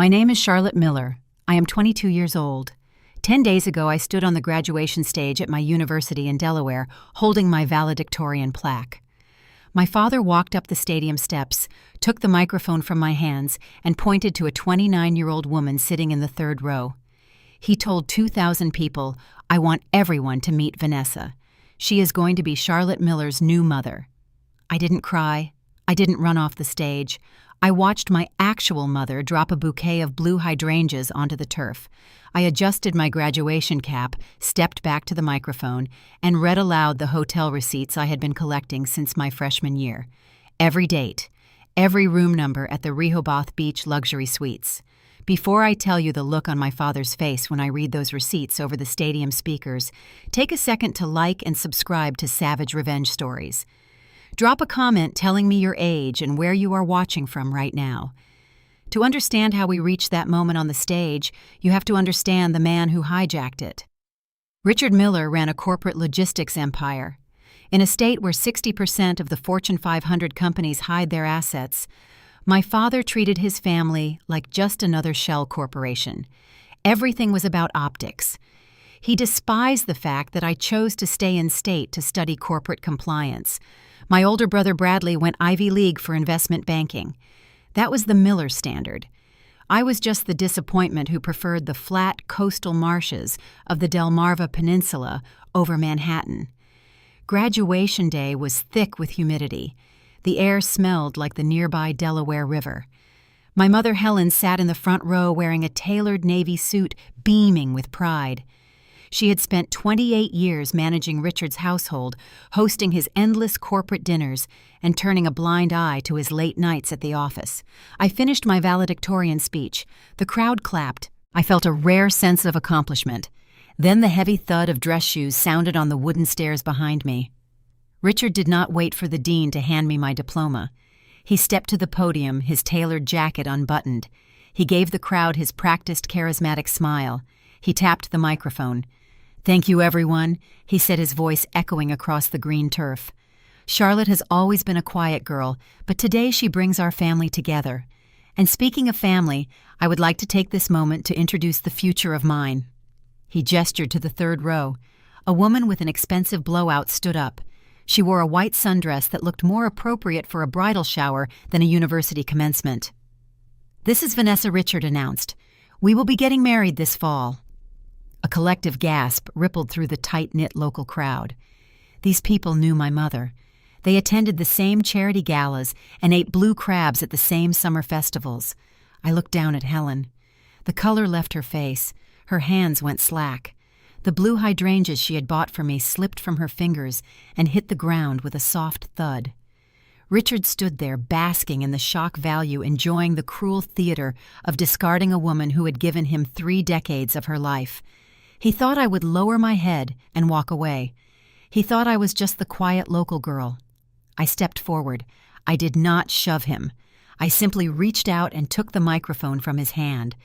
My name is Charlotte Miller. I am 22 years old. 10 days ago, I stood on the graduation stage at my university in Delaware, holding my valedictorian plaque. My father walked up the stadium steps, took the microphone from my hands, and pointed to a 29-year-old woman sitting in the third row. He told 2,000 people, "I want everyone to meet Vanessa. She is going to be Charlotte Miller's new mother." I didn't cry. I didn't run off the stage. I watched my actual mother drop a bouquet of blue hydrangeas onto the turf. I adjusted my graduation cap, stepped back to the microphone, and read aloud the hotel receipts I had been collecting since my freshman year. Every date, every room number at the Rehoboth Beach Luxury Suites. Before I tell you the look on my father's face when I read those receipts over the stadium speakers, take a second to like and subscribe to Savage Revenge Stories. Drop a comment telling me your age and where you are watching from right now. To understand how we reached that moment on the stage, you have to understand the man who hijacked it. Richard Miller ran a corporate logistics empire. In a state where 60% of the Fortune 500 companies hide their assets, my father treated his family like just another shell corporation. Everything was about optics. He despised the fact that I chose to stay in state to study corporate compliance. My older brother Bradley went Ivy League for investment banking. That was the Miller standard. I was just the disappointment who preferred the flat coastal marshes of the Delmarva Peninsula over Manhattan. Graduation day was thick with humidity. The air smelled like the nearby Delaware River. My mother Helen sat in the front row wearing a tailored navy suit, beaming with pride. She had spent 28 years managing Richard's household, hosting his endless corporate dinners, and turning a blind eye to his late nights at the office. I finished my valedictorian speech. The crowd clapped. I felt a rare sense of accomplishment. Then the heavy thud of dress shoes sounded on the wooden stairs behind me. Richard did not wait for the dean to hand me my diploma. He stepped to the podium, his tailored jacket unbuttoned. He gave the crowd his practiced charismatic smile. He tapped the microphone. "Thank you, everyone," he said, his voice echoing across the green turf. "Charlotte has always been a quiet girl, but today she brings our family together. And speaking of family, I would like to take this moment to introduce the future of mine." He gestured to the third row. A woman with an expensive blowout stood up. She wore a white sundress that looked more appropriate for a bridal shower than a university commencement. "This is Vanessa," Richard announced. "We will be getting married this fall." A collective gasp rippled through the tight-knit local crowd. These people knew my mother. They attended the same charity galas and ate blue crabs at the same summer festivals. I looked down at Helen. The color left her face. Her hands went slack. The blue hydrangeas she had bought for me slipped from her fingers and hit the ground with a soft thud. Richard stood there, basking in the shock value, enjoying the cruel theater of discarding a woman who had given him 3 decades of her life. He thought I would lower my head and walk away. He thought I was just the quiet local girl. I stepped forward. I did not shove him. I simply reached out and took the microphone from his hand.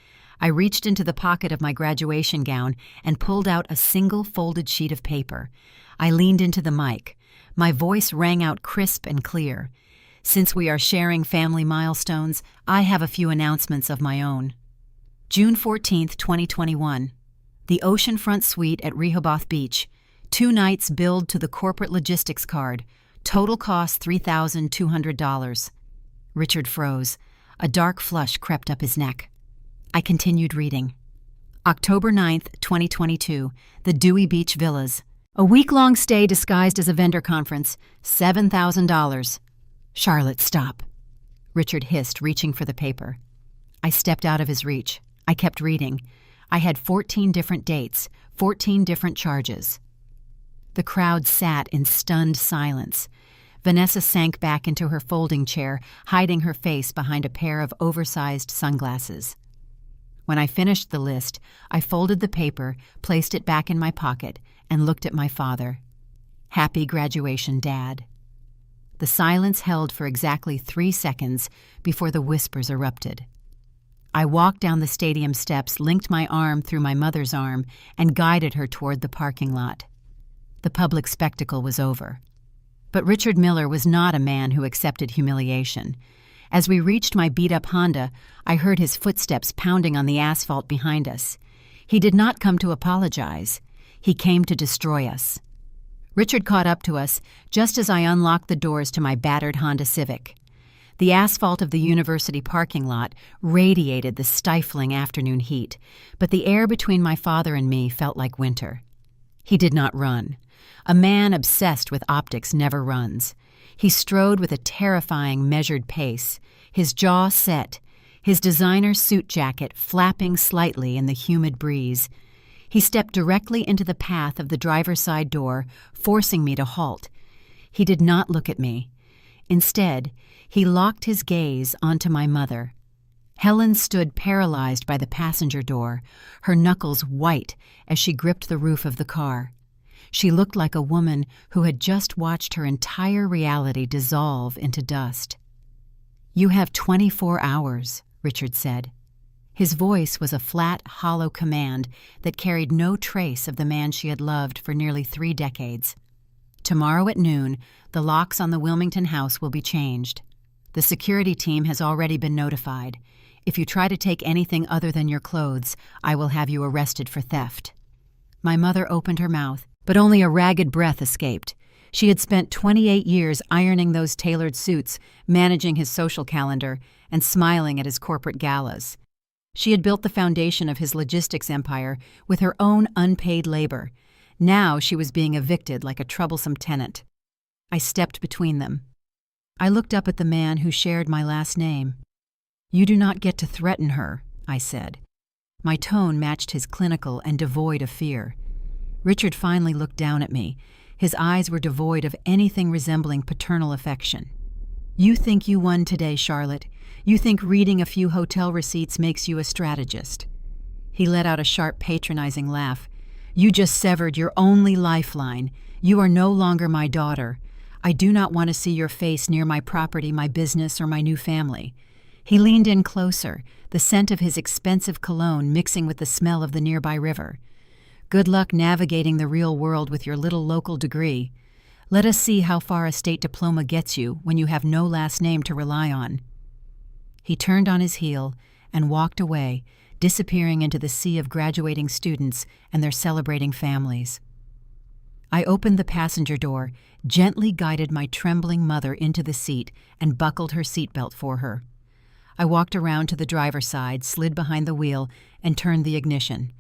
I reached into the pocket of my graduation gown and pulled out a single folded sheet of paper. I leaned into the mic. My voice rang out crisp and clear. "Since we are sharing family milestones, I have a few announcements of my own." June 14th, 2021. The oceanfront suite at Rehoboth Beach. 2 nights billed to the corporate logistics card. Total cost $3,200. Richard froze. A dark flush crept up his neck. I continued reading. October 9th, 2022. The Dewey Beach Villas. A week-long stay disguised as a vendor conference. $7,000. "Charlotte, stop," Richard hissed, reaching for the paper. I stepped out of his reach. I kept reading. I had 14 different dates, 14 different charges. The crowd sat in stunned silence. Vanessa sank back into her folding chair, hiding her face behind a pair of oversized sunglasses. When I finished the list, I folded the paper, placed it back in my pocket, and looked at my father. "Happy graduation, Dad." The silence held for exactly 3 seconds before the whispers erupted. I walked down the stadium steps, linked my arm through my mother's arm, and guided her toward the parking lot. The public spectacle was over. But Richard Miller was not a man who accepted humiliation. As we reached my beat-up Honda, I heard his footsteps pounding on the asphalt behind us. He did not come to apologize. He came to destroy us. Richard caught up to us just as I unlocked the doors to my battered Honda Civic. The asphalt of the university parking lot radiated the stifling afternoon heat, but the air between my father and me felt like winter. He did not run. A man obsessed with optics never runs. He strode with a terrifying, measured pace, his jaw set, his designer suit jacket flapping slightly in the humid breeze. He stepped directly into the path of the driver's side door, forcing me to halt. He did not look at me. Instead, he locked his gaze onto my mother. Helen stood paralyzed by the passenger door, her knuckles white as she gripped the roof of the car. She looked like a woman who had just watched her entire reality dissolve into dust. "You have 24 hours," Richard said. His voice was a flat, hollow command that carried no trace of the man she had loved for nearly 3 decades. "Tomorrow at noon, the locks on the Wilmington house will be changed. The security team has already been notified. If you try to take anything other than your clothes, I will have you arrested for theft." My mother opened her mouth, but only a ragged breath escaped. She had spent 28 years ironing those tailored suits, managing his social calendar, and smiling at his corporate galas. She had built the foundation of his logistics empire with her own unpaid labor. Now she was being evicted like a troublesome tenant. I stepped between them. I looked up at the man who shared my last name. "You do not get to threaten her," I said. My tone matched his clinical and devoid of fear. Richard finally looked down at me. His eyes were devoid of anything resembling paternal affection. "You think you won today, Charlotte. You think reading a few hotel receipts makes you a strategist." He let out a sharp, patronizing laugh. "You just severed your only lifeline. You are no longer my daughter. I do not want to see your face near my property, my business, or my new family." He leaned in closer, the scent of his expensive cologne mixing with the smell of the nearby river. "Good luck navigating the real world with your little local degree. Let us see how far a state diploma gets you when you have no last name to rely on." He turned on his heel and walked away, disappearing into the sea of graduating students and their celebrating families. I opened the passenger door, gently guided my trembling mother into the seat, and buckled her seatbelt for her. I walked around to the driver's side, slid behind the wheel, and turned the ignition.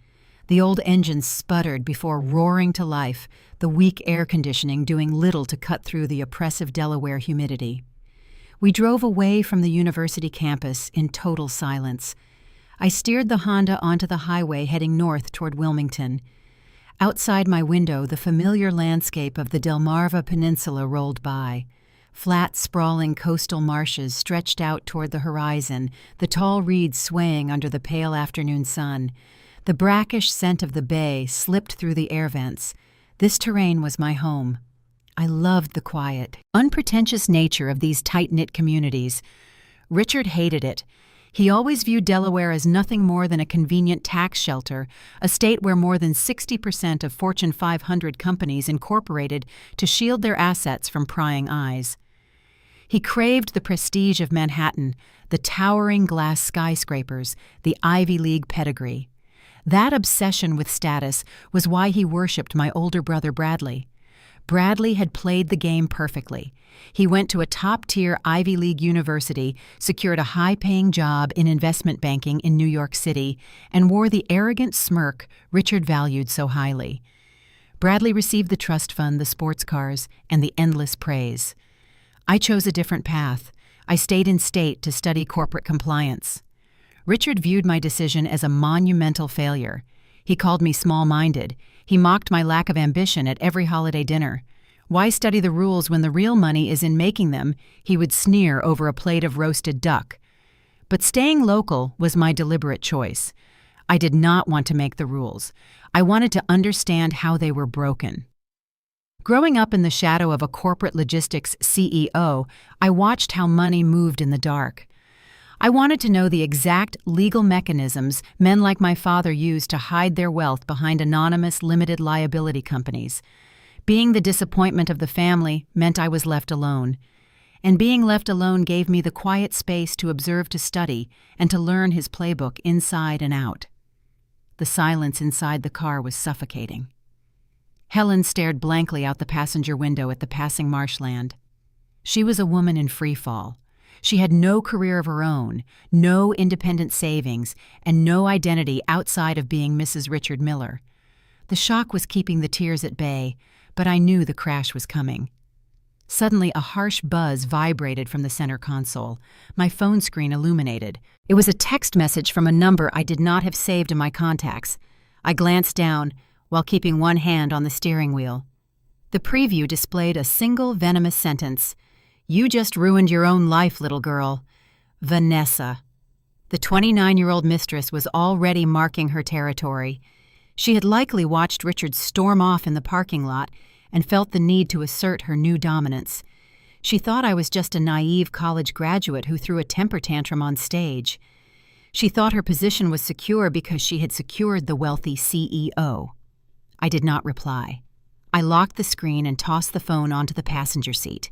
The old engine sputtered before roaring to life, the weak air conditioning doing little to cut through the oppressive Delaware humidity. We drove away from the university campus in total silence. I steered the Honda onto the highway heading north toward Wilmington. Outside my window, the familiar landscape of the Delmarva Peninsula rolled by. Flat, sprawling coastal marshes stretched out toward the horizon, the tall reeds swaying under the pale afternoon sun. The brackish scent of the bay slipped through the air vents. This terrain was my home. I loved the quiet, unpretentious nature of these tight-knit communities. Richard hated it. He always viewed Delaware as nothing more than a convenient tax shelter, a state where more than 60% of Fortune 500 companies incorporated to shield their assets from prying eyes. He craved the prestige of Manhattan, the towering glass skyscrapers, the Ivy League pedigree. That obsession with status was why he worshipped my older brother Bradley. Bradley had played the game perfectly. He went to a top-tier Ivy League university, secured a high-paying job in investment banking in New York City, and wore the arrogant smirk Richard valued so highly. Bradley received the trust fund, the sports cars, and the endless praise. I chose a different path. I stayed in state to study corporate compliance. Richard viewed my decision as a monumental failure. He called me small-minded. He mocked my lack of ambition at every holiday dinner. Why study the rules when the real money is in making them? He would sneer over a plate of roasted duck. But staying local was my deliberate choice. I did not want to make the rules. I wanted to understand how they were broken. Growing up in the shadow of a corporate logistics CEO, I watched how money moved in the dark. I wanted to know the exact legal mechanisms men like my father used to hide their wealth behind anonymous limited liability companies. Being the disappointment of the family meant I was left alone. and being left alone gave me the quiet space to observe, to study, and to learn his playbook inside and out. The silence inside the car was suffocating. Helen stared blankly out the passenger window at the passing marshland. She was a woman in free fall. She had no career of her own, no independent savings, and no identity outside of being Mrs. Richard Miller. The shock was keeping the tears at bay, but I knew the crash was coming. Suddenly, a harsh buzz vibrated from the center console. My phone screen illuminated. It was a text message from a number I did not have saved in my contacts. I glanced down, while keeping one hand on the steering wheel. The preview displayed a single venomous sentence. "You just ruined your own life, little girl. Vanessa." The 29-year-old mistress was already marking her territory. She had likely watched Richard storm off in the parking lot and felt the need to assert her new dominance. She thought I was just a naive college graduate who threw a temper tantrum on stage. She thought her position was secure because she had secured the wealthy CEO. I did not reply. I locked the screen and tossed the phone onto the passenger seat.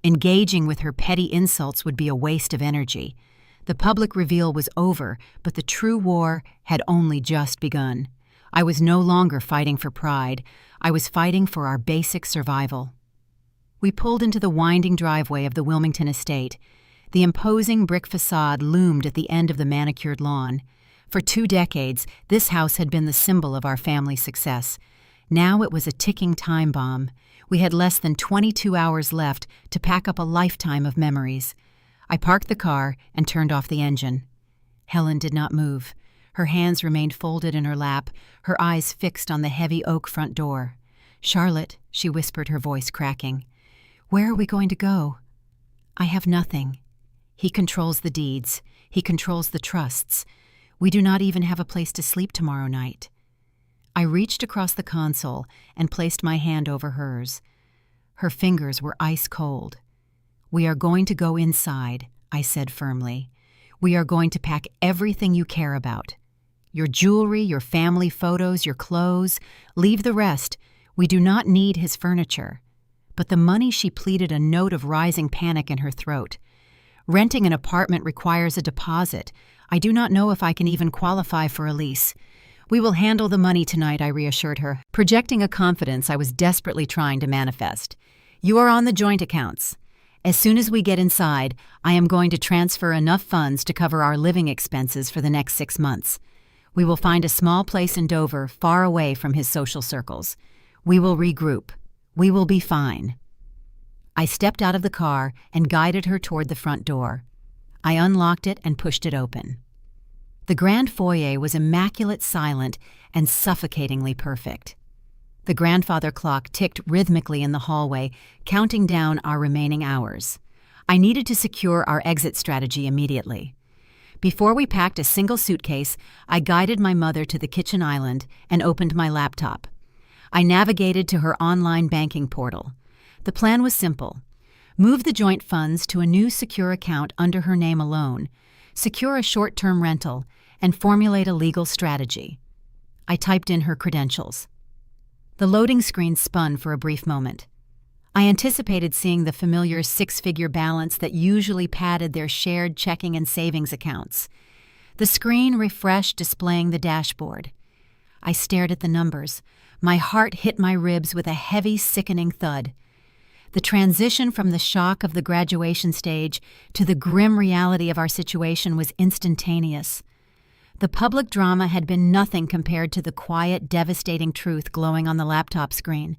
Engaging with her petty insults would be a waste of energy. The public reveal was over, but the true war had only just begun. I was no longer fighting for pride. I was fighting for our basic survival. We pulled into the winding driveway of the Wilmington estate. The imposing brick facade loomed at the end of the manicured lawn. For 2 decades, this house had been the symbol of our family's success. Now it was a ticking time bomb. We had less than 22 hours left to pack up a lifetime of memories. I parked the car and turned off the engine. Helen did not move. Her hands remained folded in her lap, her eyes fixed on the heavy oak front door. "Charlotte," she whispered, her voice cracking. "Where are we going to go?" "I have nothing. He controls the deeds. He controls the trusts. We do not even have a place to sleep tomorrow night." I reached across the console and placed my hand over hers. Her fingers were ice cold. "We are going to go inside," I said firmly. "We are going to pack everything you care about. Your jewelry, your family photos, your clothes. Leave the rest. We do not need his furniture." But the money, she pleaded, a note of rising panic in her throat. "Renting an apartment requires a deposit. I do not know if I can even qualify for a lease." "We will handle the money tonight," I reassured her, projecting a confidence I was desperately trying to manifest. "You are on the joint accounts. As soon as we get inside, I am going to transfer enough funds to cover our living expenses for the next 6 months. We will find a small place in Dover, far away from his social circles. We will regroup. We will be fine." I stepped out of the car and guided her toward the front door. I unlocked it and pushed it open. The grand foyer was immaculate, silent, and suffocatingly perfect. The grandfather clock ticked rhythmically in the hallway, counting down our remaining hours. I needed to secure our exit strategy immediately. Before we packed a single suitcase, I guided my mother to the kitchen island and opened my laptop. I navigated to her online banking portal. The plan was simple. Move the joint funds to a new secure account under her name alone, secure a short-term rental, and formulate a legal strategy. I typed in her credentials. The loading screen spun for a brief moment. I anticipated seeing the familiar 6-figure balance that usually padded their shared checking and savings accounts. The screen refreshed, displaying the dashboard. I stared at the numbers. My heart hit my ribs with a heavy, sickening thud. The transition from the shock of the graduation stage to the grim reality of our situation was instantaneous. The public drama had been nothing compared to the quiet, devastating truth glowing on the laptop screen.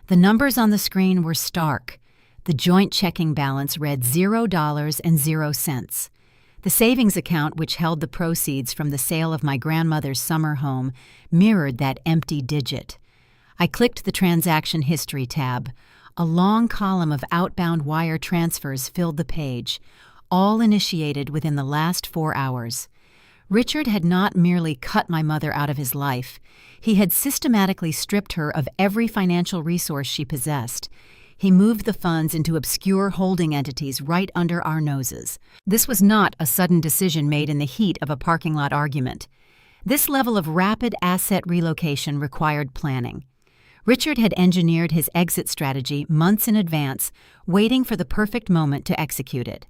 The numbers on the screen were stark. The joint checking balance read $0.00. The savings account, which held the proceeds from the sale of my grandmother's summer home, mirrored that empty digit. I clicked the transaction history tab. A long column of outbound wire transfers filled the page, all initiated within the last 4 hours. Richard had not merely cut my mother out of his life. He had systematically stripped her of every financial resource she possessed. He moved the funds into obscure holding entities right under our noses. This was not a sudden decision made in the heat of a parking lot argument. This level of rapid asset relocation required planning. Richard had engineered his exit strategy months in advance, waiting for the perfect moment to execute it.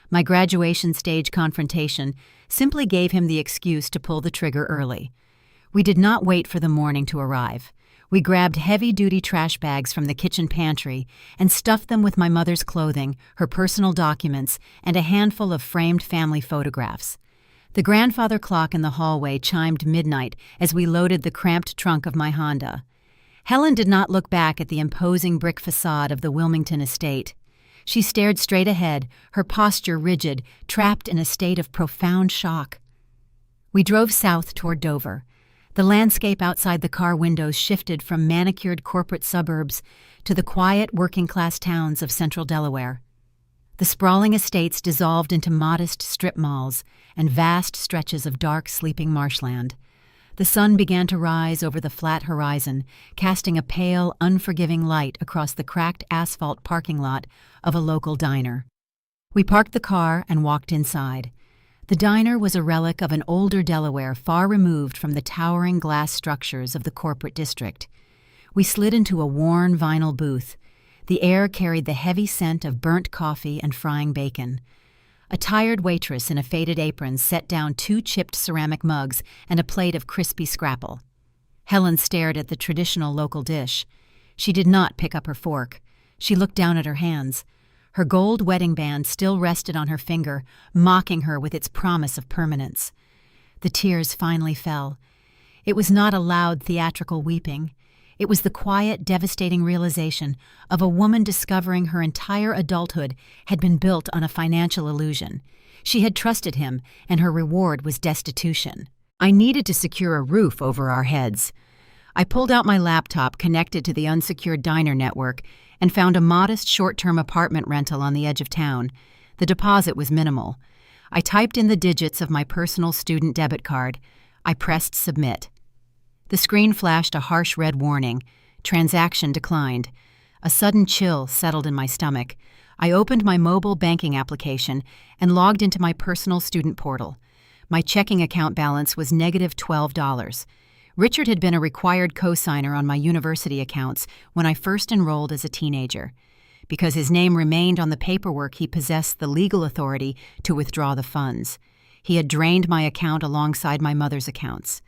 My graduation stage confrontation simply gave him the excuse to pull the trigger early. We did not wait for the morning to arrive. We grabbed heavy-duty trash bags from the kitchen pantry and stuffed them with my mother's clothing, her personal documents, and a handful of framed family photographs. The grandfather clock in the hallway chimed midnight as we loaded the cramped trunk of my Honda. Helen did not look back at the imposing brick facade of the Wilmington estate. She stared straight ahead, her posture rigid, trapped in a state of profound shock. We drove south toward Dover. The landscape outside the car windows shifted from manicured corporate suburbs to the quiet working-class towns of central Delaware. The sprawling estates dissolved into modest strip malls and vast stretches of dark, sleeping marshland. The sun began to rise over the flat horizon, casting a pale, unforgiving light across the cracked asphalt parking lot of a local diner. We parked the car and walked inside. The diner was a relic of an older Delaware far removed from the towering glass structures of the corporate district. We slid into a worn vinyl booth. The air carried the heavy scent of burnt coffee and frying bacon. A tired waitress in a faded apron set down 2 chipped ceramic mugs and a plate of crispy scrapple. Helen stared at the traditional local dish. She did not pick up her fork. She looked down at her hands. Her gold wedding band still rested on her finger, mocking her with its promise of permanence. The tears finally fell. It was not a loud theatrical weeping. It was the quiet, devastating realization of a woman discovering her entire adulthood had been built on a financial illusion. She had trusted him, and her reward was destitution. I needed to secure a roof over our heads. I pulled out my laptop connected to the unsecured diner network and found a modest short-term apartment rental on the edge of town. The deposit was minimal. I typed in the digits of my personal student debit card. I pressed submit. The screen flashed a harsh red warning. Transaction declined. A sudden chill settled in my stomach. I opened my mobile banking application and logged into my personal student portal. My checking account balance was negative $12. Richard had been a required co-signer on my university accounts when I first enrolled as a teenager. Because his name remained on the paperwork, he possessed the legal authority to withdraw the funds. He had drained my account alongside my mother's accounts.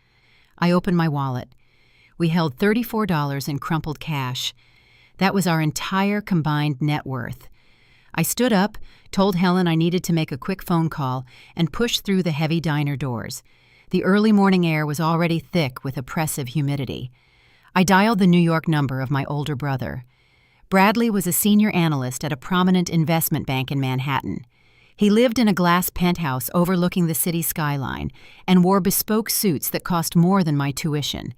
I opened my wallet. We held $34 in crumpled cash. That was our entire combined net worth. I stood up, told Helen I needed to make a quick phone call, and pushed through the heavy diner doors. The early morning air was already thick with oppressive humidity. I dialed the New York number of my older brother. Bradley was a senior analyst at a prominent investment bank in Manhattan. He lived in a glass penthouse overlooking the city skyline and wore bespoke suits that cost more than my tuition.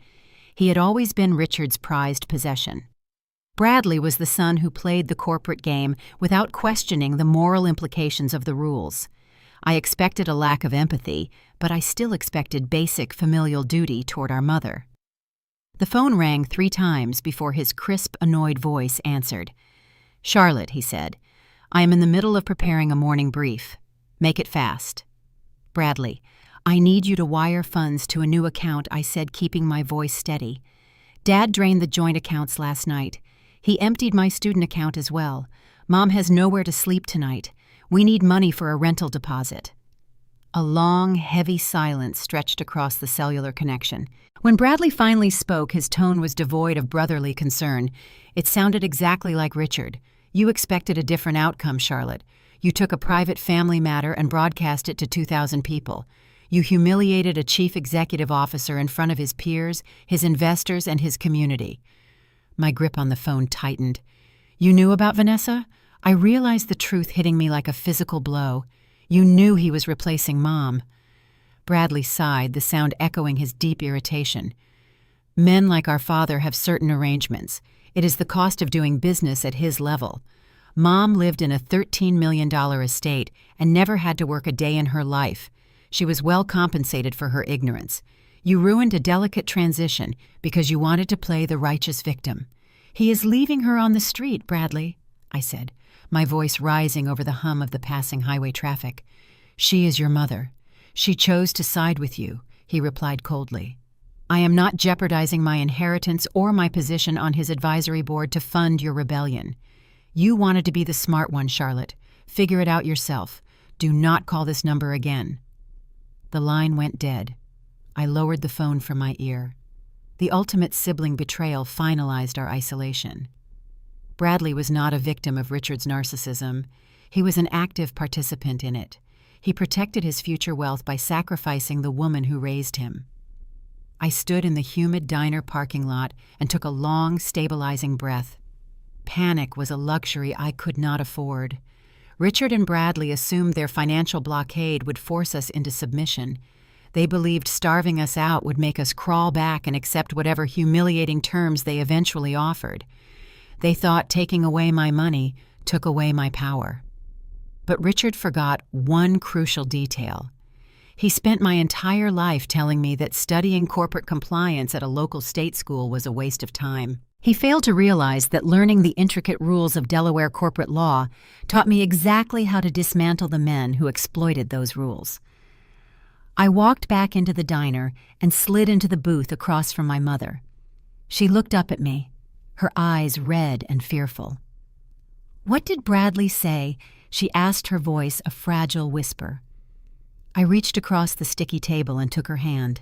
He had always been Richard's prized possession. Bradley was the son who played the corporate game without questioning the moral implications of the rules. I expected a lack of empathy, but I still expected basic familial duty toward our mother. The phone rang 3 times before his crisp, annoyed voice answered. "Charlotte," he said, "I am in the middle of preparing a morning brief. Make it fast." "Bradley, I need you to wire funds to a new account," I said, keeping my voice steady. "Dad drained the joint accounts last night. He emptied my student account as well. Mom has nowhere to sleep tonight. We need money for a rental deposit." A long, heavy silence stretched across the cellular connection. When Bradley finally spoke, his tone was devoid of brotherly concern. It sounded exactly like Richard. "You expected a different outcome, Charlotte. You took a private family matter and broadcast it to 2,000 people. You humiliated a chief executive officer in front of his peers, his investors, and his community." My grip on the phone tightened. "You knew about Vanessa?" I realized the truth hitting me like a physical blow. "You knew he was replacing Mom." Bradley sighed, the sound echoing his deep irritation. "Men like our father have certain arrangements. It is the cost of doing business at his level. Mom lived in a $13 million estate and never had to work a day in her life. She was well compensated for her ignorance. You ruined a delicate transition because you wanted to play the righteous victim. He is leaving her on the street, Bradley," I said, my voice rising over the hum of the passing highway traffic. "She is your mother. She chose to side with you," he replied coldly. I am not jeopardizing my inheritance or my position on his advisory board to fund your rebellion. You wanted to be the smart one, Charlotte. Figure it out yourself. Do not call this number again." The line went dead. I lowered the phone from my ear. The ultimate sibling betrayal finalized our isolation. Bradley was not a victim of Richard's narcissism. He was an active participant in it. He protected his future wealth by sacrificing the woman who raised him. I stood in the humid diner parking lot and took a long, stabilizing breath. Panic was a luxury I could not afford. Richard and Bradley assumed their financial blockade would force us into submission. They believed starving us out would make us crawl back and accept whatever humiliating terms they eventually offered. They thought taking away my money took away my power. But Richard forgot one crucial detail. He spent my entire life telling me that studying corporate compliance at a local state school was a waste of time. He failed to realize that learning the intricate rules of Delaware corporate law taught me exactly how to dismantle the men who exploited those rules. I walked back into the diner and slid into the booth across from my mother. She looked up at me, her eyes red and fearful. "What did Bradley say?" she asked, her voice a fragile whisper. I reached across the sticky table and took her hand.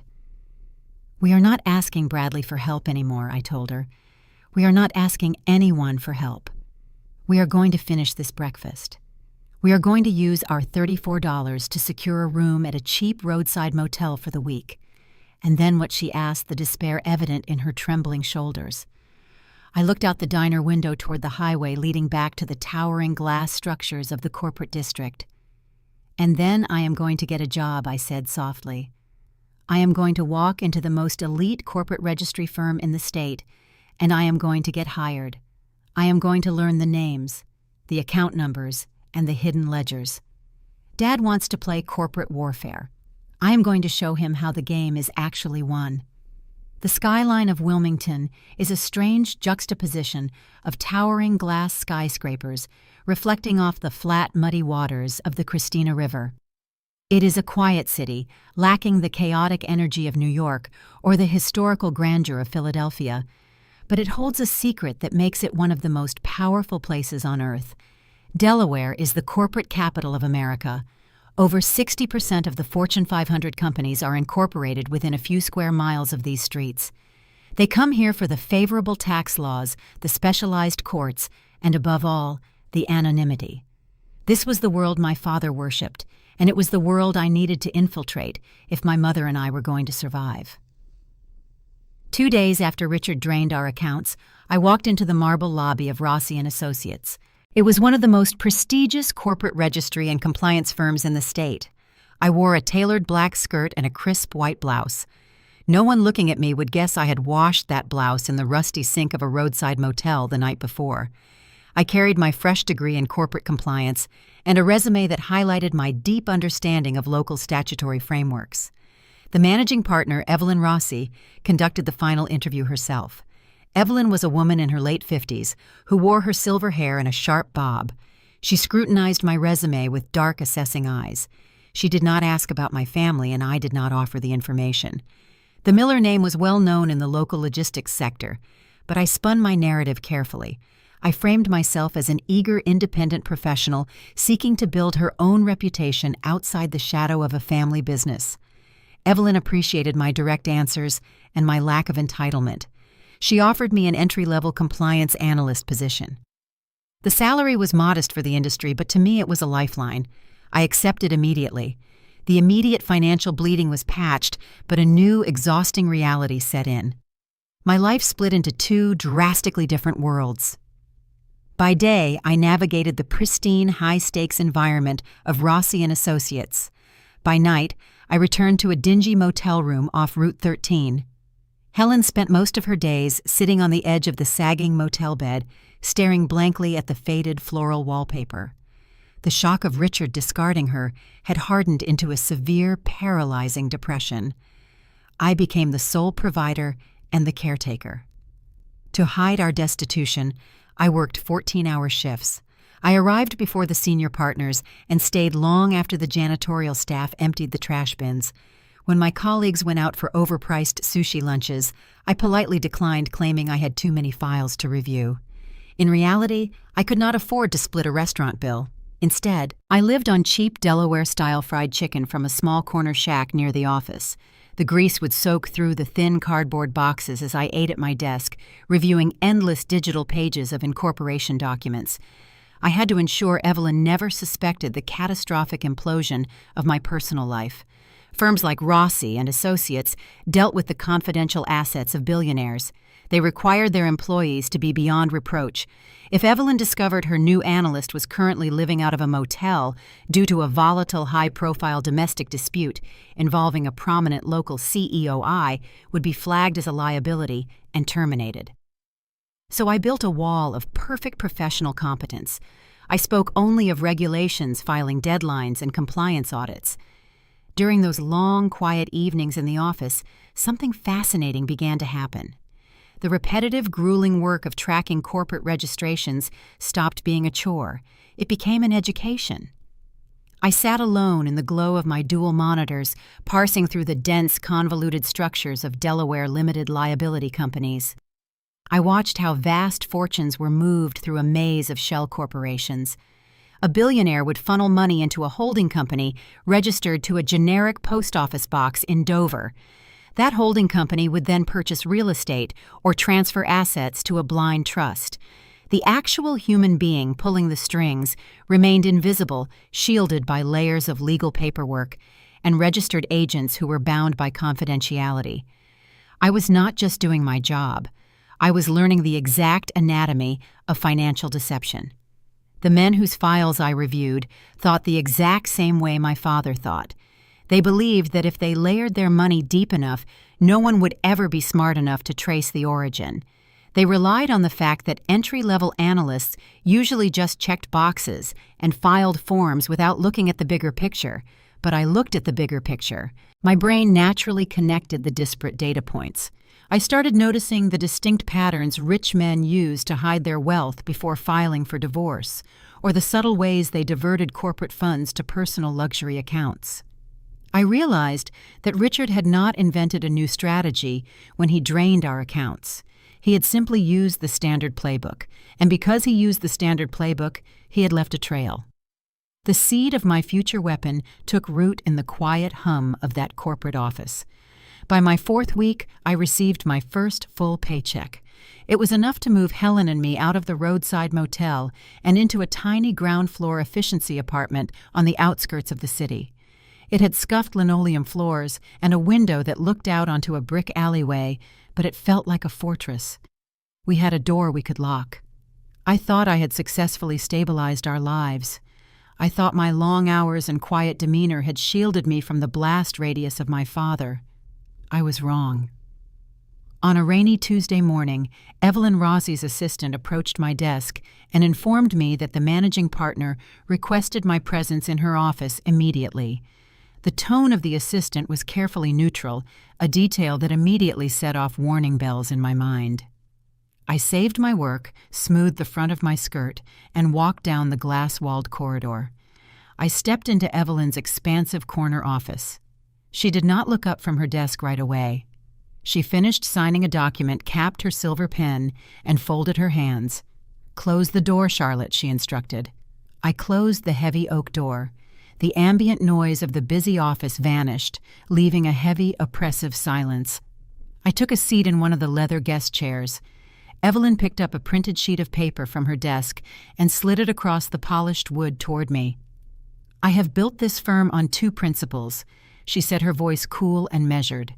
"We are not asking Bradley for help anymore," I told her. "We are not asking anyone for help. We are going to finish this breakfast. We are going to use our $34 to secure a room at a cheap roadside motel for the week." And then what she asked, the despair evident in her trembling shoulders. I looked out the diner window toward the highway leading back to the towering glass structures of the corporate district. "And then I am going to get a job," I said softly. "I am going to walk into the most elite corporate registry firm in the state, and I am going to get hired. I am going to learn the names, the account numbers, and the hidden ledgers. Dad wants to play corporate warfare. I am going to show him how the game is actually won." The skyline of Wilmington is a strange juxtaposition of towering glass skyscrapers reflecting off the flat, muddy waters of the Christina River. It is a quiet city, lacking the chaotic energy of New York or the historical grandeur of Philadelphia, but it holds a secret that makes it one of the most powerful places on earth. Delaware is the corporate capital of America. Over 60% of the Fortune 500 companies are incorporated within a few square miles of these streets. They come here for the favorable tax laws, the specialized courts, and above all, the anonymity. This was the world my father worshipped, and it was the world I needed to infiltrate if my mother and I were going to survive. 2 days after Richard drained our accounts, I walked into the marble lobby of Rossi & Associates. It was one of the most prestigious corporate registry and compliance firms in the state. I wore a tailored black skirt and a crisp white blouse. No one looking at me would guess I had washed that blouse in the rusty sink of a roadside motel the night before. I carried my fresh degree in corporate compliance and a resume that highlighted my deep understanding of local statutory frameworks. The managing partner, Evelyn Rossi, conducted the final interview herself. Evelyn was a woman in her late 50s who wore her silver hair in a sharp bob. She scrutinized my resume with dark, assessing eyes. She did not ask about my family, and I did not offer the information. The Miller name was well known in the local logistics sector, but I spun my narrative carefully. I framed myself as an eager, independent professional seeking to build her own reputation outside the shadow of a family business. Evelyn appreciated my direct answers and my lack of entitlement. She offered me an entry-level compliance analyst position. The salary was modest for the industry, but to me it was a lifeline. I accepted immediately. The immediate financial bleeding was patched, but a new, exhausting reality set in. My life split into two drastically different worlds. By day, I navigated the pristine, high-stakes environment of Rossi & Associates. By night, I returned to a dingy motel room off Route 13. Helen spent most of her days sitting on the edge of the sagging motel bed, staring blankly at the faded floral wallpaper. The shock of Richard discarding her had hardened into a severe, paralyzing depression. I became the sole provider and the caretaker. To hide our destitution, I worked 14-hour shifts. I arrived before the senior partners and stayed long after the janitorial staff emptied the trash bins. When my colleagues went out for overpriced sushi lunches, I politely declined, claiming I had too many files to review. In reality, I could not afford to split a restaurant bill. Instead, I lived on cheap Delaware-style fried chicken from a small corner shack near the office. The grease would soak through the thin cardboard boxes as I ate at my desk, reviewing endless digital pages of incorporation documents. I had to ensure Evelyn never suspected the catastrophic implosion of my personal life. Firms like Rossi and Associates dealt with the confidential assets of billionaires. They required their employees to be beyond reproach. If Evelyn discovered her new analyst was currently living out of a motel due to a volatile, high-profile domestic dispute involving a prominent local CEOI, would be flagged as a liability and terminated. So I built a wall of perfect professional competence. I spoke only of regulations, filing deadlines, and compliance audits. During those long, quiet evenings in the office, something fascinating began to happen. The repetitive, grueling work of tracking corporate registrations stopped being a chore. It became an education. I sat alone in the glow of my dual monitors, parsing through the dense, convoluted structures of Delaware limited liability companies. I watched how vast fortunes were moved through a maze of shell corporations. A billionaire would funnel money into a holding company registered to a generic post office box in Dover. That holding company would then purchase real estate or transfer assets to a blind trust. The actual human being pulling the strings remained invisible, shielded by layers of legal paperwork and registered agents who were bound by confidentiality. I was not just doing my job. I was learning the exact anatomy of financial deception. The men whose files I reviewed thought the exact same way my father thought. They believed that if they layered their money deep enough, no one would ever be smart enough to trace the origin. They relied on the fact that entry-level analysts usually just checked boxes and filed forms without looking at the bigger picture. But I looked at the bigger picture. My brain naturally connected the disparate data points. I started noticing the distinct patterns rich men used to hide their wealth before filing for divorce, or the subtle ways they diverted corporate funds to personal luxury accounts. I realized that Richard had not invented a new strategy when he drained our accounts. He had simply used the standard playbook, and because he used the standard playbook, he had left a trail. The seed of my future weapon took root in the quiet hum of that corporate office. By my 4th week, I received my first full paycheck. It was enough to move Helen and me out of the roadside motel and into a tiny ground-floor efficiency apartment on the outskirts of the city. It had scuffed linoleum floors and a window that looked out onto a brick alleyway, but it felt like a fortress. We had a door we could lock. I thought I had successfully stabilized our lives. I thought my long hours and quiet demeanor had shielded me from the blast radius of my father. I was wrong. On a rainy Tuesday morning, Evelyn Rossi's assistant approached my desk and informed me that the managing partner requested my presence in her office immediately. The tone of the assistant was carefully neutral, a detail that immediately set off warning bells in my mind. I saved my work, smoothed the front of my skirt, and walked down the glass-walled corridor. I stepped into Evelyn's expansive corner office. She did not look up from her desk right away. She finished signing a document, capped her silver pen, and folded her hands. "Close the door, Charlotte," she instructed. I closed the heavy oak door. The ambient noise of the busy office vanished, leaving a heavy, oppressive silence. I took a seat in one of the leather guest chairs. Evelyn picked up a printed sheet of paper from her desk and slid it across the polished wood toward me. "I have built this firm on 2 principles," she said, her voice cool and measured: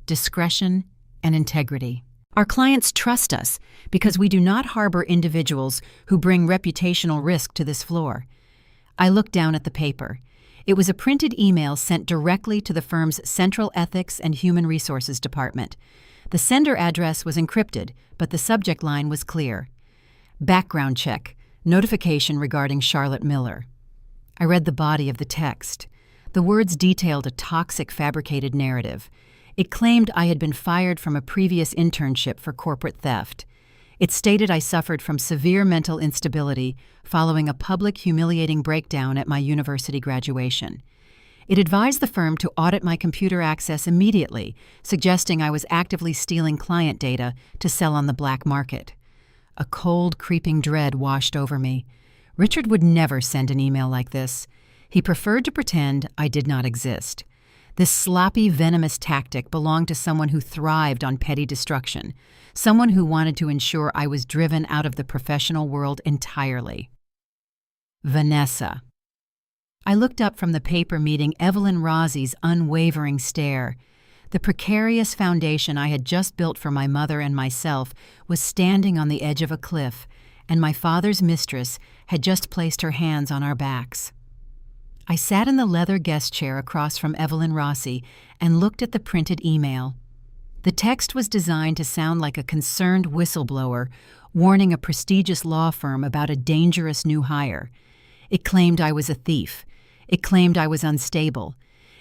discretion and integrity. Our clients trust us because we do not harbor individuals who bring reputational risk to this floor. I looked down at the paper. It was a printed email sent directly to the firm's Central Ethics and Human Resources Department. The sender address was encrypted, but the subject line was clear: background check, notification regarding Charlotte Miller. I read the body of the text. The words detailed a toxic, fabricated narrative. It claimed I had been fired from a previous internship for corporate theft. It stated I suffered from severe mental instability following a public, humiliating breakdown at my university graduation. It advised the firm to audit my computer access immediately, suggesting I was actively stealing client data to sell on the black market. A cold, creeping dread washed over me. Richard would never send an email like this. He preferred to pretend I did not exist. This sloppy, venomous tactic belonged to someone who thrived on petty destruction, someone who wanted to ensure I was driven out of the professional world entirely. Vanessa. I looked up from the paper meeting Evelyn Rossi's unwavering stare. The precarious foundation I had just built for my mother and myself was standing on the edge of a cliff, and my father's mistress had just placed her hands on our backs. I sat in the leather guest chair across from Evelyn Rossi and looked at the printed email. The text was designed to sound like a concerned whistleblower warning a prestigious law firm about a dangerous new hire. It claimed I was a thief. It claimed I was unstable.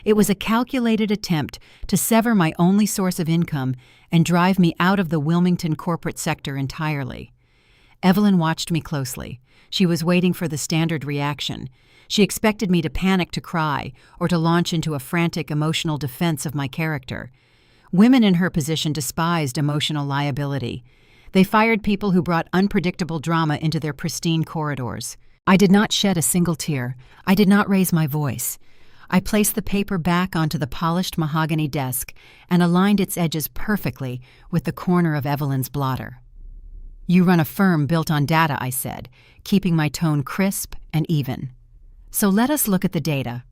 It was a calculated attempt to sever my only source of income and drive me out of the Wilmington corporate sector entirely. Evelyn watched me closely. She was waiting for the standard reaction. She expected me to panic, to cry, or to launch into a frantic emotional defense of my character. Women in her position despised emotional liability. They fired people who brought unpredictable drama into their pristine corridors. I did not shed a single tear. I did not raise my voice. I placed the paper back onto the polished mahogany desk and aligned its edges perfectly with the corner of Evelyn's blotter. "You run a firm built on data," I said, keeping my tone crisp and even. "So let us look at the data.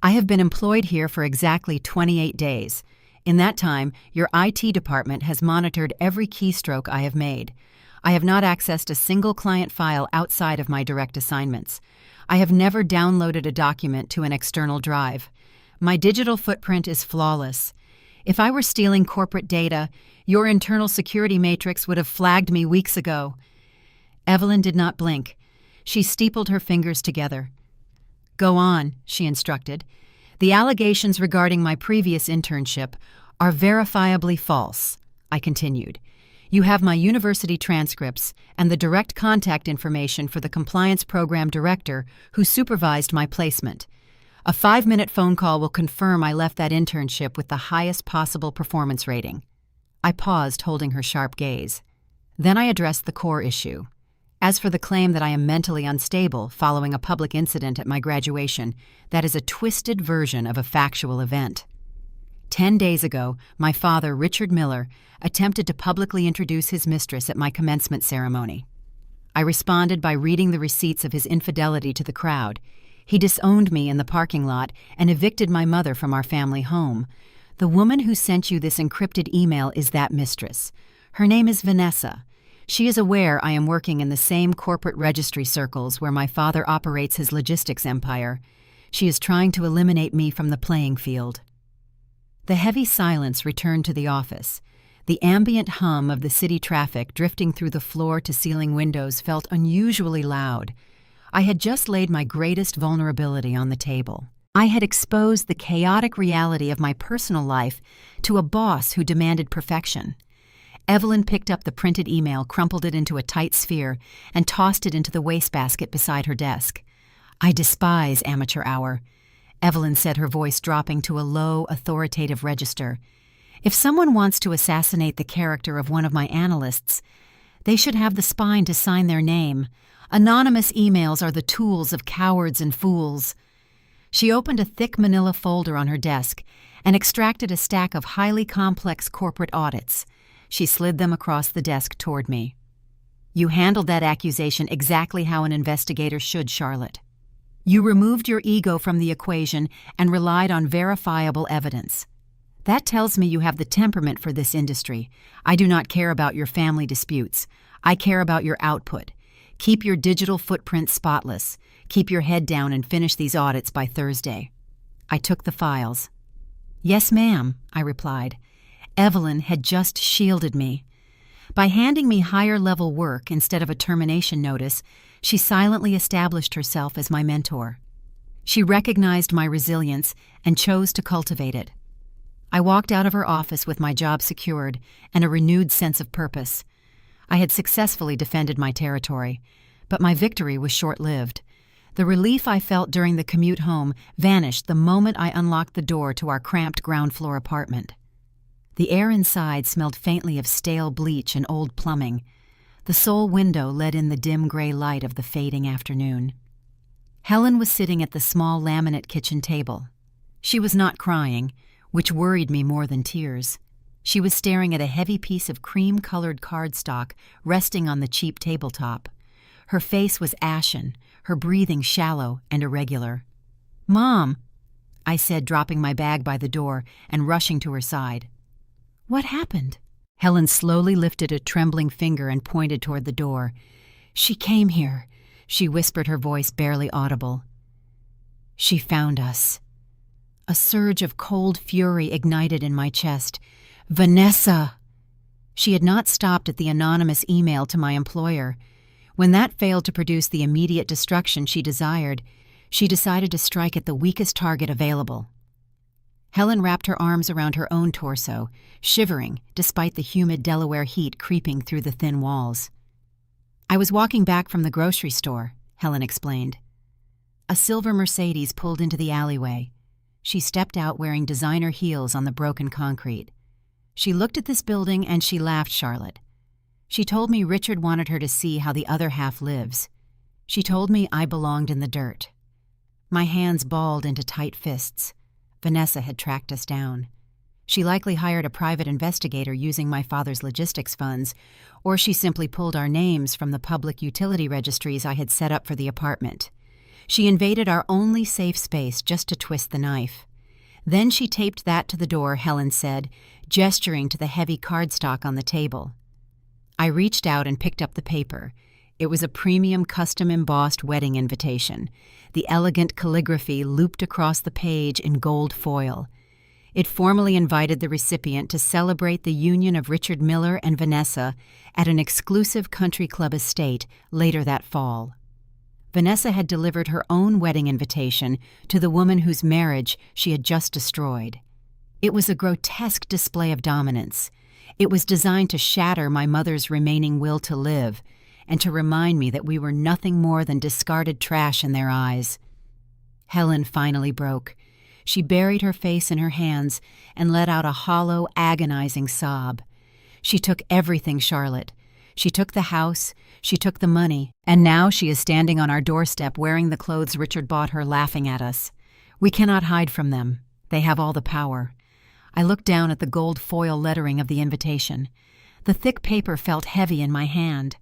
I have been employed here for exactly 28 days. In that time, your IT department has monitored every keystroke I have made. I have not accessed a single client file outside of my direct assignments. I have never downloaded a document to an external drive. My digital footprint is flawless. If I were stealing corporate data, your internal security matrix would have flagged me weeks ago." Evelyn did not blink. She steepled her fingers together. "Go on," she instructed. "The allegations regarding my previous internship are verifiably false," I continued. "You have my university transcripts and the direct contact information for the compliance program director who supervised my placement. A 5-minute phone call will confirm I left that internship with the highest possible performance rating." I paused, holding her sharp gaze. Then I addressed the core issue. As for the claim that I am mentally unstable following a public incident at my graduation, that is a twisted version of a factual event. 10 days ago, my father, Richard Miller, attempted to publicly introduce his mistress at my commencement ceremony. I responded by reading the receipts of his infidelity to the crowd. He disowned me in the parking lot and evicted my mother from our family home. The woman who sent you this encrypted email is that mistress. Her name is Vanessa. She is aware I am working in the same corporate registry circles where my father operates his logistics empire. She is trying to eliminate me from the playing field. The heavy silence returned to the office. The ambient hum of the city traffic drifting through the floor-to-ceiling windows felt unusually loud. I had just laid my greatest vulnerability on the table. I had exposed the chaotic reality of my personal life to a boss who demanded perfection. Evelyn picked up the printed email, crumpled it into a tight sphere, and tossed it into the wastebasket beside her desk. "I despise amateur hour," Evelyn said, her voice dropping to a low, authoritative register. "If someone wants to assassinate the character of one of my analysts, they should have the spine to sign their name. Anonymous emails are the tools of cowards and fools." She opened a thick manila folder on her desk and extracted a stack of highly complex corporate audits. She slid them across the desk toward me. "You handled that accusation exactly how an investigator should, Charlotte. You removed your ego from the equation and relied on verifiable evidence. That tells me you have the temperament for this industry. I do not care about your family disputes. I care about your output. Keep your digital footprint spotless. Keep your head down and finish these audits by Thursday." I took the files. "Yes, ma'am," I replied. Evelyn had just shielded me. By handing me higher-level work instead of a termination notice, she silently established herself as my mentor. She recognized my resilience and chose to cultivate it. I walked out of her office with my job secured and a renewed sense of purpose. I had successfully defended my territory, but my victory was short-lived. The relief I felt during the commute home vanished the moment I unlocked the door to our cramped ground-floor apartment. The air inside smelled faintly of stale bleach and old plumbing. The sole window let in the dim gray light of the fading afternoon. Helen was sitting at the small laminate kitchen table. She was not crying, which worried me more than tears. She was staring at a heavy piece of cream-colored cardstock resting on the cheap tabletop. Her face was ashen, her breathing shallow and irregular. "Mom," I said, dropping my bag by the door and rushing to her side. "What happened?" Helen slowly lifted a trembling finger and pointed toward the door. "She came here," she whispered, her voice barely audible. "She found us." A surge of cold fury ignited in my chest. "Vanessa!" She had not stopped at the anonymous email to my employer. When that failed to produce the immediate destruction she desired, she decided to strike at the weakest target available. Helen wrapped her arms around her own torso, shivering despite the humid Delaware heat creeping through the thin walls. "I was walking back from the grocery store," Helen explained. A silver Mercedes pulled into the alleyway. She stepped out wearing designer heels on the broken concrete. "She looked at this building and she laughed, Charlotte. She told me Richard wanted her to see how the other half lives. She told me I belonged in the dirt." My hands balled into tight fists. Vanessa had tracked us down. She likely hired a private investigator using my father's logistics funds, or she simply pulled our names from the public utility registries I had set up for the apartment. She invaded our only safe space just to twist the knife. Then she taped that to the door, Helen said, gesturing to the heavy cardstock on the table. I reached out and picked up the paper. It was a premium custom-embossed wedding invitation. The elegant calligraphy looped across the page in gold foil. It formally invited the recipient to celebrate the union of Richard Miller and Vanessa at an exclusive country club estate later that fall. Vanessa had delivered her own wedding invitation to the woman whose marriage she had just destroyed. It was a grotesque display of dominance. It was designed to shatter my mother's remaining will to live, and to remind me that we were nothing more than discarded trash in their eyes. Helen finally broke. She buried her face in her hands and let out a hollow, agonizing sob. She took everything, Charlotte. She took the house, she took the money, and now she is standing on our doorstep wearing the clothes Richard bought her, laughing at us. We cannot hide from them. They have all the power. I looked down at the gold foil lettering of the invitation. The thick paper felt heavy in my hand.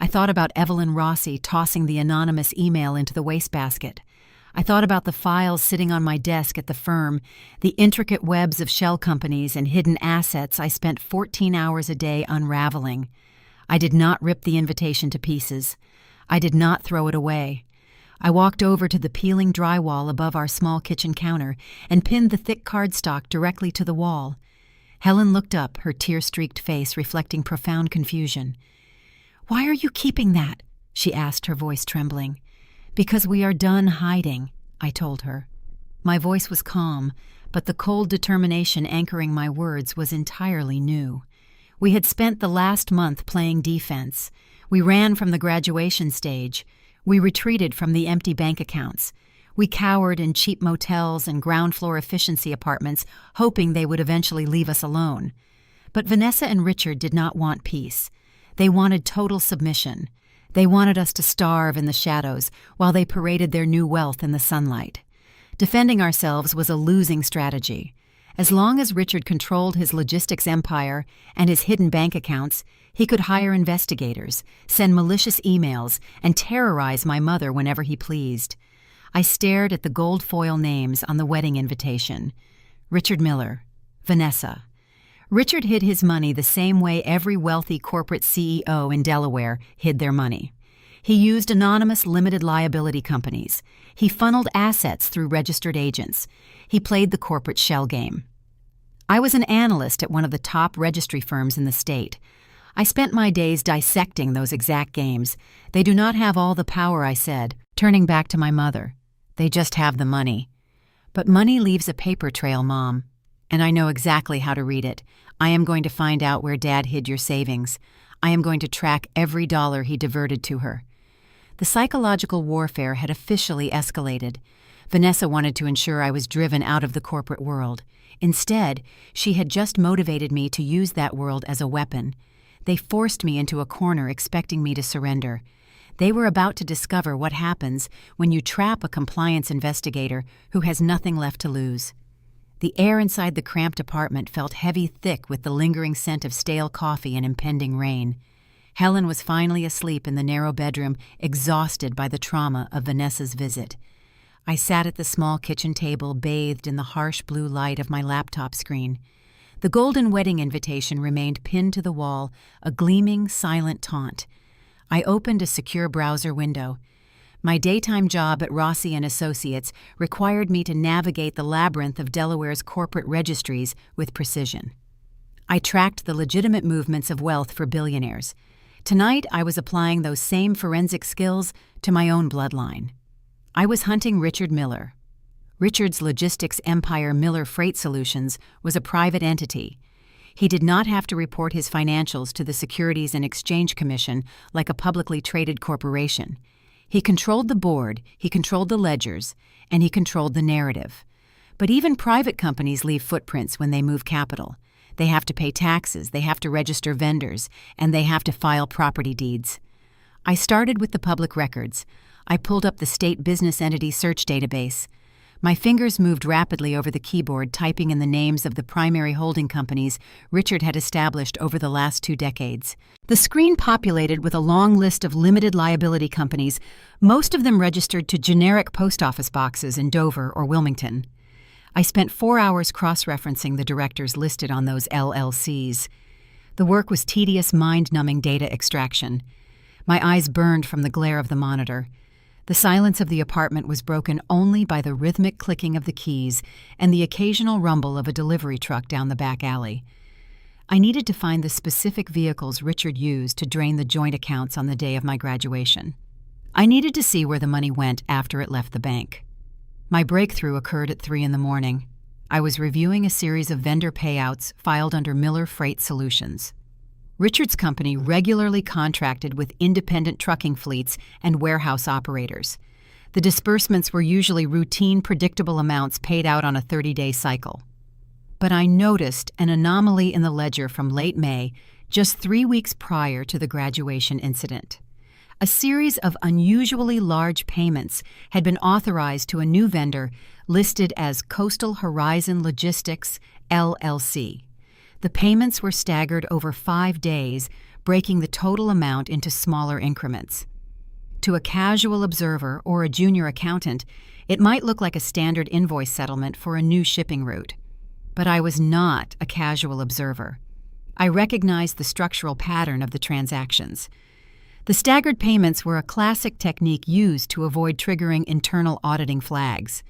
I thought about Evelyn Rossi tossing the anonymous email into the wastebasket. I thought about the files sitting on my desk at the firm, the intricate webs of shell companies and hidden assets I spent 14 hours a day unraveling. I did not rip the invitation to pieces. I did not throw it away. I walked over to the peeling drywall above our small kitchen counter and pinned the thick cardstock directly to the wall. Helen looked up, her tear-streaked face reflecting profound confusion. "Why are you keeping that?" she asked, her voice trembling. "Because we are done hiding," I told her. My voice was calm, but the cold determination anchoring my words was entirely new. We had spent the last month playing defense. We ran from the graduation stage. We retreated from the empty bank accounts. We cowered in cheap motels and ground-floor efficiency apartments, hoping they would eventually leave us alone. But Vanessa and Richard did not want peace. They wanted total submission. They wanted us to starve in the shadows while they paraded their new wealth in the sunlight. Defending ourselves was a losing strategy. As long as Richard controlled his logistics empire and his hidden bank accounts, he could hire investigators, send malicious emails, and terrorize my mother whenever he pleased. I stared at the gold foil names on the wedding invitation. Richard Miller, Vanessa. Richard hid his money the same way every wealthy corporate CEO in Delaware hid their money. He used anonymous limited liability companies. He funneled assets through registered agents. He played the corporate shell game. I was an analyst at one of the top registry firms in the state. I spent my days dissecting those exact games. They do not have all the power, I said, turning back to my mother. They just have the money. But money leaves a paper trail, Mom. And I know exactly how to read it. I am going to find out where Dad hid your savings. I am going to track every dollar he diverted to her. The psychological warfare had officially escalated. Vanessa wanted to ensure I was driven out of the corporate world. Instead, she had just motivated me to use that world as a weapon. They forced me into a corner expecting me to surrender. They were about to discover what happens when you trap a compliance investigator who has nothing left to lose. The air inside the cramped apartment felt heavy thick with the lingering scent of stale coffee and impending rain. Helen was finally asleep in the narrow bedroom, exhausted by the trauma of Vanessa's visit. I sat at the small kitchen table, bathed in the harsh blue light of my laptop screen. The golden wedding invitation remained pinned to the wall, a gleaming, silent taunt. I opened a secure browser window. My daytime job at Rossi & Associates required me to navigate the labyrinth of Delaware's corporate registries with precision. I tracked the legitimate movements of wealth for billionaires. Tonight, I was applying those same forensic skills to my own bloodline. I was hunting Richard Miller. Richard's logistics empire, Miller Freight Solutions, was a private entity. He did not have to report his financials to the Securities and Exchange Commission like a publicly traded corporation. He controlled the board, he controlled the ledgers, and he controlled the narrative. But even private companies leave footprints when they move capital. They have to pay taxes, they have to register vendors, and they have to file property deeds. I started with the public records. I pulled up the state business entity search database. My fingers moved rapidly over the keyboard, typing in the names of the primary holding companies Richard had established over the last 2 decades. The screen populated with a long list of limited liability companies, most of them registered to generic post office boxes in Dover or Wilmington. I spent 4 hours cross-referencing the directors listed on those LLCs. The work was tedious, mind-numbing data extraction. My eyes burned from the glare of the monitor. The silence of the apartment was broken only by the rhythmic clicking of the keys and the occasional rumble of a delivery truck down the back alley. I needed to find the specific vehicles Richard used to drain the joint accounts on the day of my graduation. I needed to see where the money went after it left the bank. My breakthrough occurred at 3 a.m. I was reviewing a series of vendor payouts filed under Miller Freight Solutions. Richard's company regularly contracted with independent trucking fleets and warehouse operators. The disbursements were usually routine, predictable amounts paid out on a 30-day cycle. But I noticed an anomaly in the ledger from late May, just 3 weeks prior to the graduation incident. A series of unusually large payments had been authorized to a new vendor listed as Coastal Horizon Logistics, LLC. The payments were staggered over 5 days, breaking the total amount into smaller increments. To a casual observer or a junior accountant, it might look like a standard invoice settlement for a new shipping route. But I was not a casual observer. I recognized the structural pattern of the transactions. The staggered payments were a classic technique used to avoid triggering internal auditing flags.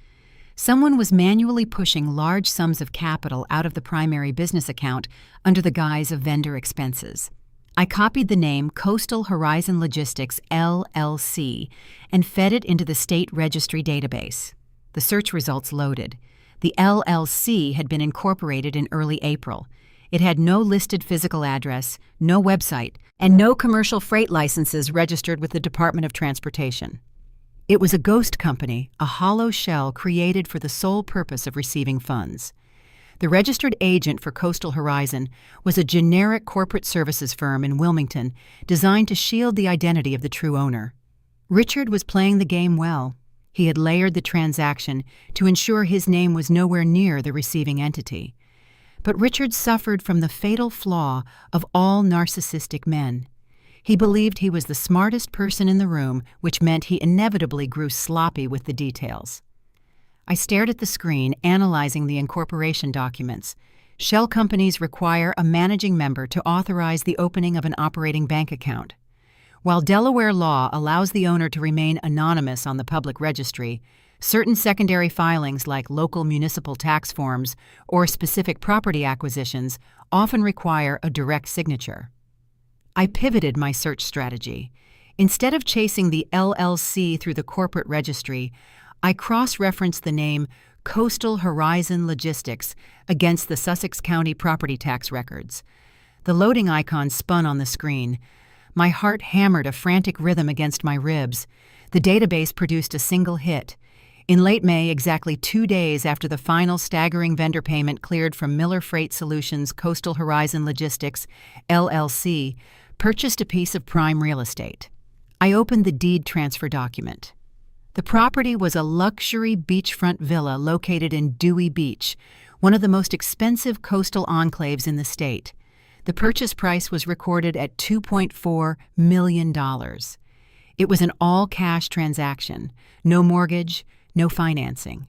Someone was manually pushing large sums of capital out of the primary business account under the guise of vendor expenses. I copied the name Coastal Horizon Logistics, LLC, and fed it into the state registry database. The search results loaded. The LLC had been incorporated in early April. It had no listed physical address, no website, and no commercial freight licenses registered with the Department of Transportation. It was a ghost company, a hollow shell created for the sole purpose of receiving funds. The registered agent for Coastal Horizon was a generic corporate services firm in Wilmington designed to shield the identity of the true owner. Richard was playing the game well. He had layered the transaction to ensure his name was nowhere near the receiving entity. But Richard suffered from the fatal flaw of all narcissistic men. He believed he was the smartest person in the room, which meant he inevitably grew sloppy with the details. I stared at the screen, analyzing the incorporation documents. Shell companies require a managing member to authorize the opening of an operating bank account. While Delaware law allows the owner to remain anonymous on the public registry, certain secondary filings like local municipal tax forms or specific property acquisitions often require a direct signature. I pivoted my search strategy. Instead of chasing the LLC through the corporate registry, I cross-referenced the name Coastal Horizon Logistics against the Sussex County property tax records. The loading icon spun on the screen. My heart hammered a frantic rhythm against my ribs. The database produced a single hit. In late May, exactly 2 days after the final staggering vendor payment cleared from Miller Freight Solutions Coastal Horizon Logistics, LLC, purchased a piece of prime real estate. I opened the deed transfer document. The property was a luxury beachfront villa located in Dewey Beach, one of the most expensive coastal enclaves in the state. The purchase price was recorded at $2.4 million. It was an all-cash transaction, no mortgage, no financing.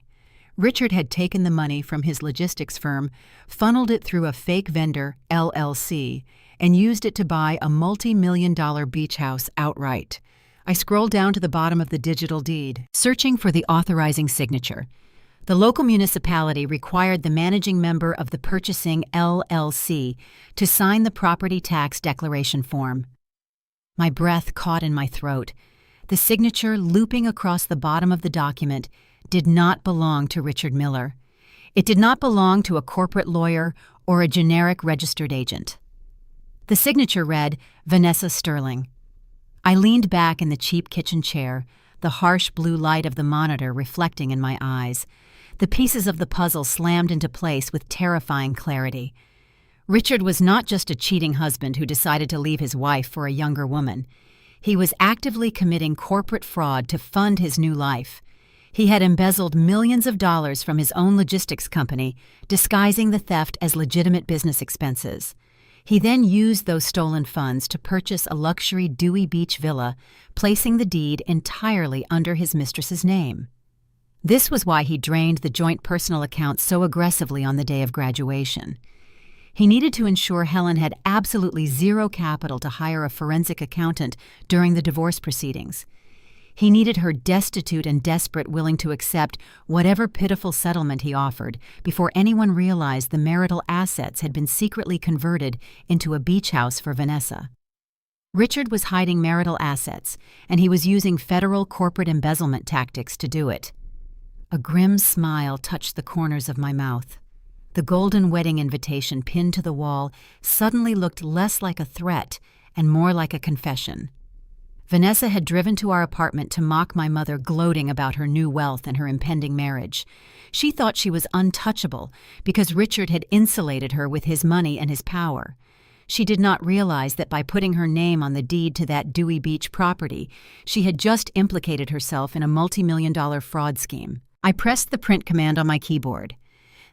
Richard had taken the money from his logistics firm, funneled it through a fake vendor, LLC, and used it to buy a multi-million-dollar beach house outright. I scrolled down to the bottom of the digital deed, searching for the authorizing signature. The local municipality required the managing member of the purchasing LLC to sign the property tax declaration form. My breath caught in my throat. The signature looping across the bottom of the document did not belong to Richard Miller. It did not belong to a corporate lawyer or a generic registered agent. The signature read, Vanessa Sterling. I leaned back in the cheap kitchen chair, the harsh blue light of the monitor reflecting in my eyes. The pieces of the puzzle slammed into place with terrifying clarity. Richard was not just a cheating husband who decided to leave his wife for a younger woman. He was actively committing corporate fraud to fund his new life. He had embezzled millions of dollars from his own logistics company, disguising the theft as legitimate business expenses. He then used those stolen funds to purchase a luxury Dewey Beach villa, placing the deed entirely under his mistress's name. This was why he drained the joint personal account so aggressively on the day of graduation. He needed to ensure Helen had absolutely zero capital to hire a forensic accountant during the divorce proceedings. He needed her destitute and desperate, willing to accept whatever pitiful settlement he offered before anyone realized the marital assets had been secretly converted into a beach house for Vanessa. Richard was hiding marital assets, and he was using federal corporate embezzlement tactics to do it. A grim smile touched the corners of my mouth. The golden wedding invitation pinned to the wall suddenly looked less like a threat and more like a confession. Vanessa had driven to our apartment to mock my mother, gloating about her new wealth and her impending marriage. She thought she was untouchable because Richard had insulated her with his money and his power. She did not realize that by putting her name on the deed to that Dewey Beach property, she had just implicated herself in a multi-million-dollar fraud scheme. I pressed the print command on my keyboard.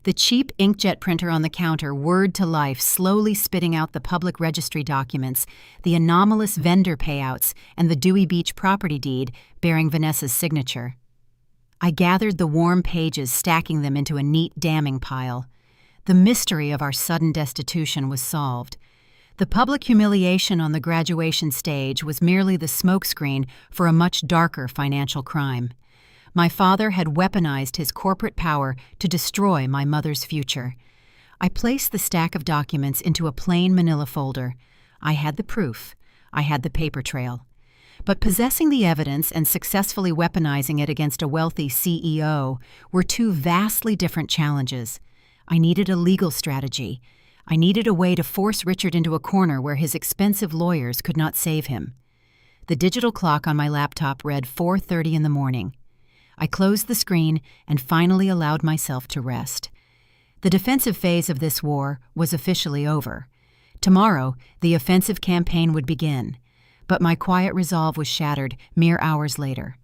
The cheap inkjet printer on the counter whirred to life, slowly spitting out the public registry documents, the anomalous vendor payouts, and the Dewey Beach property deed bearing Vanessa's signature. I gathered the warm pages, stacking them into a neat damning pile. The mystery of our sudden destitution was solved. The public humiliation on the graduation stage was merely the smokescreen for a much darker financial crime. My father had weaponized his corporate power to destroy my mother's future. I placed the stack of documents into a plain manila folder. I had the proof. I had the paper trail. But possessing the evidence and successfully weaponizing it against a wealthy CEO were two vastly different challenges. I needed a legal strategy. I needed a way to force Richard into a corner where his expensive lawyers could not save him. The digital clock on my laptop read 4:30 in the morning. I closed the screen and finally allowed myself to rest. The defensive phase of this war was officially over. Tomorrow, the offensive campaign would begin, but my quiet resolve was shattered mere hours later.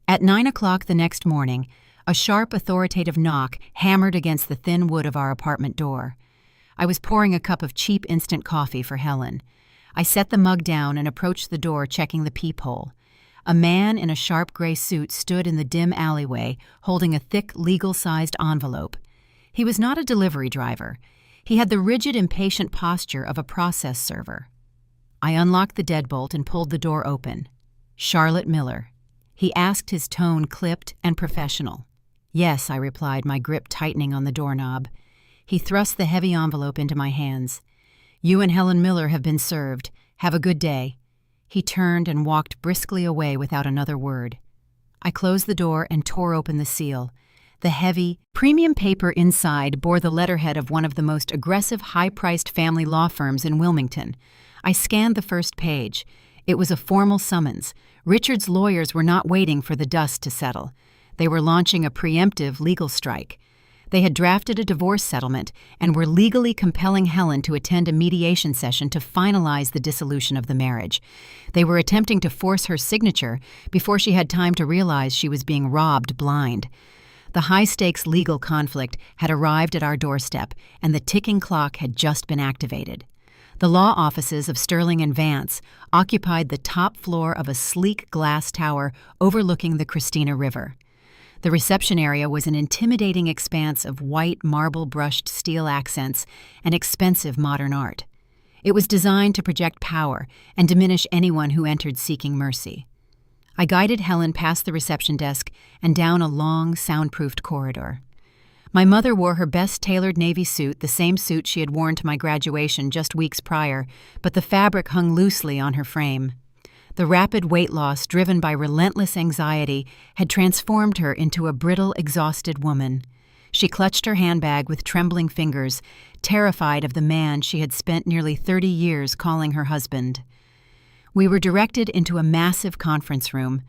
At 9 o'clock the next morning, a sharp, authoritative knock hammered against the thin wood of our apartment door. I was pouring a cup of cheap instant coffee for Helen. I set the mug down and approached the door, checking the peephole. A man in a sharp gray suit stood in the dim alleyway, holding a thick, legal-sized envelope. He was not a delivery driver. He had the rigid, impatient posture of a process server. I unlocked the deadbolt and pulled the door open. Charlotte Miller. He asked, his tone clipped and professional. Yes, I replied, my grip tightening on the doorknob. He thrust the heavy envelope into my hands. You and Helen Miller have been served. Have a good day. He turned and walked briskly away without another word. I closed the door and tore open the seal. The heavy, premium paper inside bore the letterhead of one of the most aggressive, high-priced family law firms in Wilmington. I scanned the first page. It was a formal summons. Richard's lawyers were not waiting for the dust to settle. They were launching a preemptive legal strike. They had drafted a divorce settlement and were legally compelling Helen to attend a mediation session to finalize the dissolution of the marriage. They were attempting to force her signature before she had time to realize she was being robbed blind. The high-stakes legal conflict had arrived at our doorstep, and the ticking clock had just been activated. The law offices of Sterling and Vance occupied the top floor of a sleek glass tower overlooking the Christina River. The reception area was an intimidating expanse of white marble-brushed steel accents and expensive modern art. It was designed to project power and diminish anyone who entered seeking mercy. I guided Helen past the reception desk and down a long, soundproofed corridor. My mother wore her best tailored navy suit, the same suit she had worn to my graduation just weeks prior, but the fabric hung loosely on her frame. The rapid weight loss driven by relentless anxiety had transformed her into a brittle, exhausted woman. She clutched her handbag with trembling fingers, terrified of the man she had spent nearly 30 years calling her husband. We were directed into a massive conference room.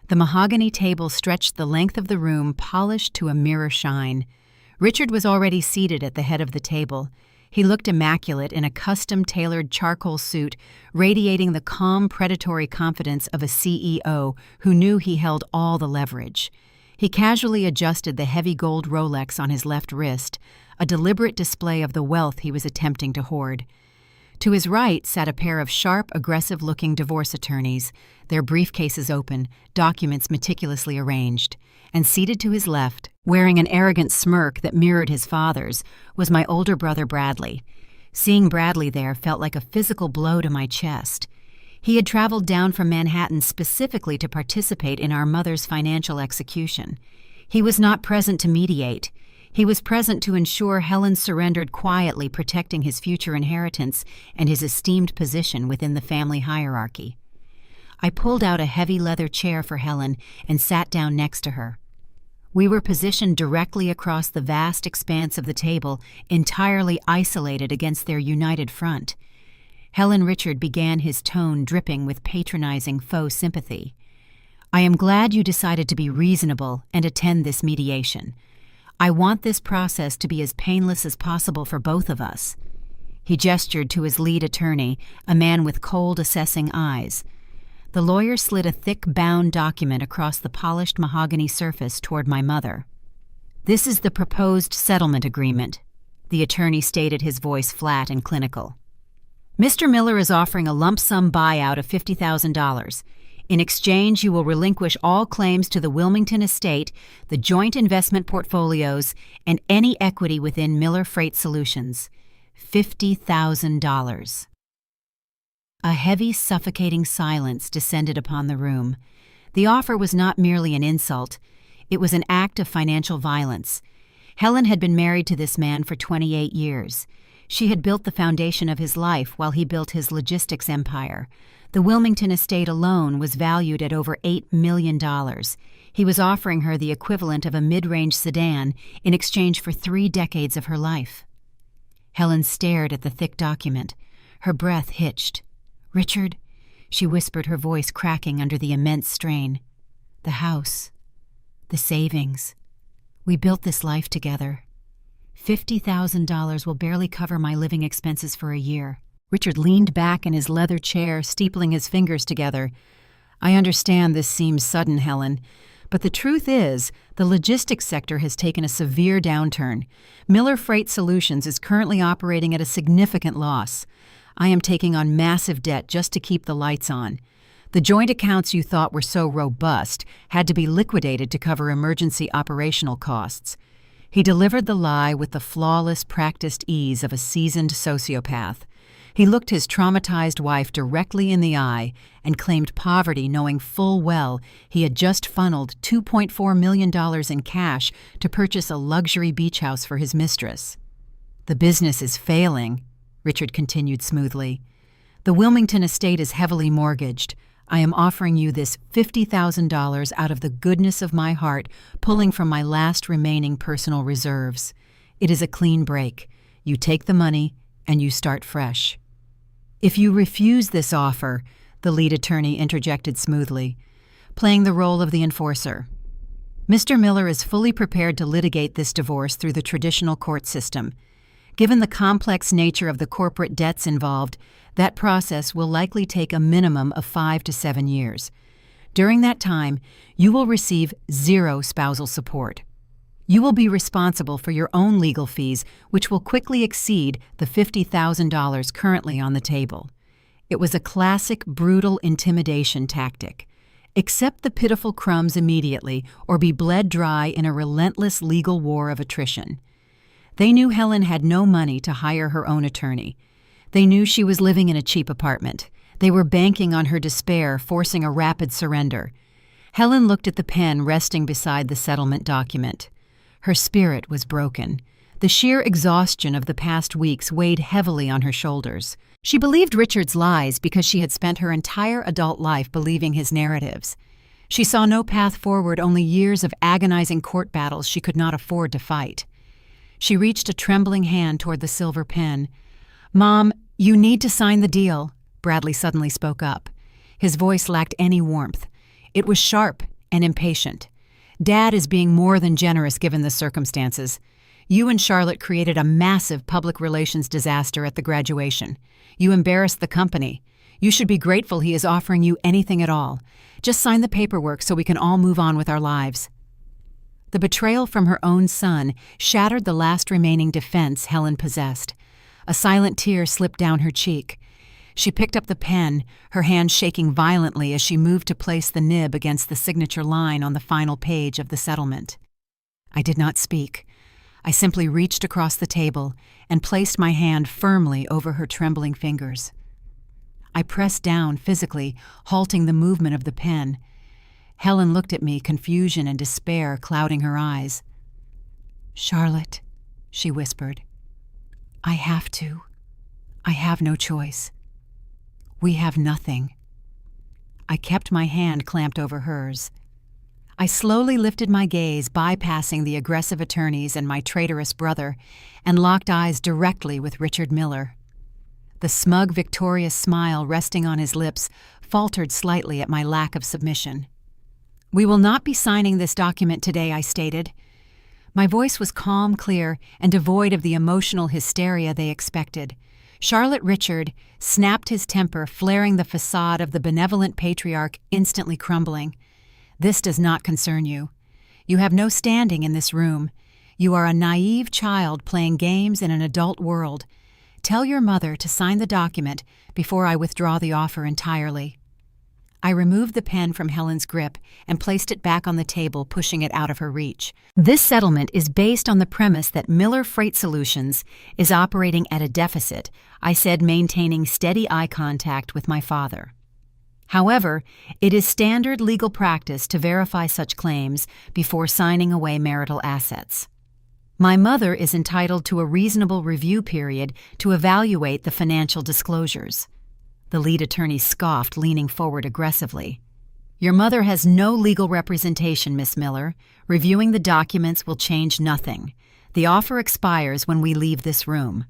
The mahogany table stretched the length of the room, polished to a mirror shine. Richard was already seated at the head of the table. He looked immaculate in a custom-tailored charcoal suit, radiating the calm, predatory confidence of a CEO who knew he held all the leverage. He casually adjusted the heavy gold Rolex on his left wrist, a deliberate display of the wealth he was attempting to hoard. To his right sat a pair of sharp, aggressive-looking divorce attorneys, their briefcases open, documents meticulously arranged. And seated to his left, wearing an arrogant smirk that mirrored his father's, was my older brother Bradley. Seeing Bradley there felt like a physical blow to my chest. He had traveled down from Manhattan specifically to participate in our mother's financial execution. He was not present to mediate. He was present to ensure Helen surrendered quietly, protecting his future inheritance and his esteemed position within the family hierarchy. I pulled out a heavy leather chair for Helen and sat down next to her. We were positioned directly across the vast expanse of the table, entirely isolated against their united front. Helen Richard began, his tone dripping with patronizing faux sympathy. "I am glad you decided to be reasonable and attend this mediation. I want this process to be as painless as possible for both of us." He gestured to his lead attorney, a man with cold, assessing eyes. The lawyer slid a thick, bound document across the polished mahogany surface toward my mother. "This is the proposed settlement agreement," the attorney stated, his voice flat and clinical. "Mr. Miller is offering a lump sum buyout of $50,000. In exchange, you will relinquish all claims to the Wilmington estate, the joint investment portfolios, and any equity within Miller Freight Solutions. $50,000. A heavy, suffocating silence descended upon the room. The offer was not merely an insult. It was an act of financial violence. Helen had been married to this man for 28 years. She had built the foundation of his life while he built his logistics empire. The Wilmington estate alone was valued at over $8 million. He was offering her the equivalent of a mid-range sedan in exchange for 3 decades of her life. Helen stared at the thick document. Her breath hitched. "Richard," she whispered, her voice cracking under the immense strain. "The house. The savings. We built this life together. $50,000 will barely cover my living expenses for a year." Richard leaned back in his leather chair, steepling his fingers together. "I understand this seems sudden, Helen, but the truth is, the logistics sector has taken a severe downturn. Miller Freight Solutions is currently operating at a significant loss. I am taking on massive debt just to keep the lights on. The joint accounts you thought were so robust had to be liquidated to cover emergency operational costs." He delivered the lie with the flawless, practiced ease of a seasoned sociopath. He looked his traumatized wife directly in the eye and claimed poverty, knowing full well he had just funneled $2.4 million in cash to purchase a luxury beach house for his mistress. "The business is failing," Richard continued smoothly. "The Wilmington estate is heavily mortgaged. I am offering you this $50,000 out of the goodness of my heart, pulling from my last remaining personal reserves. It is a clean break. You take the money and you start fresh." "If you refuse this offer," the lead attorney interjected smoothly, playing the role of the enforcer, "Mr. Miller is fully prepared to litigate this divorce through the traditional court system. Given the complex nature of the corporate debts involved, that process will likely take a minimum of 5 to 7 years. During that time, you will receive 0 spousal support. You will be responsible for your own legal fees, which will quickly exceed the $50,000 currently on the table." It was a classic, brutal intimidation tactic. Accept the pitiful crumbs immediately or be bled dry in a relentless legal war of attrition. They knew Helen had no money to hire her own attorney. They knew she was living in a cheap apartment. They were banking on her despair, forcing a rapid surrender. Helen looked at the pen resting beside the settlement document. Her spirit was broken. The sheer exhaustion of the past weeks weighed heavily on her shoulders. She believed Richard's lies because she had spent her entire adult life believing his narratives. She saw no path forward, only years of agonizing court battles she could not afford to fight. She reached a trembling hand toward the silver pen. "Mom, you need to sign the deal," Bradley suddenly spoke up. His voice lacked any warmth. It was sharp and impatient. "Dad is being more than generous given the circumstances. You and Charlotte created a massive public relations disaster at the graduation. You embarrassed the company. You should be grateful he is offering you anything at all. Just sign the paperwork so we can all move on with our lives." The betrayal from her own son shattered the last remaining defense Helen possessed. A silent tear slipped down her cheek. She picked up the pen, her hand shaking violently as she moved to place the nib against the signature line on the final page of the settlement. I did not speak. I simply reached across the table and placed my hand firmly over her trembling fingers. I pressed down physically, halting the movement of the pen. Helen looked at me, confusion and despair clouding her eyes. "Charlotte," she whispered, "I have to. I have no choice. We have nothing." I kept my hand clamped over hers. I slowly lifted my gaze, bypassing the aggressive attorneys and my traitorous brother, and locked eyes directly with Richard Miller. The smug, victorious smile resting on his lips faltered slightly at my lack of submission. "We will not be signing this document today," I stated. My voice was calm, clear, and devoid of the emotional hysteria they expected. Charlotte Richard snapped his temper, flaring the facade of the benevolent patriarch instantly crumbling. "This does not concern you. You have no standing in this room. You are a naive child playing games in an adult world. Tell your mother to sign the document before I withdraw the offer entirely." I removed the pen from Helen's grip and placed it back on the table, pushing it out of her reach. "This settlement is based on the premise that Miller Freight Solutions is operating at a deficit," I said, maintaining steady eye contact with my father. "However, it is standard legal practice to verify such claims before signing away marital assets. My mother is entitled to a reasonable review period to evaluate the financial disclosures." The lead attorney scoffed, leaning forward aggressively. "Your mother has no legal representation, Miss Miller. Reviewing the documents will change nothing. The offer expires when we leave this room."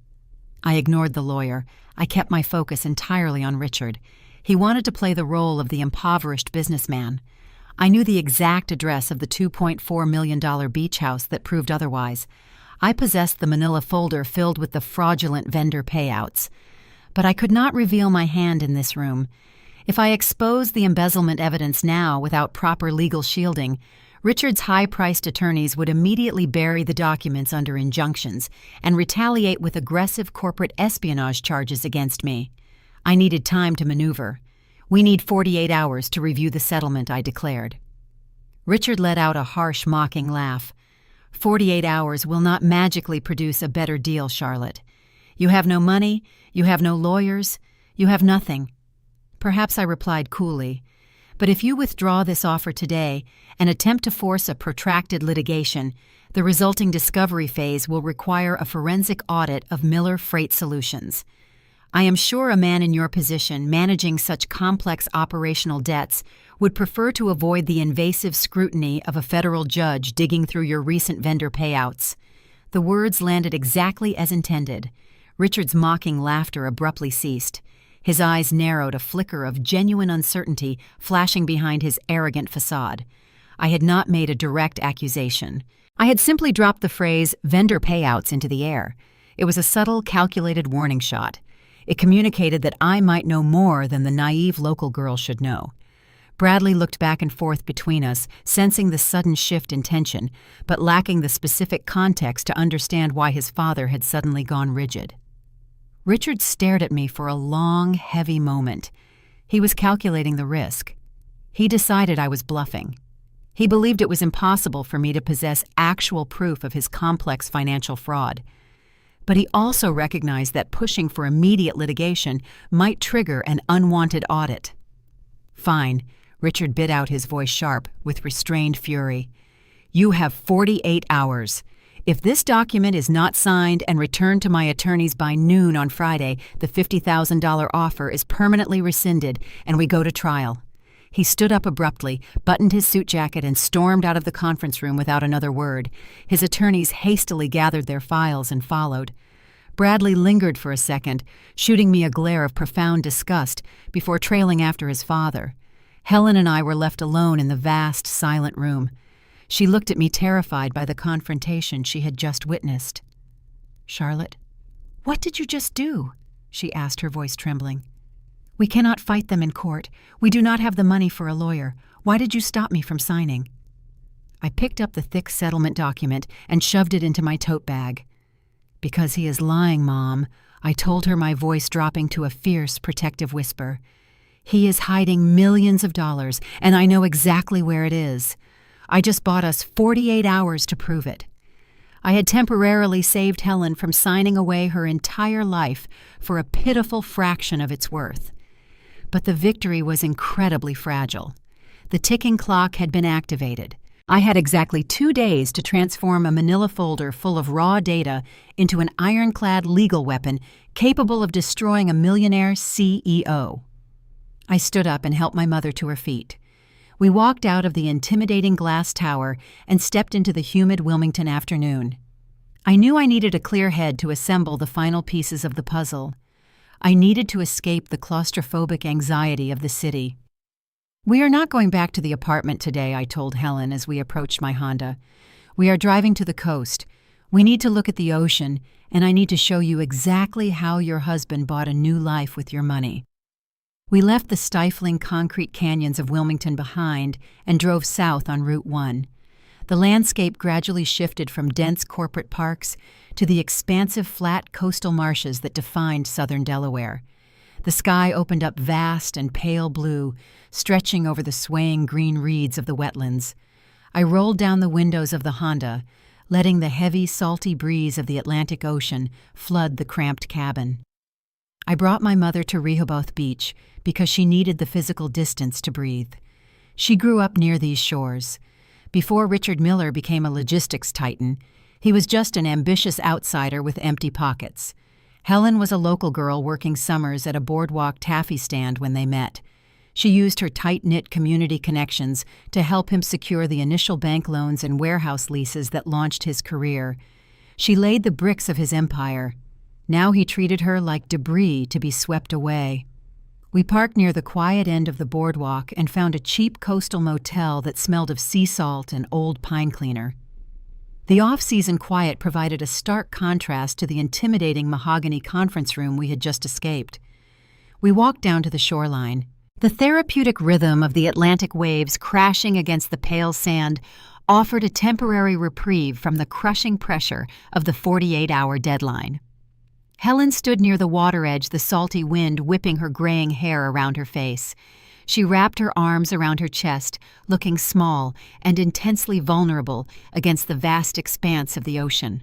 I ignored the lawyer. I kept my focus entirely on Richard. He wanted to play the role of the impoverished businessman. I knew the exact address of the $2.4 million beach house that proved otherwise. I possessed the manila folder filled with the fraudulent vendor payouts. But I could not reveal my hand in this room. If I exposed the embezzlement evidence now without proper legal shielding, Richard's high-priced attorneys would immediately bury the documents under injunctions and retaliate with aggressive corporate espionage charges against me. I needed time to maneuver. "We need 48 hours to review the settlement," I declared. Richard let out a harsh, mocking laugh. 48 hours will not magically produce a better deal, Charlotte. You have no money, you have no lawyers, you have nothing." Perhaps I replied coolly, "But if you withdraw this offer today and attempt to force a protracted litigation, the resulting discovery phase will require a forensic audit of Miller Freight Solutions. I am sure a man in your position, managing such complex operational debts, would prefer to avoid the invasive scrutiny of a federal judge digging through your recent vendor payouts." The words landed exactly as intended. Richard's mocking laughter abruptly ceased. His eyes narrowed, a flicker of genuine uncertainty flashing behind his arrogant facade. I had not made a direct accusation. I had simply dropped the phrase vendor payouts into the air. It was a subtle, calculated warning shot. It communicated that I might know more than the naive local girl should know. Bradley looked back and forth between us, sensing the sudden shift in tension, but lacking the specific context to understand why his father had suddenly gone rigid. Richard stared at me for a long, heavy moment. He was calculating the risk. He decided I was bluffing. He believed it was impossible for me to possess actual proof of his complex financial fraud. But he also recognized that pushing for immediate litigation might trigger an unwanted audit. "Fine," Richard bit out, his voice sharp, with restrained fury. "You have 48 hours. If this document is not signed and returned to my attorneys by noon on Friday, the $50,000 offer is permanently rescinded and we go to trial." He stood up abruptly, buttoned his suit jacket, and stormed out of the conference room without another word. His attorneys hastily gathered their files and followed. Bradley lingered for a second, shooting me a glare of profound disgust before trailing after his father. Helen and I were left alone in the vast, silent room. She looked at me, terrified by the confrontation she had just witnessed. "Charlotte, what did you just do?" she asked, her voice trembling. "We cannot fight them in court. We do not have the money for a lawyer. Why did you stop me from signing?" I picked up the thick settlement document and shoved it into my tote bag. "Because he is lying, Mom," I told her, my voice dropping to a fierce, protective whisper. "He is hiding millions of dollars, and I know exactly where it is. I just bought us 48 hours to prove it." I had temporarily saved Helen from signing away her entire life for a pitiful fraction of its worth. But the victory was incredibly fragile. The ticking clock had been activated. I had exactly 2 days to transform a manila folder full of raw data into an ironclad legal weapon capable of destroying a millionaire CEO. I stood up and helped my mother to her feet. We walked out of the intimidating glass tower and stepped into the humid Wilmington afternoon. I knew I needed a clear head to assemble the final pieces of the puzzle. I needed to escape the claustrophobic anxiety of the city. "We are not going back to the apartment today," I told Helen as we approached my Honda. "We are driving to the coast. We need to look at the ocean, and I need to show you exactly how your husband bought a new life with your money." We left the stifling concrete canyons of Wilmington behind and drove south on Route 1. The landscape gradually shifted from dense corporate parks to the expansive flat coastal marshes that defined southern Delaware. The sky opened up vast and pale blue, stretching over the swaying green reeds of the wetlands. I rolled down the windows of the Honda, letting the heavy, salty breeze of the Atlantic Ocean flood the cramped cabin. I brought my mother to Rehoboth Beach because she needed the physical distance to breathe. She grew up near these shores. Before Richard Miller became a logistics titan, he was just an ambitious outsider with empty pockets. Helen was a local girl working summers at a boardwalk taffy stand when they met. She used her tight-knit community connections to help him secure the initial bank loans and warehouse leases that launched his career. She laid the bricks of his empire. Now he treated her like debris to be swept away. We parked near the quiet end of the boardwalk and found a cheap coastal motel that smelled of sea salt and old pine cleaner. The off-season quiet provided a stark contrast to the intimidating mahogany conference room we had just escaped. We walked down to the shoreline. The therapeutic rhythm of the Atlantic waves crashing against the pale sand offered a temporary reprieve from the crushing pressure of the 48-hour deadline. Helen stood near the water edge, the salty wind whipping her graying hair around her face. She wrapped her arms around her chest, looking small and intensely vulnerable against the vast expanse of the ocean.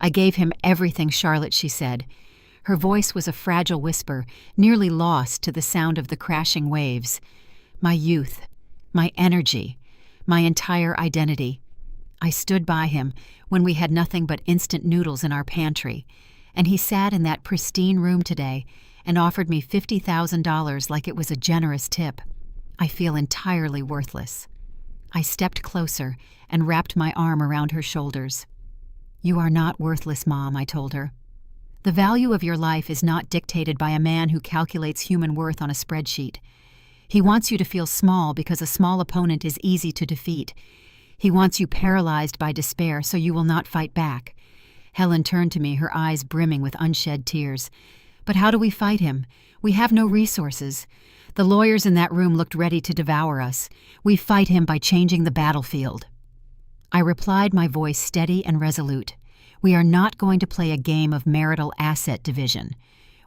"I gave him everything, Charlotte," she said. Her voice was a fragile whisper, nearly lost to the sound of the crashing waves. "My youth, my energy, my entire identity. I stood by him when we had nothing but instant noodles in our pantry, and he sat in that pristine room today and offered me $50,000 like it was a generous tip. I feel entirely worthless." I stepped closer and wrapped my arm around her shoulders. "You are not worthless, Mom," I told her. The value of your life is not dictated by a man who calculates human worth on a spreadsheet. He wants you to feel small because a small opponent is easy to defeat. He wants you paralyzed by despair so you will not fight back. Helen turned to me, her eyes brimming with unshed tears. But how do we fight him? We have no resources. The lawyers in that room looked ready to devour us. We fight him by changing the battlefield. I replied, my voice steady and resolute. We are not going to play a game of marital asset division.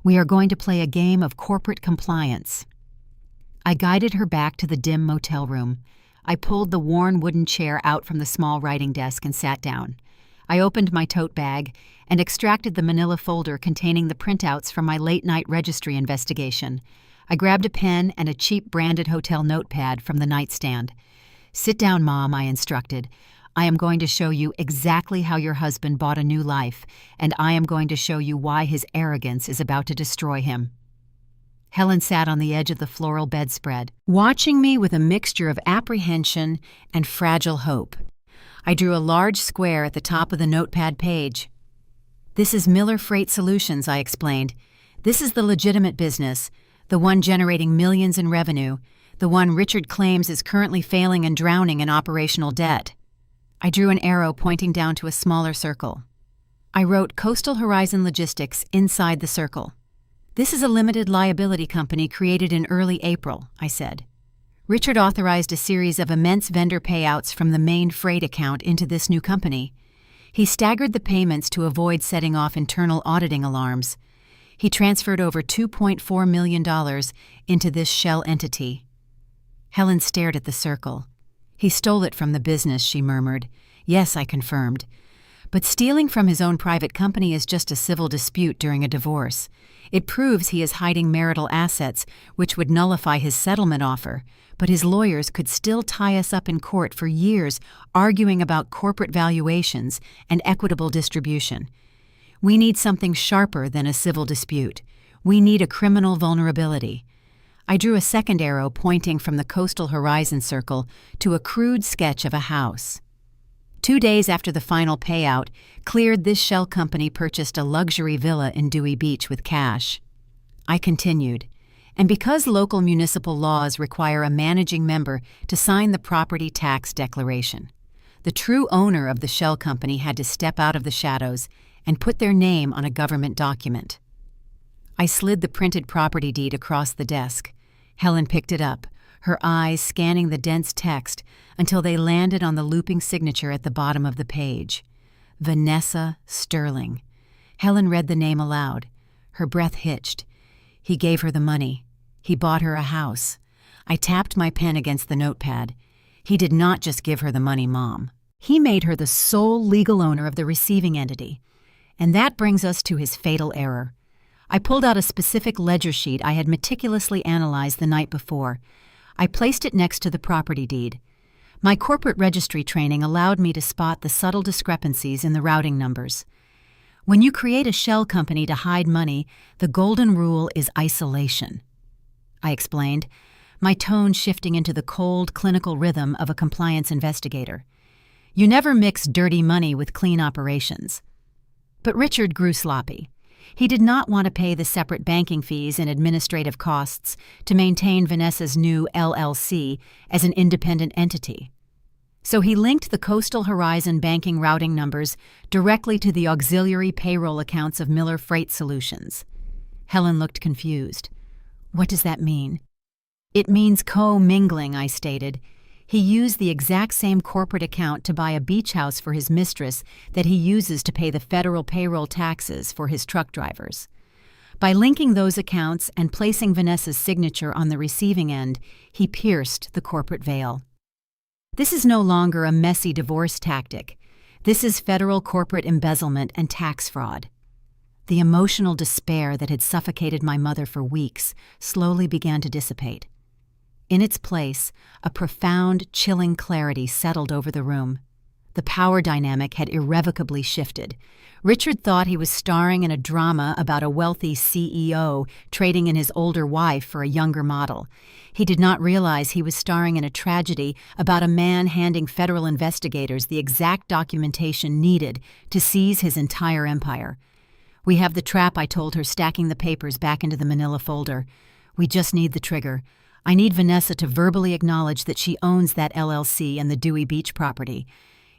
We are going to play a game of corporate compliance. I guided her back to the dim motel room. I pulled the worn wooden chair out from the small writing desk and sat down. I opened my tote bag and extracted the manila folder containing the printouts from my late-night registry investigation. I grabbed a pen and a cheap branded hotel notepad from the nightstand. "Sit down, Mom," I instructed. "I am going to show you exactly how your husband bought a new life, and I am going to show you why his arrogance is about to destroy him." Helen sat on the edge of the floral bedspread, watching me with a mixture of apprehension and fragile hope. I drew a large square at the top of the notepad page. "This is Miller Freight Solutions," I explained. "This is the legitimate business, the one generating millions in revenue, the one Richard claims is currently failing and drowning in operational debt." I drew an arrow pointing down to a smaller circle. I wrote Coastal Horizon Logistics inside the circle. "This is a limited liability company created in early April," I said. "Richard authorized a series of immense vendor payouts from the main freight account into this new company. He staggered the payments to avoid setting off internal auditing alarms. He transferred over $2.4 million into this shell entity." Helen stared at the circle. "He stole it from the business," she murmured. "Yes," I confirmed. "But stealing from his own private company is just a civil dispute during a divorce. It proves he is hiding marital assets, which would nullify his settlement offer, but his lawyers could still tie us up in court for years arguing about corporate valuations and equitable distribution. We need something sharper than a civil dispute. We need a criminal vulnerability." I drew a second arrow pointing from the Coastal Horizon circle to a crude sketch of a house. 2 days after the final payout cleared, this shell company purchased a luxury villa in Dewey Beach with cash. I continued, "And because local municipal laws require a managing member to sign the property tax declaration, the true owner of the shell company had to step out of the shadows and put their name on a government document." I slid the printed property deed across the desk. Helen picked it up, her eyes scanning the dense text until they landed on the looping signature at the bottom of the page. Vanessa Sterling. Helen read the name aloud. Her breath hitched. "He gave her the money. He bought her a house." I tapped my pen against the notepad. "He did not just give her the money, Mom. He made her the sole legal owner of the receiving entity. And that brings us to his fatal error." I pulled out a specific ledger sheet I had meticulously analyzed the night before. I placed it next to the property deed. My corporate registry training allowed me to spot the subtle discrepancies in the routing numbers. When you create a shell company to hide money, the golden rule is isolation, I explained, my tone shifting into the cold, clinical rhythm of a compliance investigator. You never mix dirty money with clean operations. But Richard grew sloppy. He did not want to pay the separate banking fees and administrative costs to maintain Vanessa's new LLC as an independent entity. So he linked the Coastal Horizon banking routing numbers directly to the auxiliary payroll accounts of Miller Freight Solutions. Helen looked confused. "What does that mean?" "It means co-mingling," I stated. He used the exact same corporate account to buy a beach house for his mistress that he uses to pay the federal payroll taxes for his truck drivers. By linking those accounts and placing Vanessa's signature on the receiving end, he pierced the corporate veil. This is no longer a messy divorce tactic. This is federal corporate embezzlement and tax fraud. The emotional despair that had suffocated my mother for weeks slowly began to dissipate. In its place, a profound, chilling clarity settled over the room. The power dynamic had irrevocably shifted. Richard thought he was starring in a drama about a wealthy CEO trading in his older wife for a younger model. He did not realize he was starring in a tragedy about a man handing federal investigators the exact documentation needed to seize his entire empire. "We have the trap," I told her, stacking the papers back into the manila folder. "We just need the trigger. I need Vanessa to verbally acknowledge that she owns that LLC and the Dewey Beach property.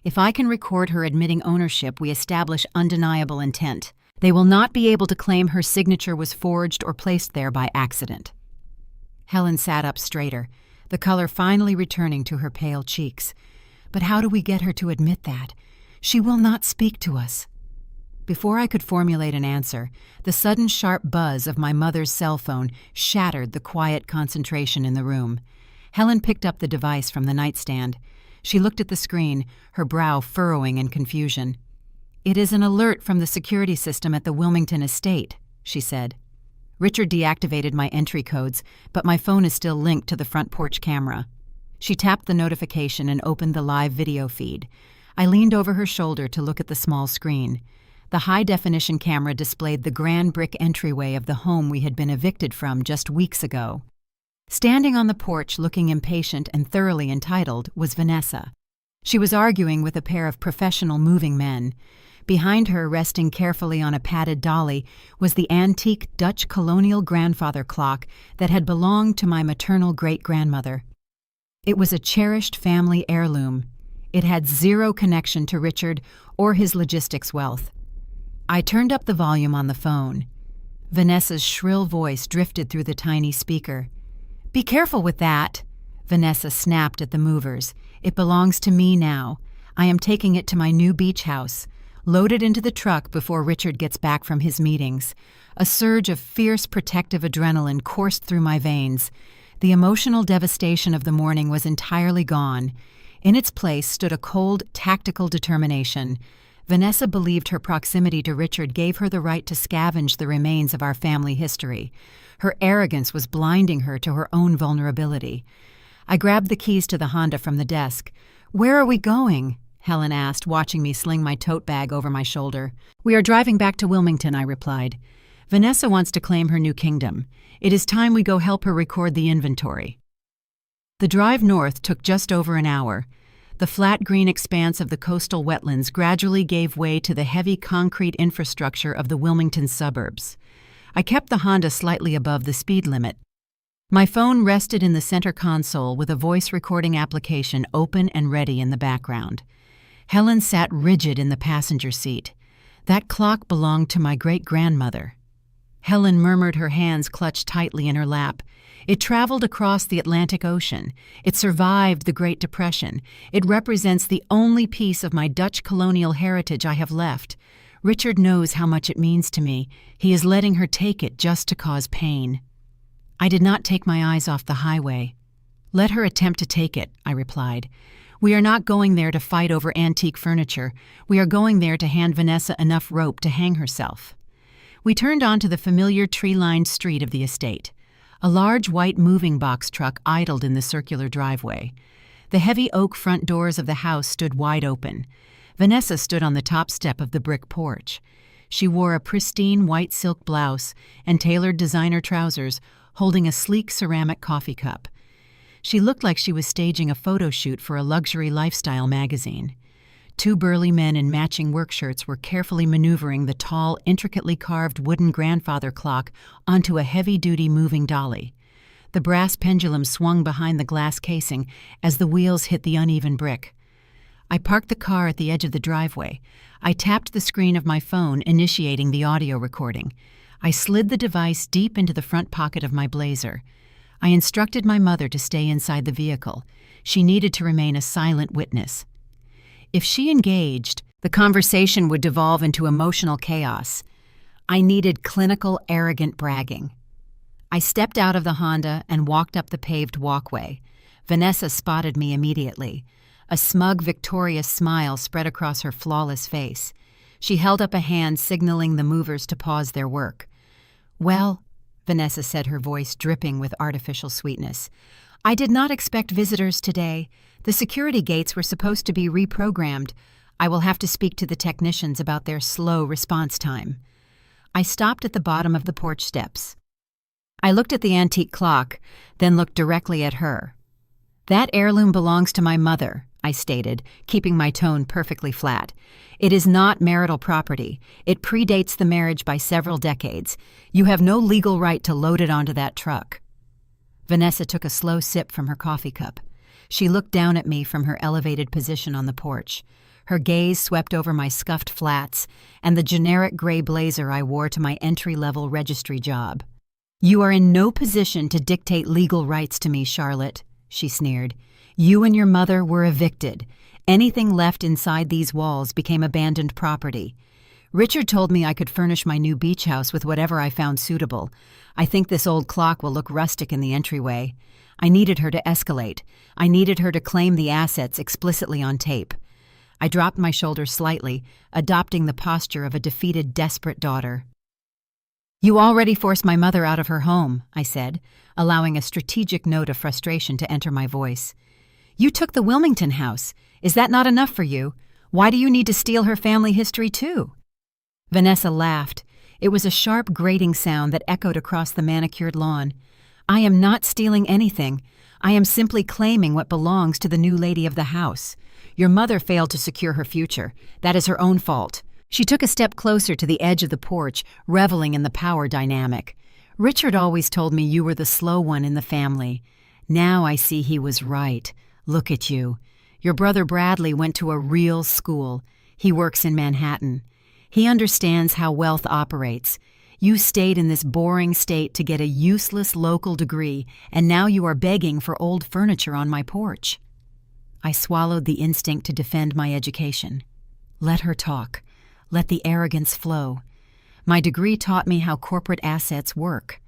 If I can record her admitting ownership, we establish undeniable intent. They will not be able to claim her signature was forged or placed there by accident." Helen sat up straighter, the color finally returning to her pale cheeks. "But how do we get her to admit that? She will not speak to us." Before I could formulate an answer, the sudden sharp buzz of my mother's cell phone shattered the quiet concentration in the room. Helen picked up the device from the nightstand. She looked at the screen, her brow furrowing in confusion. "It is an alert from the security system at the Wilmington estate," she said. "Richard deactivated my entry codes, but my phone is still linked to the front porch camera." She tapped the notification and opened the live video feed. I leaned over her shoulder to look at the small screen. The high-definition camera displayed the grand brick entryway of the home we had been evicted from just weeks ago. Standing on the porch, looking impatient and thoroughly entitled, was Vanessa. She was arguing with a pair of professional moving men. Behind her, resting carefully on a padded dolly, was the antique Dutch colonial grandfather clock that had belonged to my maternal great-grandmother. It was a cherished family heirloom. It had zero connection to Richard or his logistics wealth. I turned up the volume on the phone. Vanessa's shrill voice drifted through the tiny speaker. "Be careful with that," Vanessa snapped at the movers. "It belongs to me now. I am taking it to my new beach house. Load it into the truck before Richard gets back from his meetings." A surge of fierce protective adrenaline coursed through my veins. The emotional devastation of the morning was entirely gone. In its place stood a cold, tactical determination. Vanessa believed her proximity to Richard gave her the right to scavenge the remains of our family history. Her arrogance was blinding her to her own vulnerability. I grabbed the keys to the Honda from the desk. "Where are we going?" Helen asked, watching me sling my tote bag over my shoulder. "We are driving back to Wilmington," I replied. "Vanessa wants to claim her new kingdom. It is time we go help her record the inventory." The drive north took just over an hour. The flat green expanse of the coastal wetlands gradually gave way to the heavy concrete infrastructure of the Wilmington suburbs. I kept the Honda slightly above the speed limit. My phone rested in the center console with a voice recording application open and ready in the background. Helen sat rigid in the passenger seat. That clock belonged to my great-grandmother. Helen murmured, her hands clutched tightly in her lap. "It traveled across the Atlantic Ocean. It survived the Great Depression. It represents the only piece of my Dutch colonial heritage I have left. Richard knows how much it means to me. He is letting her take it just to cause pain." I did not take my eyes off the highway. "Let her attempt to take it," I replied. "We are not going there to fight over antique furniture. We are going there to hand Vanessa enough rope to hang herself." We turned onto the familiar tree-lined street of the estate. A large white moving box truck idled in the circular driveway. The heavy oak front doors of the house stood wide open. Vanessa stood on the top step of the brick porch. She wore a pristine white silk blouse and tailored designer trousers, holding a sleek ceramic coffee cup. She looked like she was staging a photo shoot for a luxury lifestyle magazine. Two burly men in matching work shirts were carefully maneuvering the tall, intricately carved wooden grandfather clock onto a heavy-duty moving dolly. The brass pendulum swung behind the glass casing as the wheels hit the uneven brick. I parked the car at the edge of the driveway. I tapped the screen of my phone, initiating the audio recording. I slid the device deep into the front pocket of my blazer. I instructed my mother to stay inside the vehicle. She needed to remain a silent witness. If she engaged, the conversation would devolve into emotional chaos. I needed clinical, arrogant bragging. I stepped out of the Honda and walked up the paved walkway. Vanessa spotted me immediately. A smug, victorious smile spread across her flawless face. She held up a hand, signaling the movers to pause their work. "Well," Vanessa said, her voice dripping with artificial sweetness, "I did not expect visitors today. The security gates were supposed to be reprogrammed. I will have to speak to the technicians about their slow response time." I stopped at the bottom of the porch steps. I looked at the antique clock, then looked directly at her. "That heirloom belongs to my mother," I stated, keeping my tone perfectly flat. "It is not marital property. It predates the marriage by several decades. You have no legal right to load it onto that truck." Vanessa took a slow sip from her coffee cup. She looked down at me from her elevated position on the porch. Her gaze swept over my scuffed flats and the generic gray blazer I wore to my entry-level registry job. "You are in no position to dictate legal rights to me, Charlotte," she sneered. "You and your mother were evicted. Anything left inside these walls became abandoned property. Richard told me I could furnish my new beach house with whatever I found suitable. I think this old clock will look rustic in the entryway. I needed her to escalate. I needed her to claim the assets explicitly on tape." I dropped my shoulders slightly, adopting the posture of a defeated, desperate daughter. "You already forced my mother out of her home," I said, allowing a strategic note of frustration to enter my voice. "You took the Wilmington house. Is that not enough for you? Why do you need to steal her family history too?" Vanessa laughed. It was a sharp, grating sound that echoed across the manicured lawn. "I am not stealing anything. I am simply claiming what belongs to the new lady of the house. Your mother failed to secure her future. That is her own fault." She took a step closer to the edge of the porch, reveling in the power dynamic. "Richard always told me you were the slow one in the family. Now I see he was right. Look at you. Your brother Bradley went to a real school. He works in Manhattan. He understands how wealth operates. You stayed in this boring state to get a useless local degree, and now you are begging for old furniture on my porch." I swallowed the instinct to defend my education. Let her talk. Let the arrogance flow. My degree taught me how corporate assets work.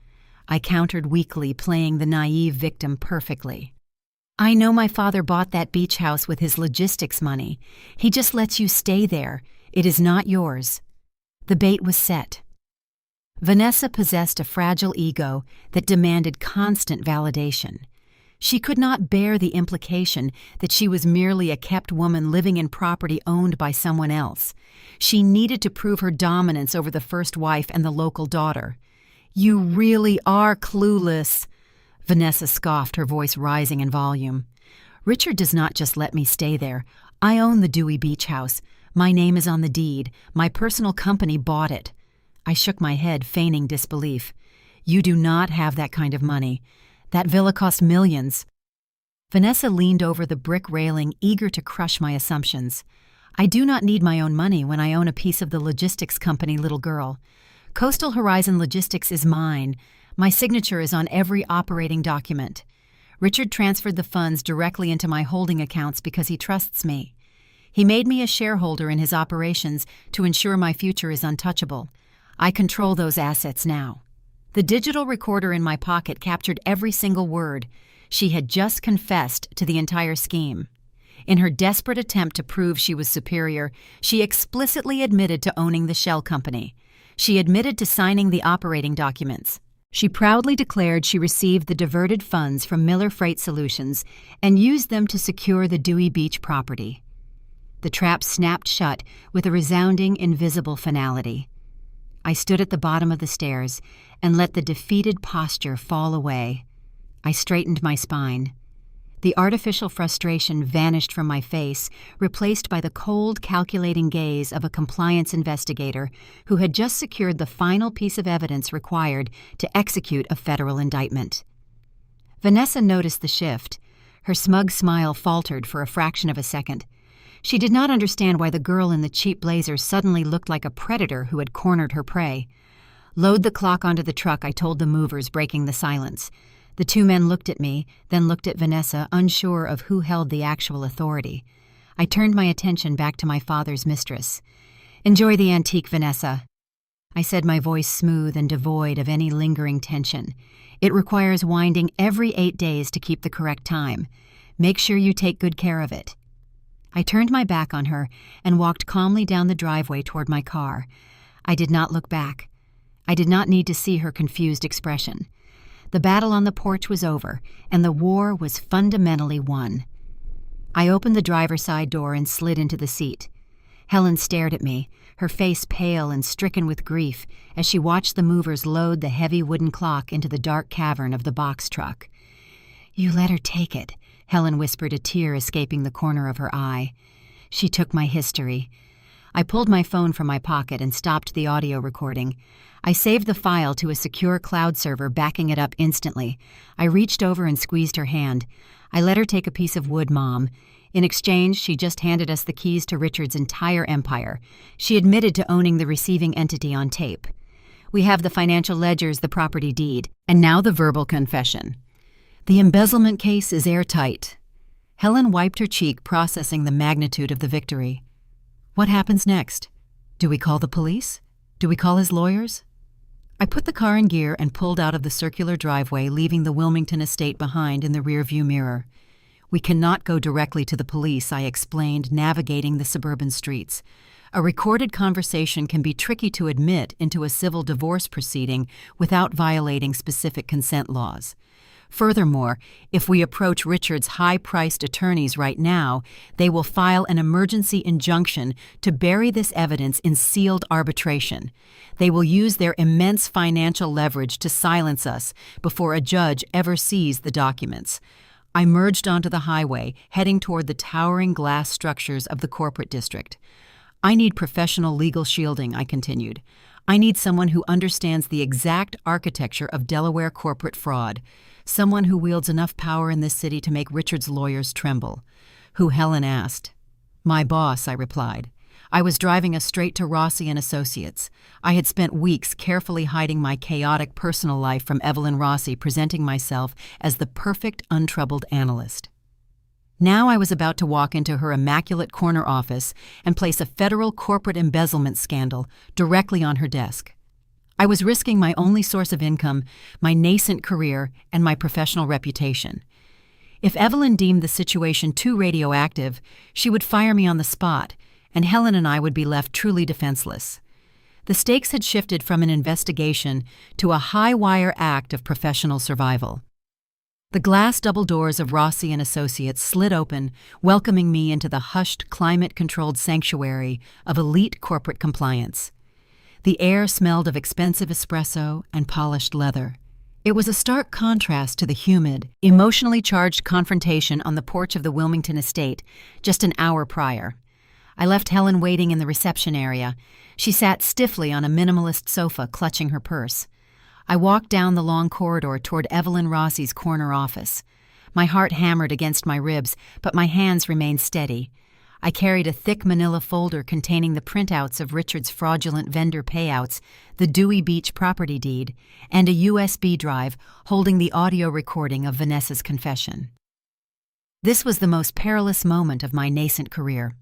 I countered weakly, playing the naive victim perfectly. "I know my father bought that beach house with his logistics money. He just lets you stay there. It is not yours." The bait was set. Vanessa possessed a fragile ego that demanded constant validation. She could not bear the implication that she was merely a kept woman living in property owned by someone else. She needed to prove her dominance over the first wife and the local daughter. "You really are clueless," Vanessa scoffed, her voice rising in volume. "Richard does not just let me stay there. I own the Dewey Beach House. My name is on the deed. My personal company bought it." I shook my head, feigning disbelief. "You do not have that kind of money. That villa cost millions." Vanessa leaned over the brick railing, eager to crush my assumptions. "I do not need my own money when I own a piece of the logistics company, little girl. Coastal Horizon Logistics is mine. My signature is on every operating document. Richard transferred the funds directly into my holding accounts because he trusts me. He made me a shareholder in his operations to ensure my future is untouchable. I control those assets now." The digital recorder in my pocket captured every single word. She had just confessed to the entire scheme. In her desperate attempt to prove she was superior, she explicitly admitted to owning the shell company. She admitted to signing the operating documents. She proudly declared she received the diverted funds from Miller Freight Solutions and used them to secure the Dewey Beach property. The trap snapped shut with a resounding, invisible finality. I stood at the bottom of the stairs and let the defeated posture fall away. I straightened my spine. The artificial frustration vanished from my face, replaced by the cold, calculating gaze of a compliance investigator who had just secured the final piece of evidence required to execute a federal indictment. Vanessa noticed the shift. Her smug smile faltered for a fraction of a second. She did not understand why the girl in the cheap blazer suddenly looked like a predator who had cornered her prey. "Load the clock onto the truck," I told the movers, breaking the silence. The two men looked at me, then looked at Vanessa, unsure of who held the actual authority. I turned my attention back to my father's mistress. "Enjoy the antique, Vanessa," I said, my voice smooth and devoid of any lingering tension. "It requires winding every 8 days to keep the correct time. Make sure you take good care of it." I turned my back on her and walked calmly down the driveway toward my car. I did not look back. I did not need to see her confused expression. The battle on the porch was over, and the war was fundamentally won. I opened the driver's side door and slid into the seat. Helen stared at me, her face pale and stricken with grief, as she watched the movers load the heavy wooden clock into the dark cavern of the box truck. "You let her take it," Helen whispered, a tear escaping the corner of her eye. She took my history. I pulled my phone from my pocket and stopped the audio recording. I saved the file to a secure cloud server, backing it up instantly. I reached over and squeezed her hand. I let her take a piece of wood, Mom. In exchange, she just handed us the keys to Richard's entire empire. She admitted to owning the receiving entity on tape. We have the financial ledgers, the property deed, and now the verbal confession. The embezzlement case is airtight. Helen wiped her cheek, processing the magnitude of the victory. What happens next? Do we call the police? Do we call his lawyers? I put the car in gear and pulled out of the circular driveway, leaving the Wilmington estate behind in the rearview mirror. We cannot go directly to the police, I explained, navigating the suburban streets. A recorded conversation can be tricky to admit into a civil divorce proceeding without violating specific consent laws. Furthermore, if we approach Richard's high-priced attorneys right now, they will file an emergency injunction to bury this evidence in sealed arbitration. They will use their immense financial leverage to silence us before a judge ever sees the documents. I merged onto the highway, heading toward the towering glass structures of the corporate district. I need professional legal shielding, I continued. I need someone who understands the exact architecture of Delaware corporate fraud. Someone who wields enough power in this city to make Richard's lawyers tremble. Who, Helen asked. My boss, I replied. I was driving us straight to Rossi and Associates. I had spent weeks carefully hiding my chaotic personal life from Evelyn Rossi, presenting myself as the perfect, untroubled analyst. Now I was about to walk into her immaculate corner office and place a federal corporate embezzlement scandal directly on her desk. I was risking my only source of income, my nascent career, and my professional reputation. If Evelyn deemed the situation too radioactive, she would fire me on the spot, and Helen and I would be left truly defenseless. The stakes had shifted from an investigation to a high-wire act of professional survival. The glass double doors of Rossi and Associates slid open, welcoming me into the hushed, climate-controlled sanctuary of elite corporate compliance. The air smelled of expensive espresso and polished leather. It was a stark contrast to the humid, emotionally charged confrontation on the porch of the Wilmington estate just an hour prior. I left Helen waiting in the reception area. She sat stiffly on a minimalist sofa, clutching her purse. I walked down the long corridor toward Evelyn Rossi's corner office. My heart hammered against my ribs, but my hands remained steady. I carried a thick manila folder containing the printouts of Richard's fraudulent vendor payouts, the Dewey Beach property deed, and a USB drive holding the audio recording of Vanessa's confession. This was the most perilous moment of my nascent career.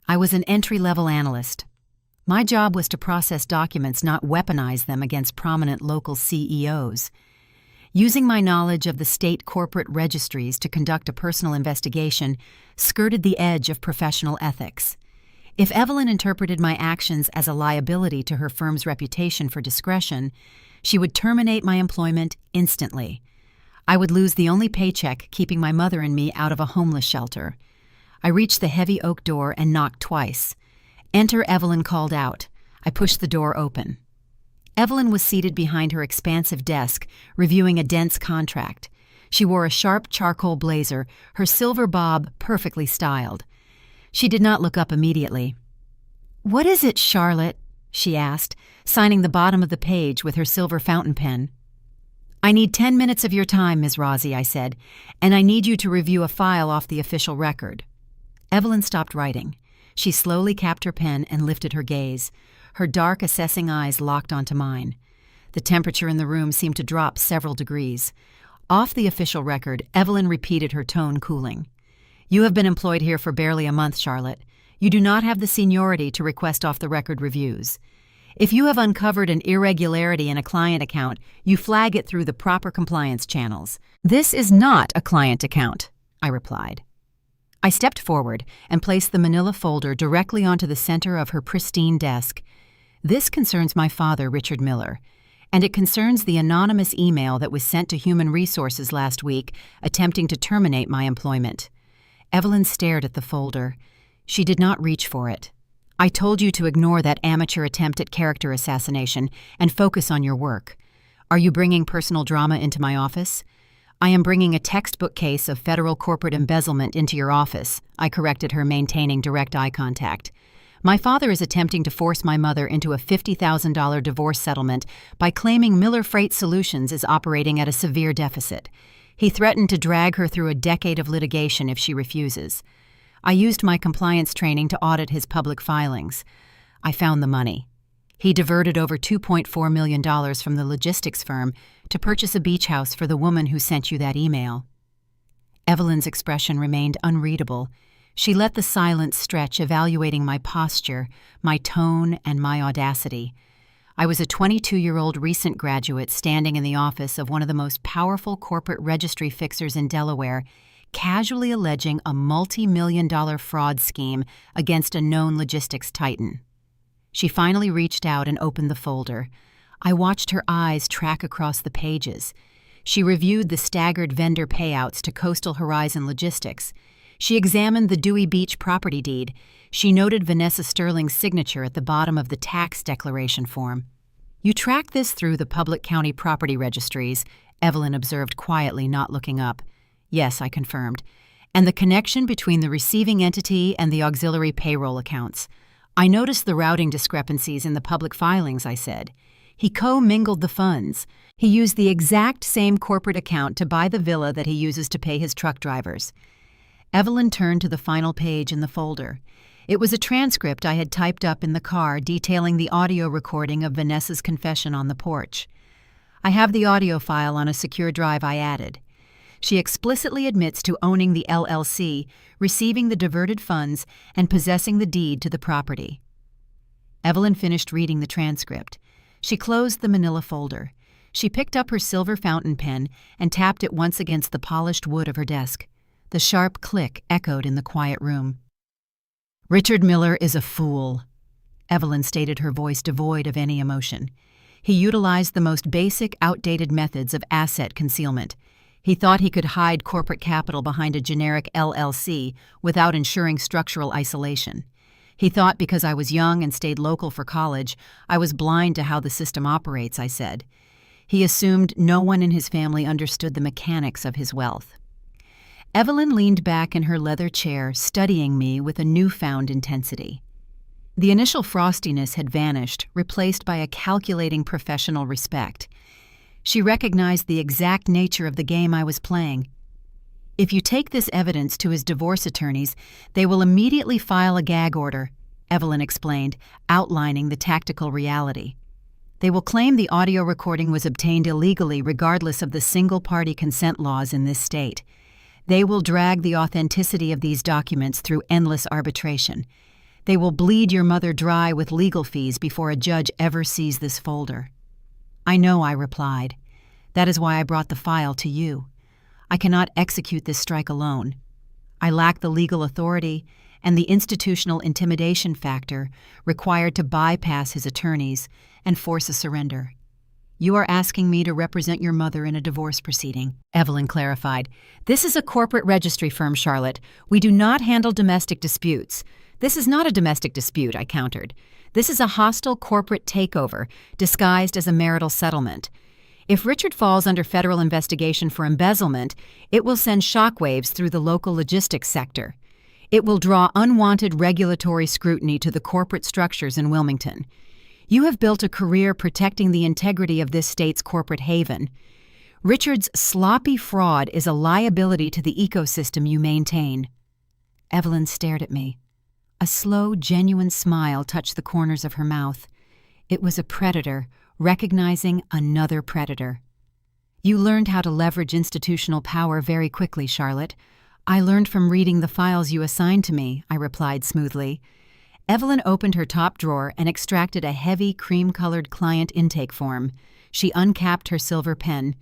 I was an entry-level analyst. My job was to process documents, not weaponize them against prominent local CEOs. Using my knowledge of the state corporate registries to conduct a personal investigation skirted the edge of professional ethics. If Evelyn interpreted my actions as a liability to her firm's reputation for discretion, she would terminate my employment instantly. I would lose the only paycheck keeping my mother and me out of a homeless shelter. I reached the heavy oak door and knocked twice. Enter, Evelyn called out. I pushed the door open. Evelyn was seated behind her expansive desk, reviewing a dense contract. She wore a sharp charcoal blazer, her silver bob perfectly styled. She did not look up immediately. "What is it, Charlotte?" she asked, signing the bottom of the page with her silver fountain pen. "I need 10 minutes of your time, Ms. Rossi," I said, "and I need you to review a file off the official record." Evelyn stopped writing. She slowly capped her pen and lifted her gaze. Her dark, assessing eyes locked onto mine. The temperature in the room seemed to drop several degrees. Off the official record, Evelyn repeated, her tone cooling. "You have been employed here for barely a month, Charlotte. You do not have the seniority to request off-the-record reviews. If you have uncovered an irregularity in a client account, you flag it through the proper compliance channels." "This is not a client account," I replied. I stepped forward and placed the manila folder directly onto the center of her pristine desk. "This concerns my father, Richard Miller, and it concerns the anonymous email that was sent to Human Resources last week attempting to terminate my employment." Evelyn stared at the folder. She did not reach for it. "I told you to ignore that amateur attempt at character assassination and focus on your work. Are you bringing personal drama into my office?" I am bringing a textbook case of federal corporate embezzlement into your office, I corrected her, maintaining direct eye contact. My father is attempting to force my mother into a $50,000 divorce settlement by claiming Miller Freight Solutions is operating at a severe deficit. He threatened to drag her through a decade of litigation if she refuses. I used my compliance training to audit his public filings. I found the money. He diverted over $2.4 million from the logistics firm to purchase a beach house for the woman who sent you that email. Evelyn's expression remained unreadable. She let the silence stretch, evaluating my posture, my tone, and my audacity. I was a 22-year-old recent graduate standing in the office of one of the most powerful corporate registry fixers in Delaware, casually alleging a multi-million-dollar fraud scheme against a known logistics titan. She finally reached out and opened the folder. I watched her eyes track across the pages. She reviewed the staggered vendor payouts to Coastal Horizon Logistics. She examined the Dewey Beach property deed. She noted Vanessa Sterling's signature at the bottom of the tax declaration form. "You track this through the public county property registries," Evelyn observed quietly, not looking up. "Yes," I confirmed. "And the connection between the receiving entity and the auxiliary payroll accounts. I noticed the routing discrepancies in the public filings," I said. "He co-mingled the funds. He used the exact same corporate account to buy the villa that he uses to pay his truck drivers." Evelyn turned to the final page in the folder. It was a transcript I had typed up in the car detailing the audio recording of Vanessa's confession on the porch. "I have the audio file on a secure drive," I added. She explicitly admits to owning the LLC, receiving the diverted funds, and possessing the deed to the property. Evelyn finished reading the transcript. She closed the manila folder. She picked up her silver fountain pen and tapped it once against the polished wood of her desk. The sharp click echoed in the quiet room. "Richard Miller is a fool," Evelyn stated, her voice devoid of any emotion. "He utilized the most basic, outdated methods of asset concealment. He thought he could hide corporate capital behind a generic LLC without ensuring structural isolation. He thought because I was young and stayed local for college, I was blind to how the system operates," I said. "He assumed no one in his family understood the mechanics of his wealth." Evelyn leaned back in her leather chair, studying me with a newfound intensity. The initial frostiness had vanished, replaced by a calculating professional respect. She recognized the exact nature of the game I was playing. "If you take this evidence to his divorce attorneys, they will immediately file a gag order," Evelyn explained, outlining the tactical reality. "They will claim the audio recording was obtained illegally regardless of the single-party consent laws in this state. They will drag the authenticity of these documents through endless arbitration. They will bleed your mother dry with legal fees before a judge ever sees this folder." "I know," I replied. "That is why I brought the file to you. I cannot execute this strike alone. I lack the legal authority and the institutional intimidation factor required to bypass his attorneys and force a surrender." "You are asking me to represent your mother in a divorce proceeding," Evelyn clarified. "This is a corporate registry firm, Charlotte. We do not handle domestic disputes." "This is not a domestic dispute," I countered. "This is a hostile corporate takeover disguised as a marital settlement. If Richard falls under federal investigation for embezzlement, it will send shockwaves through the local logistics sector. It will draw unwanted regulatory scrutiny to the corporate structures in Wilmington. You have built a career protecting the integrity of this state's corporate haven. Richard's sloppy fraud is a liability to the ecosystem you maintain." Evelyn stared at me. A slow, genuine smile touched the corners of her mouth. It was a predator recognizing another predator. "You learned how to leverage institutional power very quickly, Charlotte. I learned from reading the files you assigned to me," I replied smoothly. Evelyn opened her top drawer and extracted a heavy, cream-colored client intake form. She uncapped her silver pen.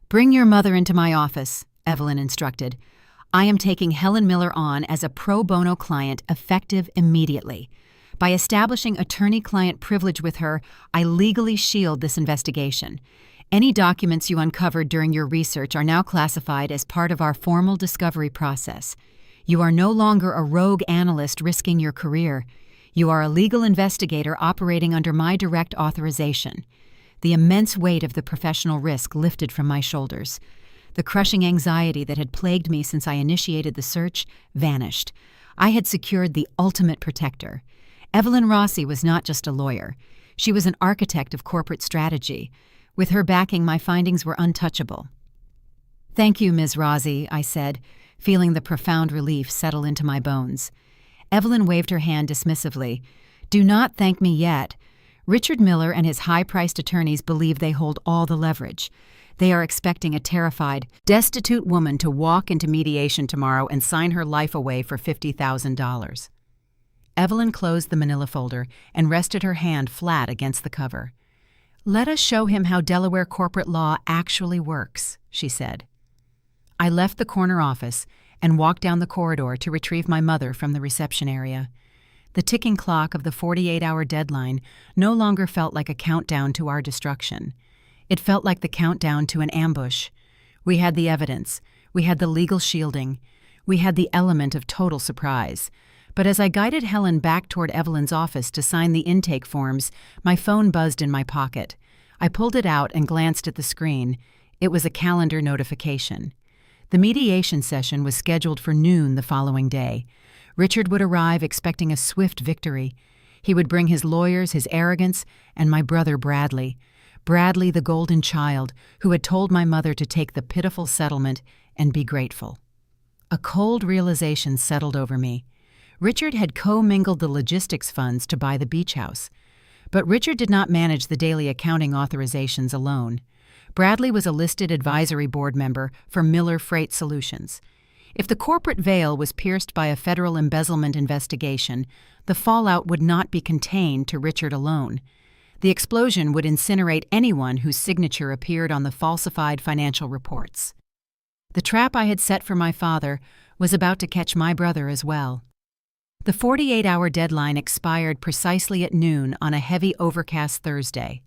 "Bring your mother into my office," Evelyn instructed. "I am taking Helen Miller on as a pro bono client effective immediately. By establishing attorney-client privilege with her, I legally shield this investigation. Any documents you uncovered during your research are now classified as part of our formal discovery process. You are no longer a rogue analyst risking your career. You are a legal investigator operating under my direct authorization." The immense weight of the professional risk lifted from my shoulders. The crushing anxiety that had plagued me since I initiated the search vanished. I had secured the ultimate protector. Evelyn Rossi was not just a lawyer. She was an architect of corporate strategy. With her backing, my findings were untouchable. "Thank you, Ms. Rossi," I said, feeling the profound relief settle into my bones. Evelyn waved her hand dismissively. "Do not thank me yet. Richard Miller and his high-priced attorneys believe they hold all the leverage. They are expecting a terrified, destitute woman to walk into mediation tomorrow and sign her life away for $50,000. Evelyn closed the manila folder and rested her hand flat against the cover. "Let us show him how Delaware corporate law actually works," she said. I left the corner office and walked down the corridor to retrieve my mother from the reception area. The ticking clock of the 48-hour deadline no longer felt like a countdown to our destruction. It felt like the countdown to an ambush. We had the evidence. We had the legal shielding. We had the element of total surprise. But as I guided Helen back toward Evelyn's office to sign the intake forms, my phone buzzed in my pocket. I pulled it out and glanced at the screen. It was a calendar notification. The mediation session was scheduled for noon the following day. Richard would arrive expecting a swift victory. He would bring his lawyers, his arrogance, and my brother Bradley. Bradley, the golden child, who had told my mother to take the pitiful settlement and be grateful. A cold realization settled over me. Richard had co-mingled the logistics funds to buy the beach house. But Richard did not manage the daily accounting authorizations alone. Bradley was a listed advisory board member for Miller Freight Solutions. If the corporate veil was pierced by a federal embezzlement investigation, the fallout would not be contained to Richard alone. The explosion would incinerate anyone whose signature appeared on the falsified financial reports. The trap I had set for my father was about to catch my brother as well. The 48-hour deadline expired precisely at noon on a heavy overcast Thursday.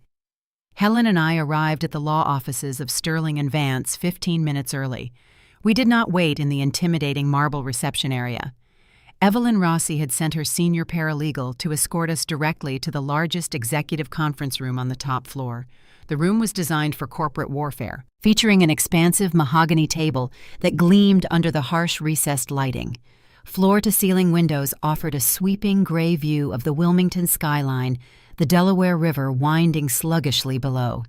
Helen and I arrived at the law offices of Sterling and Vance 15 minutes early. We did not wait in the intimidating marble reception area. Evelyn Rossi had sent her senior paralegal to escort us directly to the largest executive conference room on the top floor. The room was designed for corporate warfare, featuring an expansive mahogany table that gleamed under the harsh recessed lighting. Floor-to-ceiling windows offered a sweeping gray view of the Wilmington skyline, the Delaware River winding sluggishly below.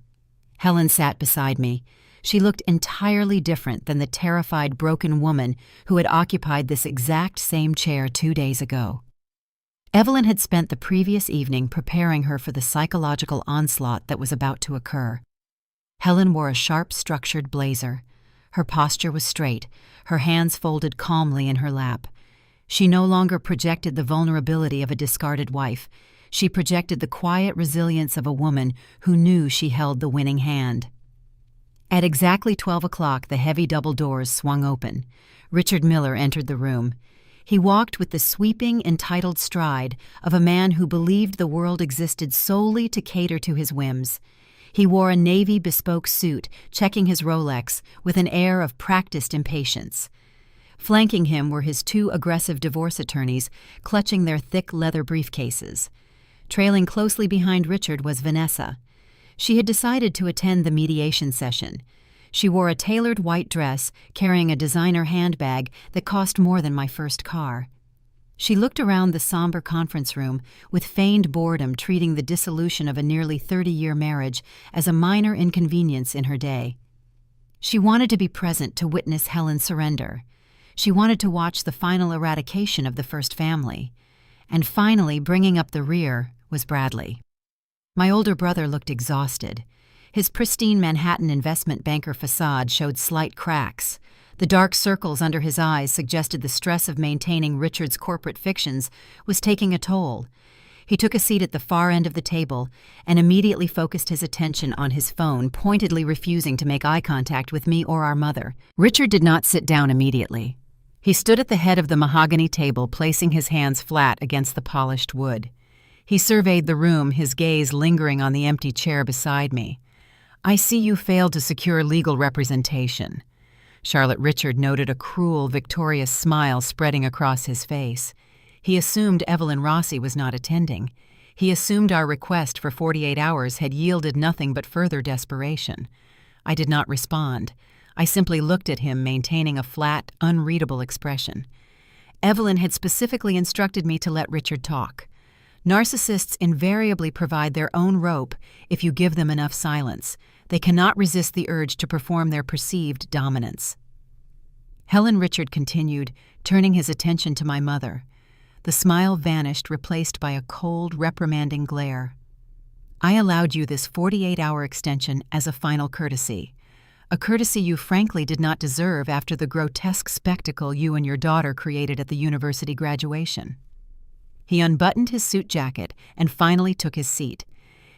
Helen sat beside me. She looked entirely different than the terrified, broken woman who had occupied this exact same chair 2 days ago. Evelyn had spent the previous evening preparing her for the psychological onslaught that was about to occur. Helen wore a sharp, structured blazer. Her posture was straight, her hands folded calmly in her lap. She no longer projected the vulnerability of a discarded wife. She projected the quiet resilience of a woman who knew she held the winning hand. At exactly 12 o'clock, the heavy double doors swung open. Richard Miller entered the room. He walked with the sweeping, entitled stride of a man who believed the world existed solely to cater to his whims. He wore a navy bespoke suit, checking his Rolex with an air of practiced impatience. Flanking him were his 2 aggressive divorce attorneys, clutching their thick leather briefcases. Trailing closely behind Richard was Vanessa. She had decided to attend the mediation session. She wore a tailored white dress, carrying a designer handbag that cost more than my first car. She looked around the somber conference room with feigned boredom, treating the dissolution of a nearly 30-year marriage as a minor inconvenience in her day. She wanted to be present to witness Helen's surrender. She wanted to watch the final eradication of the first family. And finally, bringing up the rear, was Bradley. My older brother looked exhausted. His pristine Manhattan investment banker facade showed slight cracks. The dark circles under his eyes suggested the stress of maintaining Richard's corporate fictions was taking a toll. He took a seat at the far end of the table and immediately focused his attention on his phone, pointedly refusing to make eye contact with me or our mother. Richard did not sit down immediately. He stood at the head of the mahogany table, placing his hands flat against the polished wood. He surveyed the room, his gaze lingering on the empty chair beside me. "I see you failed to secure legal representation." Charlotte Richard noted a cruel, victorious smile spreading across his face. He assumed Evelyn Rossi was not attending. He assumed our request for 48 hours had yielded nothing but further desperation. I did not respond. I simply looked at him, maintaining a flat, unreadable expression. Evelyn had specifically instructed me to let Richard talk. Narcissists invariably provide their own rope if you give them enough silence. They cannot resist the urge to perform their perceived dominance. Helen, Richard continued, turning his attention to my mother. The smile vanished, replaced by a cold, reprimanding glare. I allowed you this 48-hour extension as a final courtesy. A courtesy you frankly did not deserve after the grotesque spectacle you and your daughter created at the university graduation. He unbuttoned his suit jacket and finally took his seat.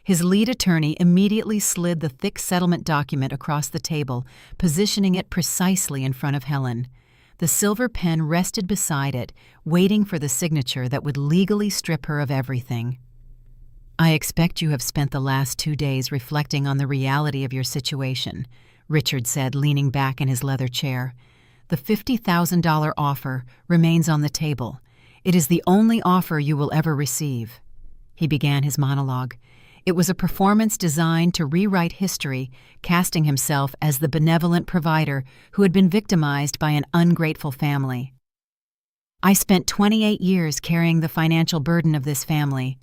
His lead attorney immediately slid the thick settlement document across the table, positioning it precisely in front of Helen. The silver pen rested beside it, waiting for the signature that would legally strip her of everything. I expect you have spent the last 2 days reflecting on the reality of your situation, Richard said, leaning back in his leather chair. The $50,000 offer remains on the table. It is the only offer you will ever receive. He began his monologue. It was a performance designed to rewrite history, casting himself as the benevolent provider who had been victimized by an ungrateful family. I spent 28 years carrying the financial burden of this family.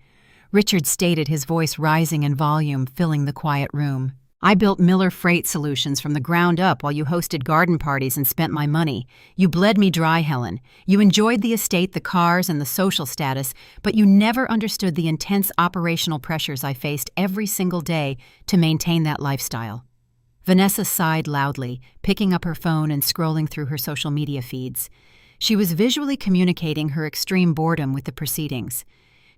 Richard stated, his voice rising in volume, filling the quiet room. I built Miller Freight Solutions from the ground up while you hosted garden parties and spent my money. You bled me dry, Helen. You enjoyed the estate, the cars, and the social status, but you never understood the intense operational pressures I faced every single day to maintain that lifestyle. Vanessa sighed loudly, picking up her phone and scrolling through her social media feeds. She was visually communicating her extreme boredom with the proceedings.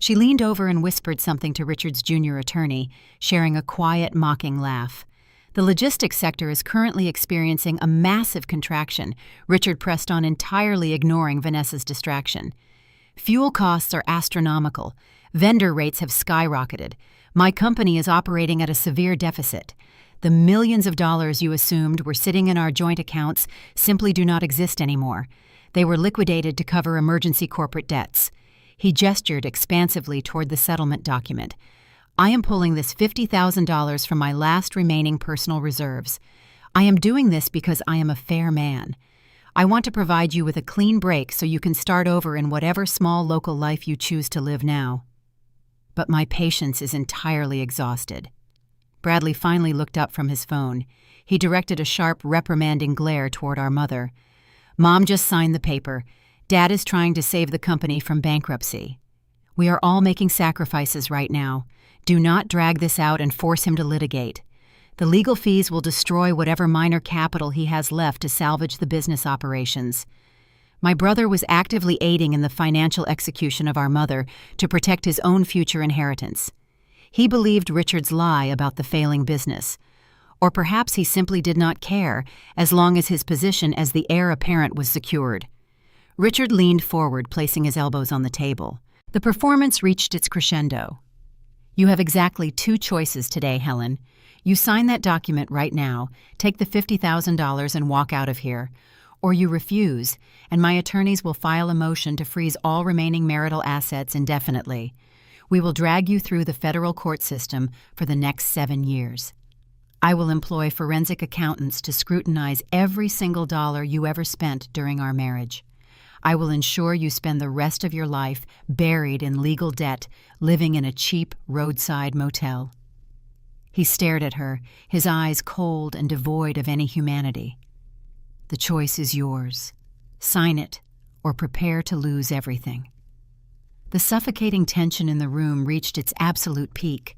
She leaned over and whispered something to Richard's junior attorney, sharing a quiet, mocking laugh. The logistics sector is currently experiencing a massive contraction, Richard pressed on, entirely ignoring Vanessa's distraction. Fuel costs are astronomical. Vendor rates have skyrocketed. My company is operating at a severe deficit. The millions of dollars you assumed were sitting in our joint accounts simply do not exist anymore. They were liquidated to cover emergency corporate debts. He gestured expansively toward the settlement document. I am pulling this $50,000 from my last remaining personal reserves. I am doing this because I am a fair man. I want to provide you with a clean break so you can start over in whatever small local life you choose to live now. But my patience is entirely exhausted. Bradley finally looked up from his phone. He directed a sharp, reprimanding glare toward our mother. Mom just signed the paper. Dad is trying to save the company from bankruptcy. We are all making sacrifices right now. Do not drag this out and force him to litigate. The legal fees will destroy whatever minor capital he has left to salvage the business operations. My brother was actively aiding in the financial execution of our mother to protect his own future inheritance. He believed Richard's lie about the failing business. Or perhaps he simply did not care, as long as his position as the heir apparent was secured. Richard leaned forward, placing his elbows on the table. The performance reached its crescendo. You have exactly 2 choices today, Helen. You sign that document right now, take the $50,000 and walk out of here. Or you refuse, and my attorneys will file a motion to freeze all remaining marital assets indefinitely. We will drag you through the federal court system for the next 7 years. I will employ forensic accountants to scrutinize every single dollar you ever spent during our marriage. I will ensure you spend the rest of your life buried in legal debt, living in a cheap roadside motel. He stared at her, his eyes cold and devoid of any humanity. The choice is yours. Sign it, or prepare to lose everything. The suffocating tension in the room reached its absolute peak.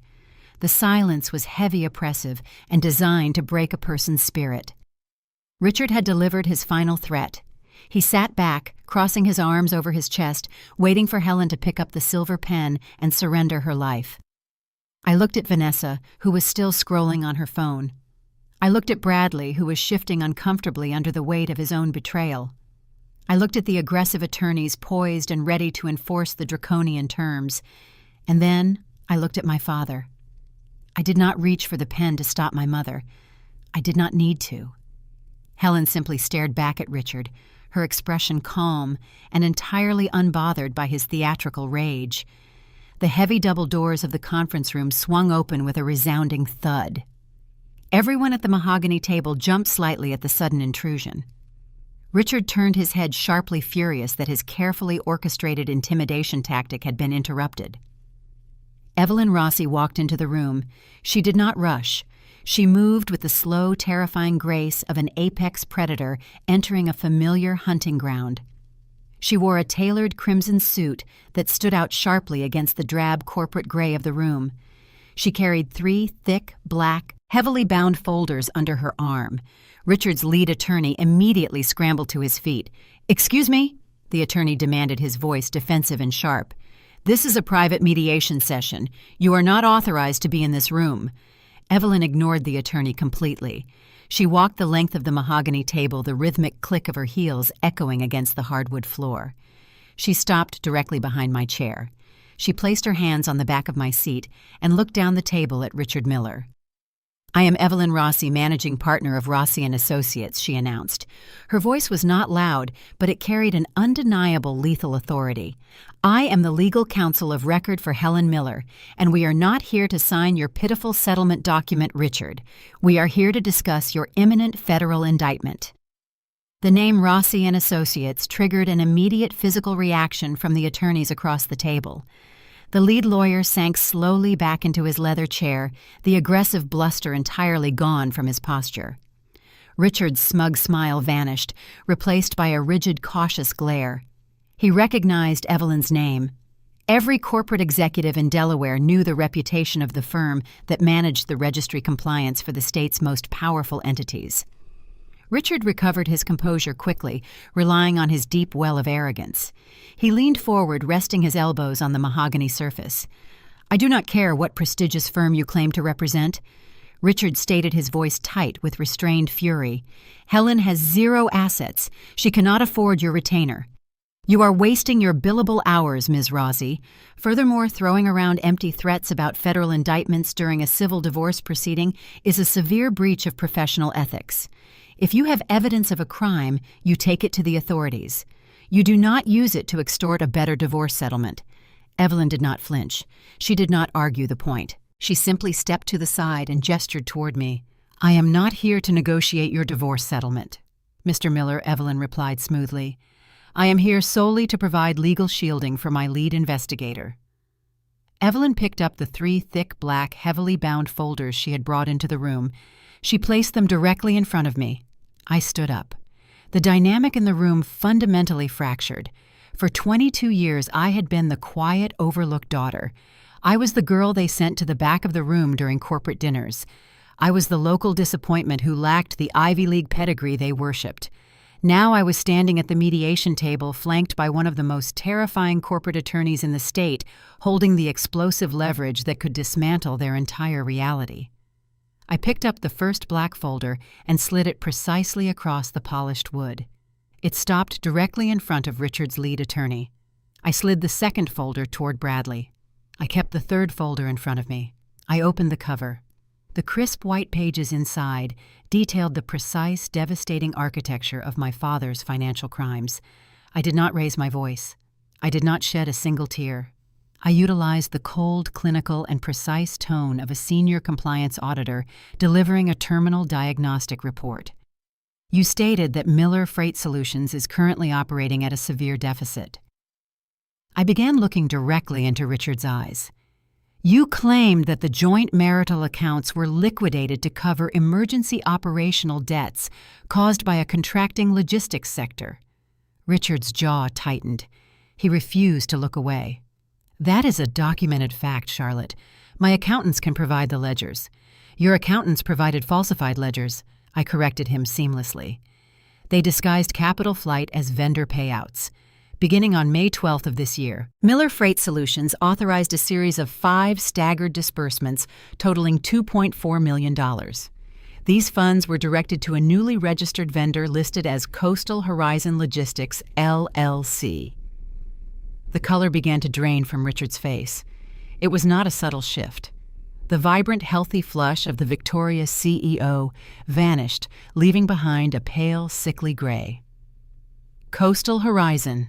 The silence was heavy, oppressive, and designed to break a person's spirit. Richard had delivered his final threat. He sat back, crossing his arms over his chest, waiting for Helen to pick up the silver pen and surrender her life. I looked at Vanessa, who was still scrolling on her phone. I looked at Bradley, who was shifting uncomfortably under the weight of his own betrayal. I looked at the aggressive attorneys poised and ready to enforce the draconian terms. And then I looked at my father. I did not reach for the pen to stop my mother. I did not need to. Helen simply stared back at Richard, her expression calm and entirely unbothered by his theatrical rage. The heavy double doors of the conference room swung open with a resounding thud. Everyone at the mahogany table jumped slightly at the sudden intrusion. Richard turned his head sharply, furious that his carefully orchestrated intimidation tactic had been interrupted. Evelyn Rossi walked into the room. She did not rush. She moved with the slow, terrifying grace of an apex predator entering a familiar hunting ground. She wore a tailored crimson suit that stood out sharply against the drab corporate gray of the room. She carried 3 thick, black, heavily bound folders under her arm. Richard's lead attorney immediately scrambled to his feet. "Excuse me?" the attorney demanded, his voice defensive and sharp. "This is a private mediation session. You are not authorized to be in this room." Evelyn ignored the attorney completely. She walked the length of the mahogany table, the rhythmic click of her heels echoing against the hardwood floor. She stopped directly behind my chair. She placed her hands on the back of my seat and looked down the table at Richard Miller. "I am Evelyn Rossi, managing partner of Rossi & Associates," she announced. Her voice was not loud, but it carried an undeniable lethal authority. "I am the legal counsel of record for Helen Miller, and we are not here to sign your pitiful settlement document, Richard. We are here to discuss your imminent federal indictment." The name Rossi & Associates triggered an immediate physical reaction from the attorneys across the table. The lead lawyer sank slowly back into his leather chair, the aggressive bluster entirely gone from his posture. Richard's smug smile vanished, replaced by a rigid, cautious glare. He recognized Evelyn's name. Every corporate executive in Delaware knew the reputation of the firm that managed the registry compliance for the state's most powerful entities. Richard recovered his composure quickly, relying on his deep well of arrogance. He leaned forward, resting his elbows on the mahogany surface. "I do not care what prestigious firm you claim to represent." Richard stated, his voice tight with restrained fury. "Helen has 0 assets. She cannot afford your retainer. You are wasting your billable hours, Ms. Rossi. Furthermore, throwing around empty threats about federal indictments during a civil divorce proceeding is a severe breach of professional ethics. If you have evidence of a crime, you take it to the authorities. You do not use it to extort a better divorce settlement." Evelyn did not flinch. She did not argue the point. She simply stepped to the side and gestured toward me. "I am not here to negotiate your divorce settlement, Mr. Miller," Evelyn replied smoothly. "I am here solely to provide legal shielding for my lead investigator." Evelyn picked up the 3 thick, black, heavily bound folders she had brought into the room. She placed them directly in front of me. I stood up. The dynamic in the room fundamentally fractured. For 22 years, I had been the quiet, overlooked daughter. I was the girl they sent to the back of the room during corporate dinners. I was the local disappointment who lacked the Ivy League pedigree they worshipped. Now I was standing at the mediation table, flanked by one of the most terrifying corporate attorneys in the state, holding the explosive leverage that could dismantle their entire reality. I picked up the first black folder and slid it precisely across the polished wood. It stopped directly in front of Richard's lead attorney. I slid the second folder toward Bradley. I kept the third folder in front of me. I opened the cover. The crisp white pages inside detailed the precise, devastating architecture of my father's financial crimes. I did not raise my voice. I did not shed a single tear. I utilized the cold, clinical, and precise tone of a senior compliance auditor delivering a terminal diagnostic report. "You stated that Miller Freight Solutions is currently operating at a severe deficit." I began looking directly into Richard's eyes. "You claimed that the joint marital accounts were liquidated to cover emergency operational debts caused by a contracting logistics sector." Richard's jaw tightened. He refused to look away. "That is a documented fact, Charlotte. My accountants can provide the ledgers." "Your accountants provided falsified ledgers," I corrected him seamlessly. "They disguised Capital Flight as vendor payouts." Beginning on May 12th of this year, Miller Freight Solutions authorized a series of 5 staggered disbursements totaling $2.4 million. These funds were directed to a newly registered vendor listed as Coastal Horizon Logistics, LLC. The color began to drain from Richard's face. It was not a subtle shift. The vibrant, healthy flush of the victorious CEO vanished, leaving behind a pale, sickly gray. Coastal Horizon.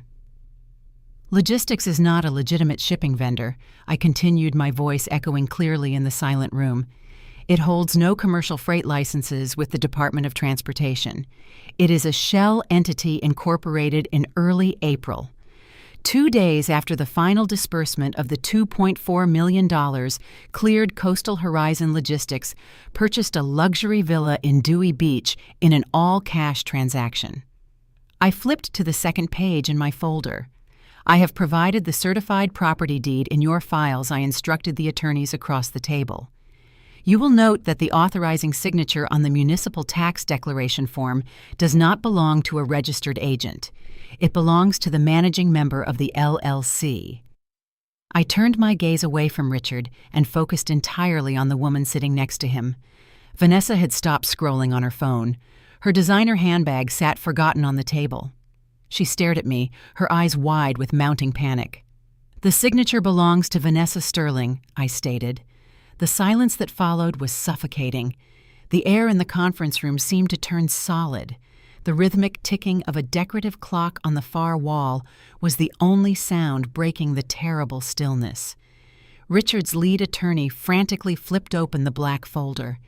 Logistics is not a legitimate shipping vendor, I continued, my voice echoing clearly in the silent room. It holds no commercial freight licenses with the Department of Transportation. It is a shell entity incorporated in early April. 2 days after the final disbursement of the $2.4 million, cleared Coastal Horizon Logistics purchased a luxury villa in Dewey Beach in an all-cash transaction. I flipped to the second page in my folder. I have provided the certified property deed in your files. I instructed the attorneys across the table. You will note that the authorizing signature on the municipal tax declaration form does not belong to a registered agent. It belongs to the managing member of the LLC. I turned my gaze away from Richard and focused entirely on the woman sitting next to him. Vanessa had stopped scrolling on her phone. Her designer handbag sat forgotten on the table. She stared at me, her eyes wide with mounting panic. "The signature belongs to Vanessa Sterling," I stated. The silence that followed was suffocating. The air in the conference room seemed to turn solid. The rhythmic ticking of a decorative clock on the far wall was the only sound breaking the terrible stillness. Richard's lead attorney frantically flipped open the black folder.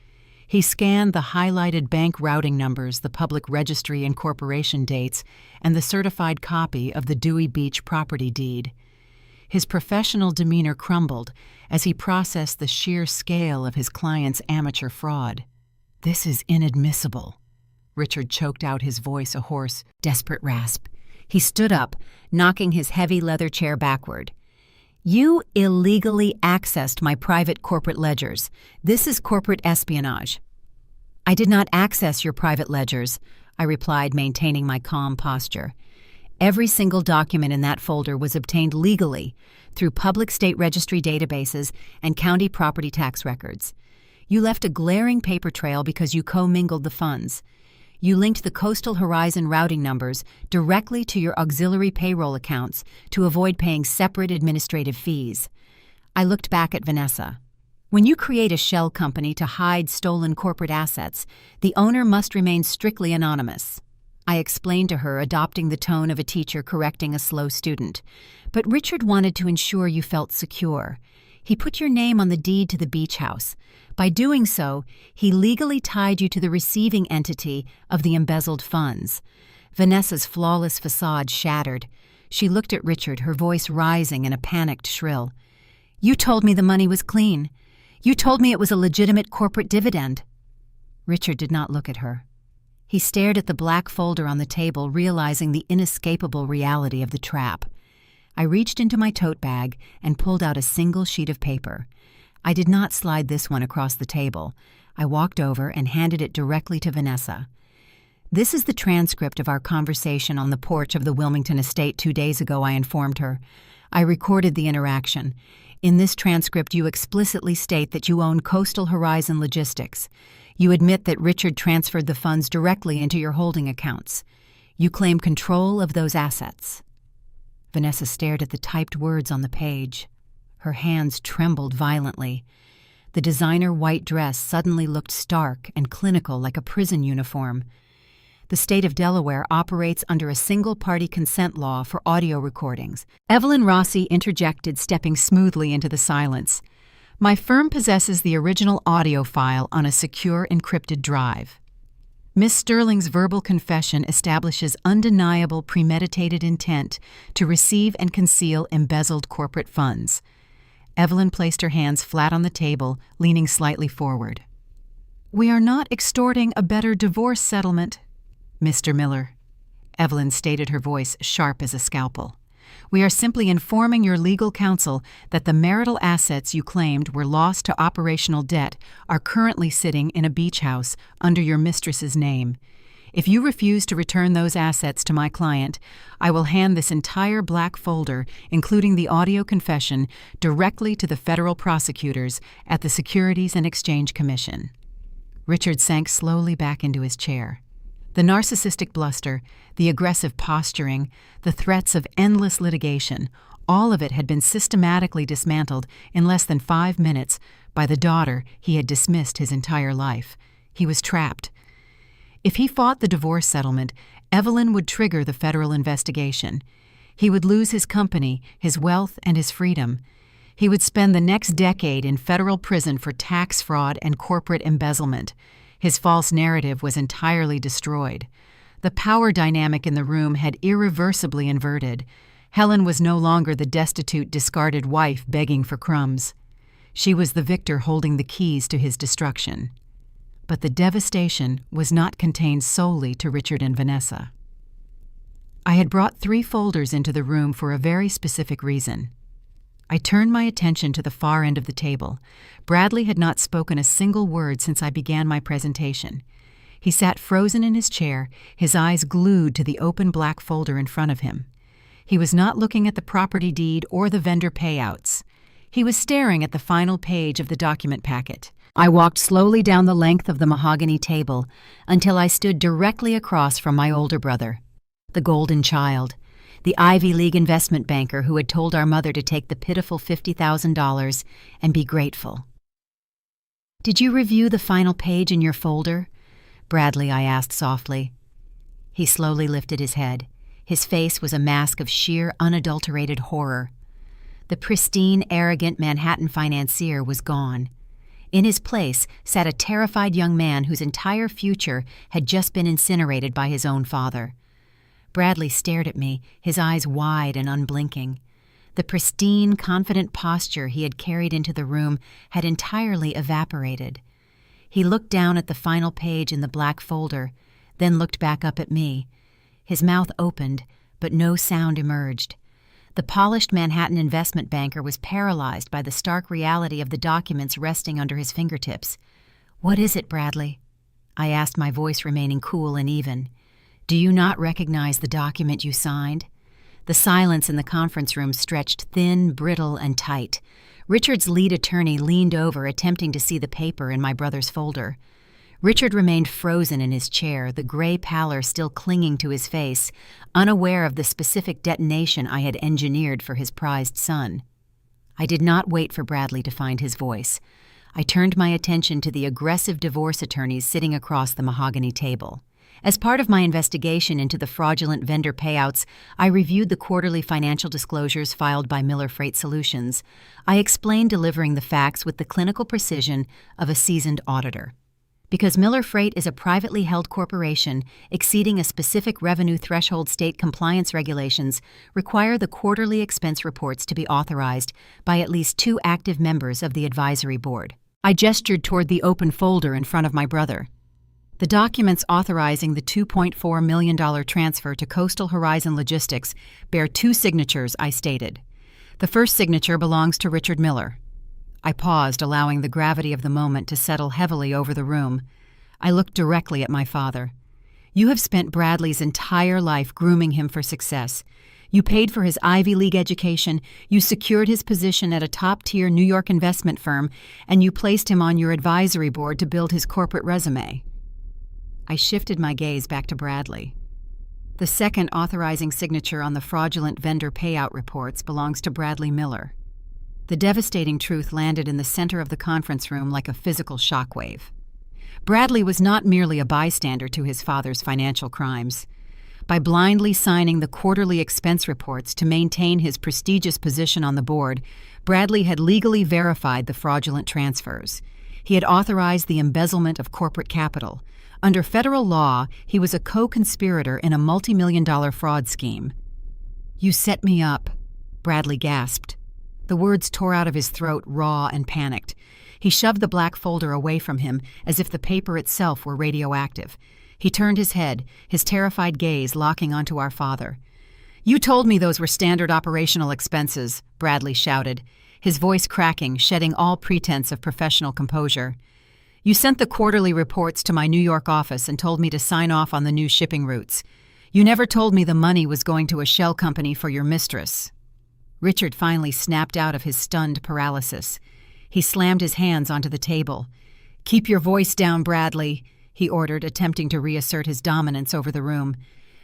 He scanned the highlighted bank routing numbers, the public registry and corporation dates, and the certified copy of the Dewey Beach property deed. His professional demeanor crumbled as he processed the sheer scale of his client's amateur fraud. "This is inadmissible." Richard choked out, his voice a hoarse, desperate rasp. He stood up, knocking his heavy leather chair backward. "You illegally accessed my private corporate ledgers. This is corporate espionage." "I did not access your private ledgers," I replied, maintaining my calm posture. "Every single document in that folder was obtained legally through public state registry databases and county property tax records. You left a glaring paper trail because you commingled the funds. You linked the Coastal Horizon routing numbers directly to your auxiliary payroll accounts to avoid paying separate administrative fees." I looked back at Vanessa. "When you create a shell company to hide stolen corporate assets, the owner must remain strictly anonymous." I explained to her, adopting the tone of a teacher correcting a slow student. "But Richard wanted to ensure you felt secure. He put your name on the deed to the beach house. By doing so, he legally tied you to the receiving entity of the embezzled funds." Vanessa's flawless facade shattered. She looked at Richard, her voice rising in a panicked shrill. "You told me the money was clean. You told me it was a legitimate corporate dividend." Richard did not look at her. He stared at the black folder on the table, realizing the inescapable reality of the trap. I reached into my tote bag and pulled out a single sheet of paper. I did not slide this one across the table. I walked over and handed it directly to Vanessa. "This is the transcript of our conversation on the porch of the Wilmington estate 2 days ago," I informed her. "I recorded the interaction. In this transcript, you explicitly state that you own Coastal Horizon Logistics. You admit that Richard transferred the funds directly into your holding accounts. You claim control of those assets." Vanessa stared at the typed words on the page. Her hands trembled violently. The designer white dress suddenly looked stark and clinical, like a prison uniform. "The state of Delaware operates under a single-party consent law for audio recordings." Evelyn Rossi interjected, stepping smoothly into the silence. "My firm possesses the original audio file on a secure encrypted drive. Miss Sterling's verbal confession establishes undeniable premeditated intent to receive and conceal embezzled corporate funds." Evelyn placed her hands flat on the table, leaning slightly forward. "We are not extorting a better divorce settlement, Mr. Miller," Evelyn stated, her voice sharp as a scalpel. "We are simply informing your legal counsel that the marital assets you claimed were lost to operational debt are currently sitting in a beach house under your mistress's name. If you refuse to return those assets to my client, I will hand this entire black folder, including the audio confession, directly to the federal prosecutors at the Securities and Exchange Commission." Richard sank slowly back into his chair. The narcissistic bluster, the aggressive posturing, the threats of endless litigation, all of it had been systematically dismantled in less than 5 minutes by the daughter he had dismissed his entire life. He was trapped. If he fought the divorce settlement, Evelyn would trigger the federal investigation. He would lose his company, his wealth, and his freedom. He would spend the next decade in federal prison for tax fraud and corporate embezzlement. His false narrative was entirely destroyed. The power dynamic in the room had irreversibly inverted. Helen was no longer the destitute, discarded wife begging for crumbs. She was the victor holding the keys to his destruction. But the devastation was not contained solely to Richard and Vanessa. I had brought 3 folders into the room for a very specific reason. I turned my attention to the far end of the table. Bradley had not spoken a single word since I began my presentation. He sat frozen in his chair, his eyes glued to the open black folder in front of him. He was not looking at the property deed or the vendor payouts. He was staring at the final page of the document packet. I walked slowly down the length of the mahogany table until I stood directly across from my older brother, the golden child, the Ivy League investment banker who had told our mother to take the pitiful $50,000 and be grateful. "Did you review the final page in your folder?" Bradley, I asked softly. He slowly lifted his head. His face was a mask of sheer, unadulterated horror. The pristine, arrogant Manhattan financier was gone. In his place sat a terrified young man whose entire future had just been incinerated by his own father. Bradley stared at me, his eyes wide and unblinking. The pristine, confident posture he had carried into the room had entirely evaporated. He looked down at the final page in the black folder, then looked back up at me. His mouth opened, but no sound emerged. The polished Manhattan investment banker was paralyzed by the stark reality of the documents resting under his fingertips. "What is it, Bradley?" I asked, my voice remaining cool and even. "Do you not recognize the document you signed?" The silence in the conference room stretched thin, brittle, and tight. Richard's lead attorney leaned over, attempting to see the paper in my brother's folder. Richard remained frozen in his chair, the gray pallor still clinging to his face, unaware of the specific detonation I had engineered for his prized son. I did not wait for Bradley to find his voice. I turned my attention to the aggressive divorce attorneys sitting across the mahogany table. As part of my investigation into the fraudulent vendor payouts, I reviewed the quarterly financial disclosures filed by Miller Freight Solutions. I explained delivering the facts with the clinical precision of a seasoned auditor. Because Miller Freight is a privately held corporation, exceeding a specific revenue threshold, state compliance regulations require the quarterly expense reports to be authorized by at least 2 active members of the advisory board. I gestured toward the open folder in front of my brother. The documents authorizing the $2.4 million transfer to Coastal Horizon Logistics bear 2 signatures, I stated. The first signature belongs to Richard Miller. I paused, allowing the gravity of the moment to settle heavily over the room. I looked directly at my father. "You have spent Bradley's entire life grooming him for success. You paid for his Ivy League education, you secured his position at a top-tier New York investment firm, and you placed him on your advisory board to build his corporate resume." I shifted my gaze back to Bradley. The second authorizing signature on the fraudulent vendor payout reports belongs to Bradley Miller. The devastating truth landed in the center of the conference room like a physical shockwave. Bradley was not merely a bystander to his father's financial crimes. By blindly signing the quarterly expense reports to maintain his prestigious position on the board, Bradley had legally verified the fraudulent transfers. He had authorized the embezzlement of corporate capital. Under federal law, he was a co-conspirator in a multi-million-dollar fraud scheme. "You set me up," Bradley gasped. The words tore out of his throat, raw and panicked. He shoved the black folder away from him as if the paper itself were radioactive. He turned his head, his terrified gaze locking onto our father. "You told me those were standard operational expenses," Bradley shouted, his voice cracking, shedding all pretense of professional composure. "You sent the quarterly reports to my New York office and told me to sign off on the new shipping routes. You never told me the money was going to a shell company for your mistress." Richard finally snapped out of his stunned paralysis. He slammed his hands onto the table. "Keep your voice down, Bradley," he ordered, attempting to reassert his dominance over the room.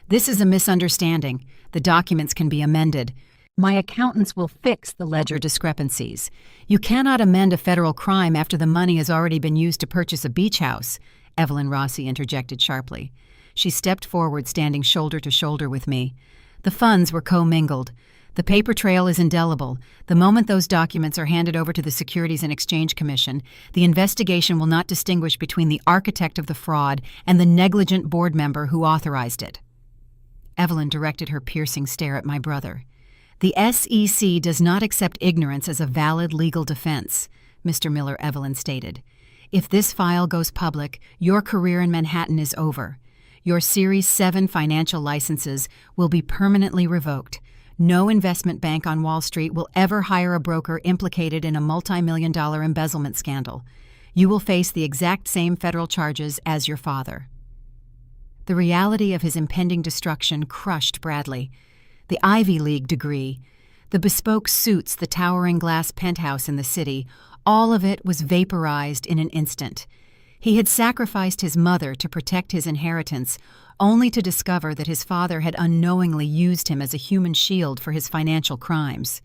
"This is a misunderstanding. The documents can be amended. My accountants will fix the ledger discrepancies. You cannot amend a federal crime after the money has already been used to purchase a beach house," Evelyn Rossi interjected sharply. She stepped forward, standing shoulder to shoulder with me. The funds were commingled. The paper trail is indelible. The moment those documents are handed over to the Securities and Exchange Commission, the investigation will not distinguish between the architect of the fraud and the negligent board member who authorized it. Evelyn directed her piercing stare at my brother. The SEC does not accept ignorance as a valid legal defense, Mr. Miller, Evelyn stated. If this file goes public, your career in Manhattan is over. Your Series 7 financial licenses will be permanently revoked. No investment bank on Wall Street will ever hire a broker implicated in a multi-million-dollar embezzlement scandal. You will face the exact same federal charges as your father. The reality of his impending destruction crushed Bradley. The Ivy League degree, the bespoke suits, the towering glass penthouse in the city, all of it was vaporized in an instant. He had sacrificed his mother to protect his inheritance, only to discover that his father had unknowingly used him as a human shield for his financial crimes.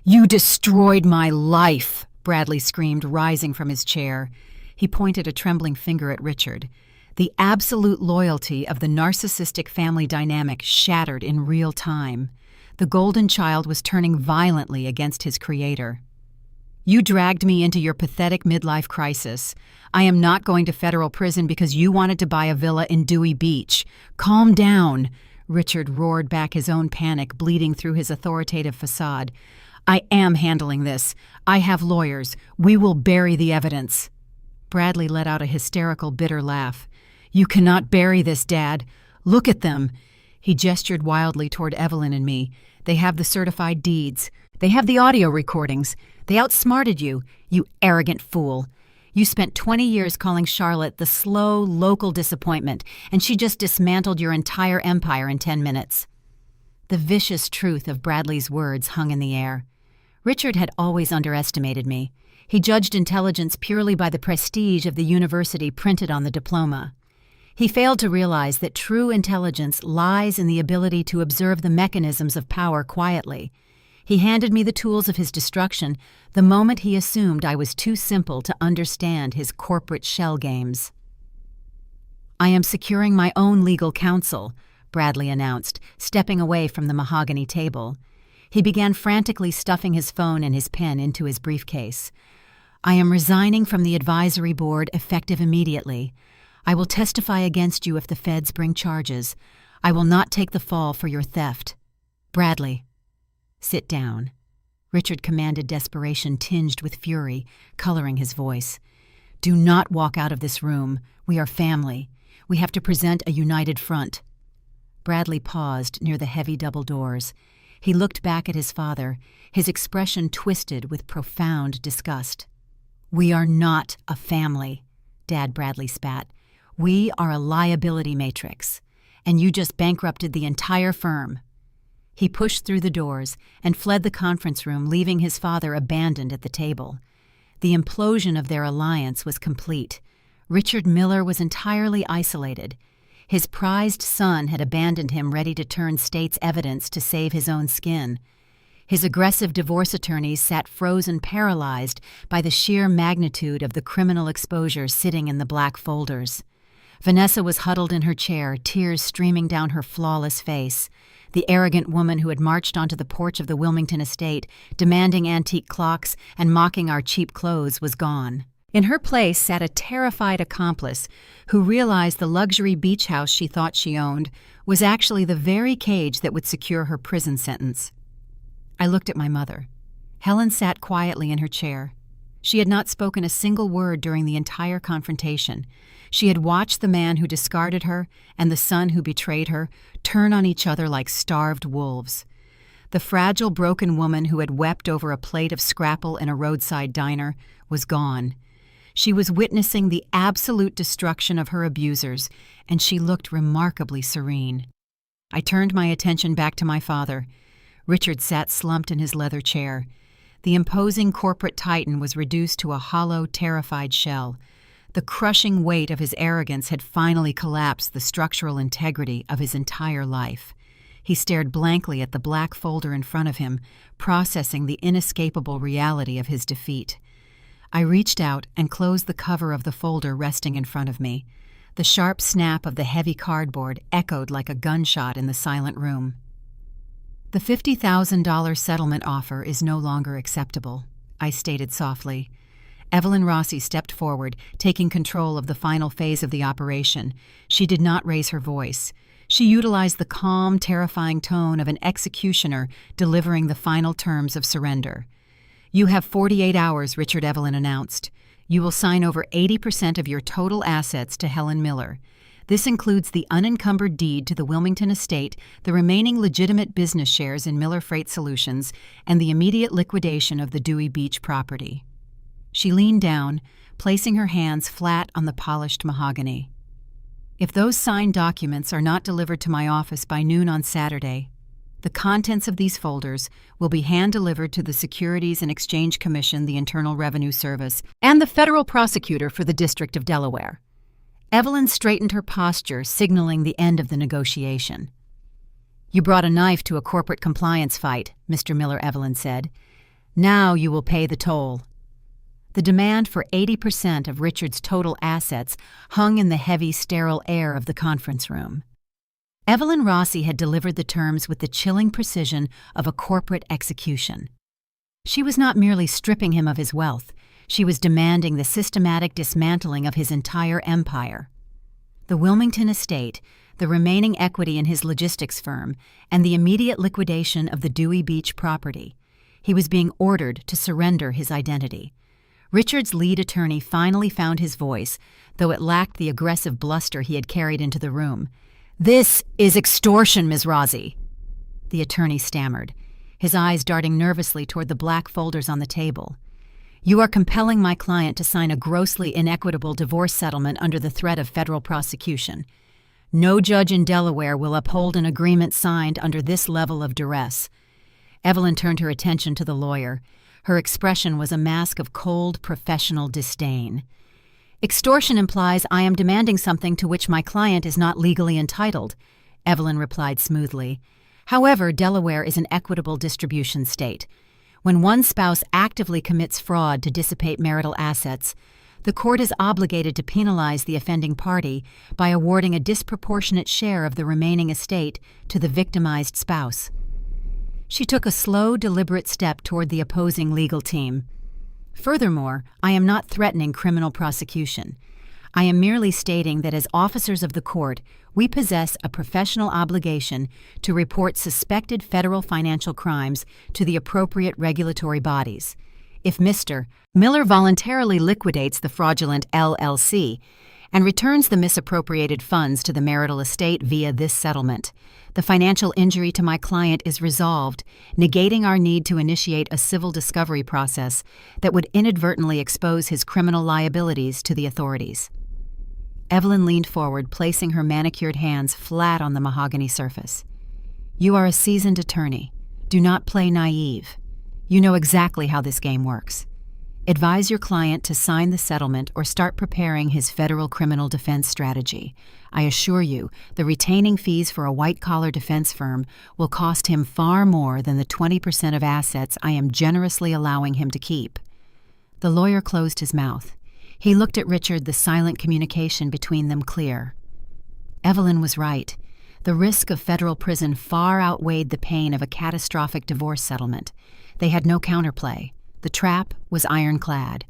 "You destroyed my life!" Bradley screamed, rising from his chair. He pointed a trembling finger at Richard. The absolute loyalty of the narcissistic family dynamic shattered in real time. The golden child was turning violently against his creator. "You dragged me into your pathetic midlife crisis. I am not going to federal prison because you wanted to buy a villa in Dewey Beach. Calm down," Richard roared back, his own panic bleeding through his authoritative facade. "I am handling this. I have lawyers. We will bury the evidence." Bradley let out a hysterical, bitter laugh. "You cannot bury this, Dad. Look at them." He gestured wildly toward Evelyn and me. "They have the certified deeds. They have the audio recordings. They outsmarted you, you arrogant fool. You spent 20 years calling Charlotte the slow, local disappointment, and she just dismantled your entire empire in 10 minutes. The vicious truth of Bradley's words hung in the air. Richard had always underestimated me. He judged intelligence purely by the prestige of the university printed on the diploma. He failed to realize that true intelligence lies in the ability to observe the mechanisms of power quietly. He handed me the tools of his destruction the moment he assumed I was too simple to understand his corporate shell games. "I am securing my own legal counsel," Bradley announced, stepping away from the mahogany table. He began frantically stuffing his phone and his pen into his briefcase. "I am resigning from the advisory board effective immediately. I will testify against you if the feds bring charges. I will not take the fall for your theft. Bradley." "Sit down," Richard commanded, desperation tinged with fury, coloring his voice. "Do not walk out of this room. We are family. We have to present a united front." Bradley paused near the heavy double doors. He looked back at his father, his expression twisted with profound disgust. "We are not a family," Dad Bradley spat. "We are a liability matrix, and you just bankrupted the entire firm." He pushed through the doors and fled the conference room, leaving his father abandoned at the table. The implosion of their alliance was complete. Richard Miller was entirely isolated. His prized son had abandoned him, ready to turn state's evidence to save his own skin. His aggressive divorce attorneys sat frozen, paralyzed by the sheer magnitude of the criminal exposure sitting in the black folders. Vanessa was huddled in her chair, tears streaming down her flawless face. The arrogant woman who had marched onto the porch of the Wilmington estate, demanding antique clocks and mocking our cheap clothes, was gone. In her place sat a terrified accomplice who realized the luxury beach house she thought she owned was actually the very cage that would secure her prison sentence. I looked at my mother. Helen sat quietly in her chair. She had not spoken a single word during the entire confrontation. She had watched the man who discarded her and the son who betrayed her turn on each other like starved wolves. The fragile, broken woman who had wept over a plate of scrapple in a roadside diner was gone. She was witnessing the absolute destruction of her abusers, and she looked remarkably serene. I turned my attention back to my father. Richard sat slumped in his leather chair. The imposing corporate titan was reduced to a hollow, terrified shell. The crushing weight of his arrogance had finally collapsed the structural integrity of his entire life. He stared blankly at the black folder in front of him, processing the inescapable reality of his defeat. I reached out and closed the cover of the folder resting in front of me. The sharp snap of the heavy cardboard echoed like a gunshot in the silent room. "The $50,000 settlement offer is no longer acceptable," I stated softly. Evelyn Rossi stepped forward, taking control of the final phase of the operation. She did not raise her voice. She utilized the calm, terrifying tone of an executioner delivering the final terms of surrender. "You have 48 hours," Richard Evelyn announced. "You will sign over 80% of your total assets to Helen Miller. This includes the unencumbered deed to the Wilmington estate, the remaining legitimate business shares in Miller Freight Solutions, and the immediate liquidation of the Dewey Beach property." She leaned down, placing her hands flat on the polished mahogany. "If those signed documents are not delivered to my office by noon on Saturday, the contents of these folders will be hand-delivered to the Securities and Exchange Commission, the Internal Revenue Service, and the federal prosecutor for the District of Delaware." Evelyn straightened her posture, signaling the end of the negotiation. "You brought a knife to a corporate compliance fight," Mr. Miller Evelyn said. "Now you will pay the toll." The demand for 80% of Richard's total assets hung in the heavy, sterile air of the conference room. Evelyn Rossi had delivered the terms with the chilling precision of a corporate execution. She was not merely stripping him of his wealth, she was demanding the systematic dismantling of his entire empire. The Wilmington estate, the remaining equity in his logistics firm, and the immediate liquidation of the Dewey Beach property. He was being ordered to surrender his identity. Richard's lead attorney finally found his voice, though it lacked the aggressive bluster he had carried into the room. "This is extortion, Ms. Rossi," the attorney stammered, his eyes darting nervously toward the black folders on the table. "You are compelling my client to sign a grossly inequitable divorce settlement under the threat of federal prosecution. No judge in Delaware will uphold an agreement signed under this level of duress." Evelyn turned her attention to the lawyer. Her expression was a mask of cold, professional disdain. "Extortion implies I am demanding something to which my client is not legally entitled," Evelyn replied smoothly. "However, Delaware is an equitable distribution state. When one spouse actively commits fraud to dissipate marital assets, the court is obligated to penalize the offending party by awarding a disproportionate share of the remaining estate to the victimized spouse." She took a slow, deliberate step toward the opposing legal team. "Furthermore, I am not threatening criminal prosecution. I am merely stating that as officers of the court, we possess a professional obligation to report suspected federal financial crimes to the appropriate regulatory bodies. If Mr. Miller voluntarily liquidates the fraudulent LLC and returns the misappropriated funds to the marital estate via this settlement, the financial injury to my client is resolved, negating our need to initiate a civil discovery process that would inadvertently expose his criminal liabilities to the authorities." Evelyn leaned forward, placing her manicured hands flat on the mahogany surface. "You are a seasoned attorney. Do not play naive. You know exactly how this game works. Advise your client to sign the settlement or start preparing his federal criminal defense strategy. I assure you, the retaining fees for a white-collar defense firm will cost him far more than the 20% of assets I am generously allowing him to keep." The lawyer closed his mouth. He looked at Richard, the silent communication between them clear. Evelyn was right. The risk of federal prison far outweighed the pain of a catastrophic divorce settlement. They had no counterplay. The trap was ironclad.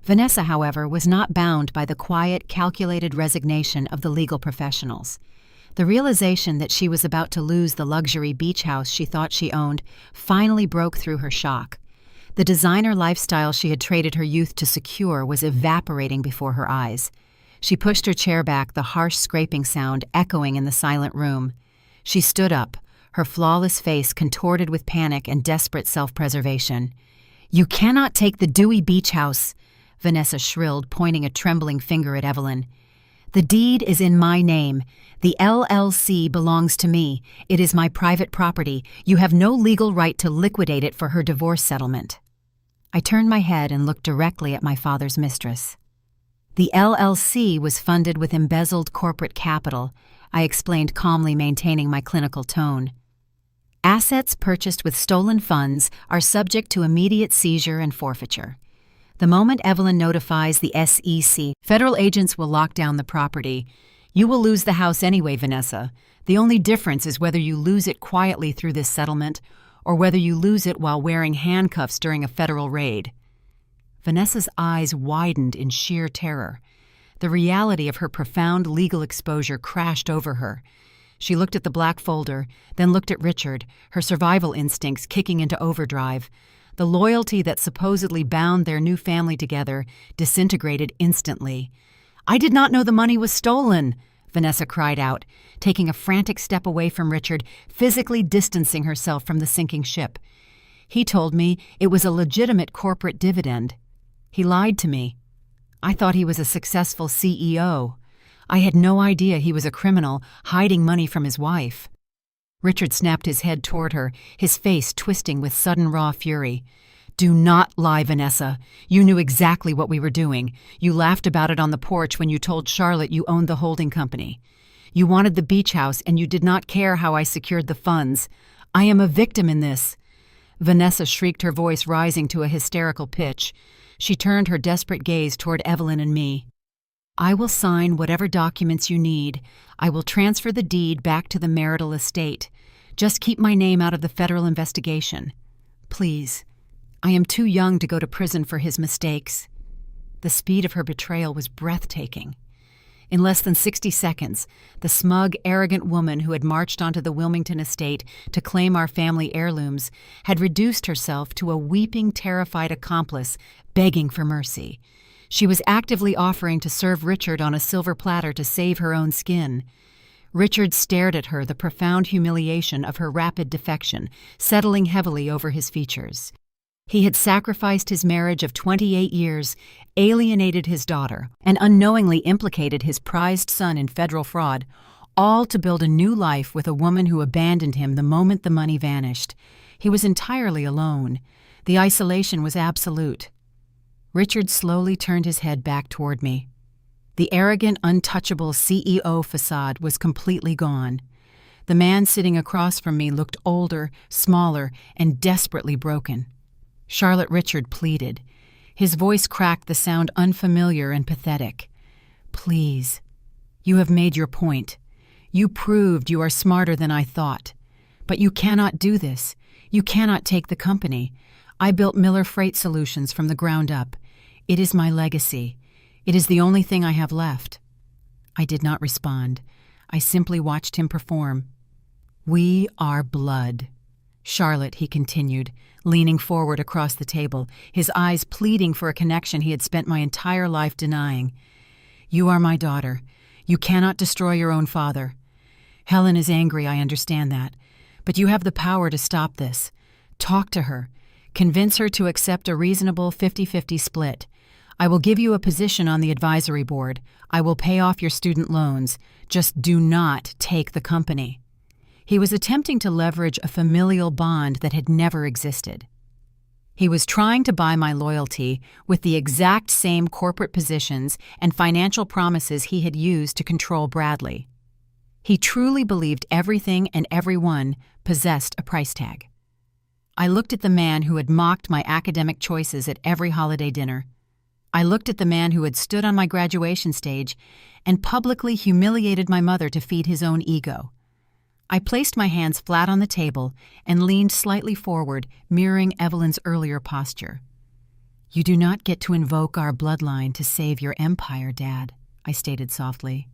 Vanessa, however, was not bound by the quiet, calculated resignation of the legal professionals. The realization that she was about to lose the luxury beach house she thought she owned finally broke through her shock. The designer lifestyle she had traded her youth to secure was evaporating before her eyes. She pushed her chair back, the harsh scraping sound echoing in the silent room. She stood up, her flawless face contorted with panic and desperate self-preservation. "You cannot take the Dewey Beach house," Vanessa shrilled, pointing a trembling finger at Evelyn. "The deed is in my name. The LLC belongs to me. It is my private property. You have no legal right to liquidate it for her divorce settlement." I turned my head and looked directly at my father's mistress. "The LLC was funded with embezzled corporate capital," I explained calmly, maintaining my clinical tone. "Assets purchased with stolen funds are subject to immediate seizure and forfeiture. The moment Evelyn notifies the SEC, federal agents will lock down the property. You will lose the house anyway, Vanessa. The only difference is whether you lose it quietly through this settlement or whether you lose it while wearing handcuffs during a federal raid." Vanessa's eyes widened in sheer terror. The reality of her profound legal exposure crashed over her. She looked at the black folder, then looked at Richard, her survival instincts kicking into overdrive. The loyalty that supposedly bound their new family together disintegrated instantly. "I did not know the money was stolen," Vanessa cried out, taking a frantic step away from Richard, physically distancing herself from the sinking ship. "He told me it was a legitimate corporate dividend. He lied to me. I thought he was a successful CEO. I had no idea he was a criminal hiding money from his wife." Richard snapped his head toward her, his face twisting with sudden raw fury. "Do not lie, Vanessa. You knew exactly what we were doing. You laughed about it on the porch when you told Charlotte you owned the holding company. You wanted the beach house and you did not care how I secured the funds. I am a victim in this." Vanessa shrieked, her voice rising to a hysterical pitch. She turned her desperate gaze toward Evelyn and me. "I will sign whatever documents you need. I will transfer the deed back to the marital estate. Just keep my name out of the federal investigation. Please. I am too young to go to prison for his mistakes." The speed of her betrayal was breathtaking. In less than 60 seconds, the smug, arrogant woman who had marched onto the Wilmington estate to claim our family heirlooms had reduced herself to a weeping, terrified accomplice begging for mercy. She was actively offering to serve Richard on a silver platter to save her own skin. Richard stared at her, the profound humiliation of her rapid defection settling heavily over his features. He had sacrificed his marriage of 28 years, alienated his daughter, and unknowingly implicated his prized son in federal fraud, all to build a new life with a woman who abandoned him the moment the money vanished. He was entirely alone. The isolation was absolute. Richard slowly turned his head back toward me. The arrogant, untouchable CEO facade was completely gone. The man sitting across from me looked older, smaller, and desperately broken. Charlotte Richard pleaded. His voice cracked the sound unfamiliar and pathetic. "Please, you have made your point. You proved you are smarter than I thought. But you cannot do this. You cannot take the company. I built Miller Freight Solutions from the ground up. It is my legacy. It is the only thing I have left." I did not respond. I simply watched him perform. "We are blood. Charlotte," he continued, leaning forward across the table, his eyes pleading for a connection he had spent my entire life denying. "You are my daughter. You cannot destroy your own father. Helen is angry, I understand that. But you have the power to stop this. Talk to her. Convince her to accept a reasonable 50-50 split. I will give you a position on the advisory board. I will pay off your student loans. Just do not take the company." He was attempting to leverage a familial bond that had never existed. He was trying to buy my loyalty with the exact same corporate positions and financial promises he had used to control Bradley. He truly believed everything and everyone possessed a price tag. I looked at the man who had mocked my academic choices at every holiday dinner. I looked at the man who had stood on my graduation stage and publicly humiliated my mother to feed his own ego. I placed my hands flat on the table and leaned slightly forward, mirroring Evelyn's earlier posture. "You do not get to invoke our bloodline to save your empire, Dad," I stated softly.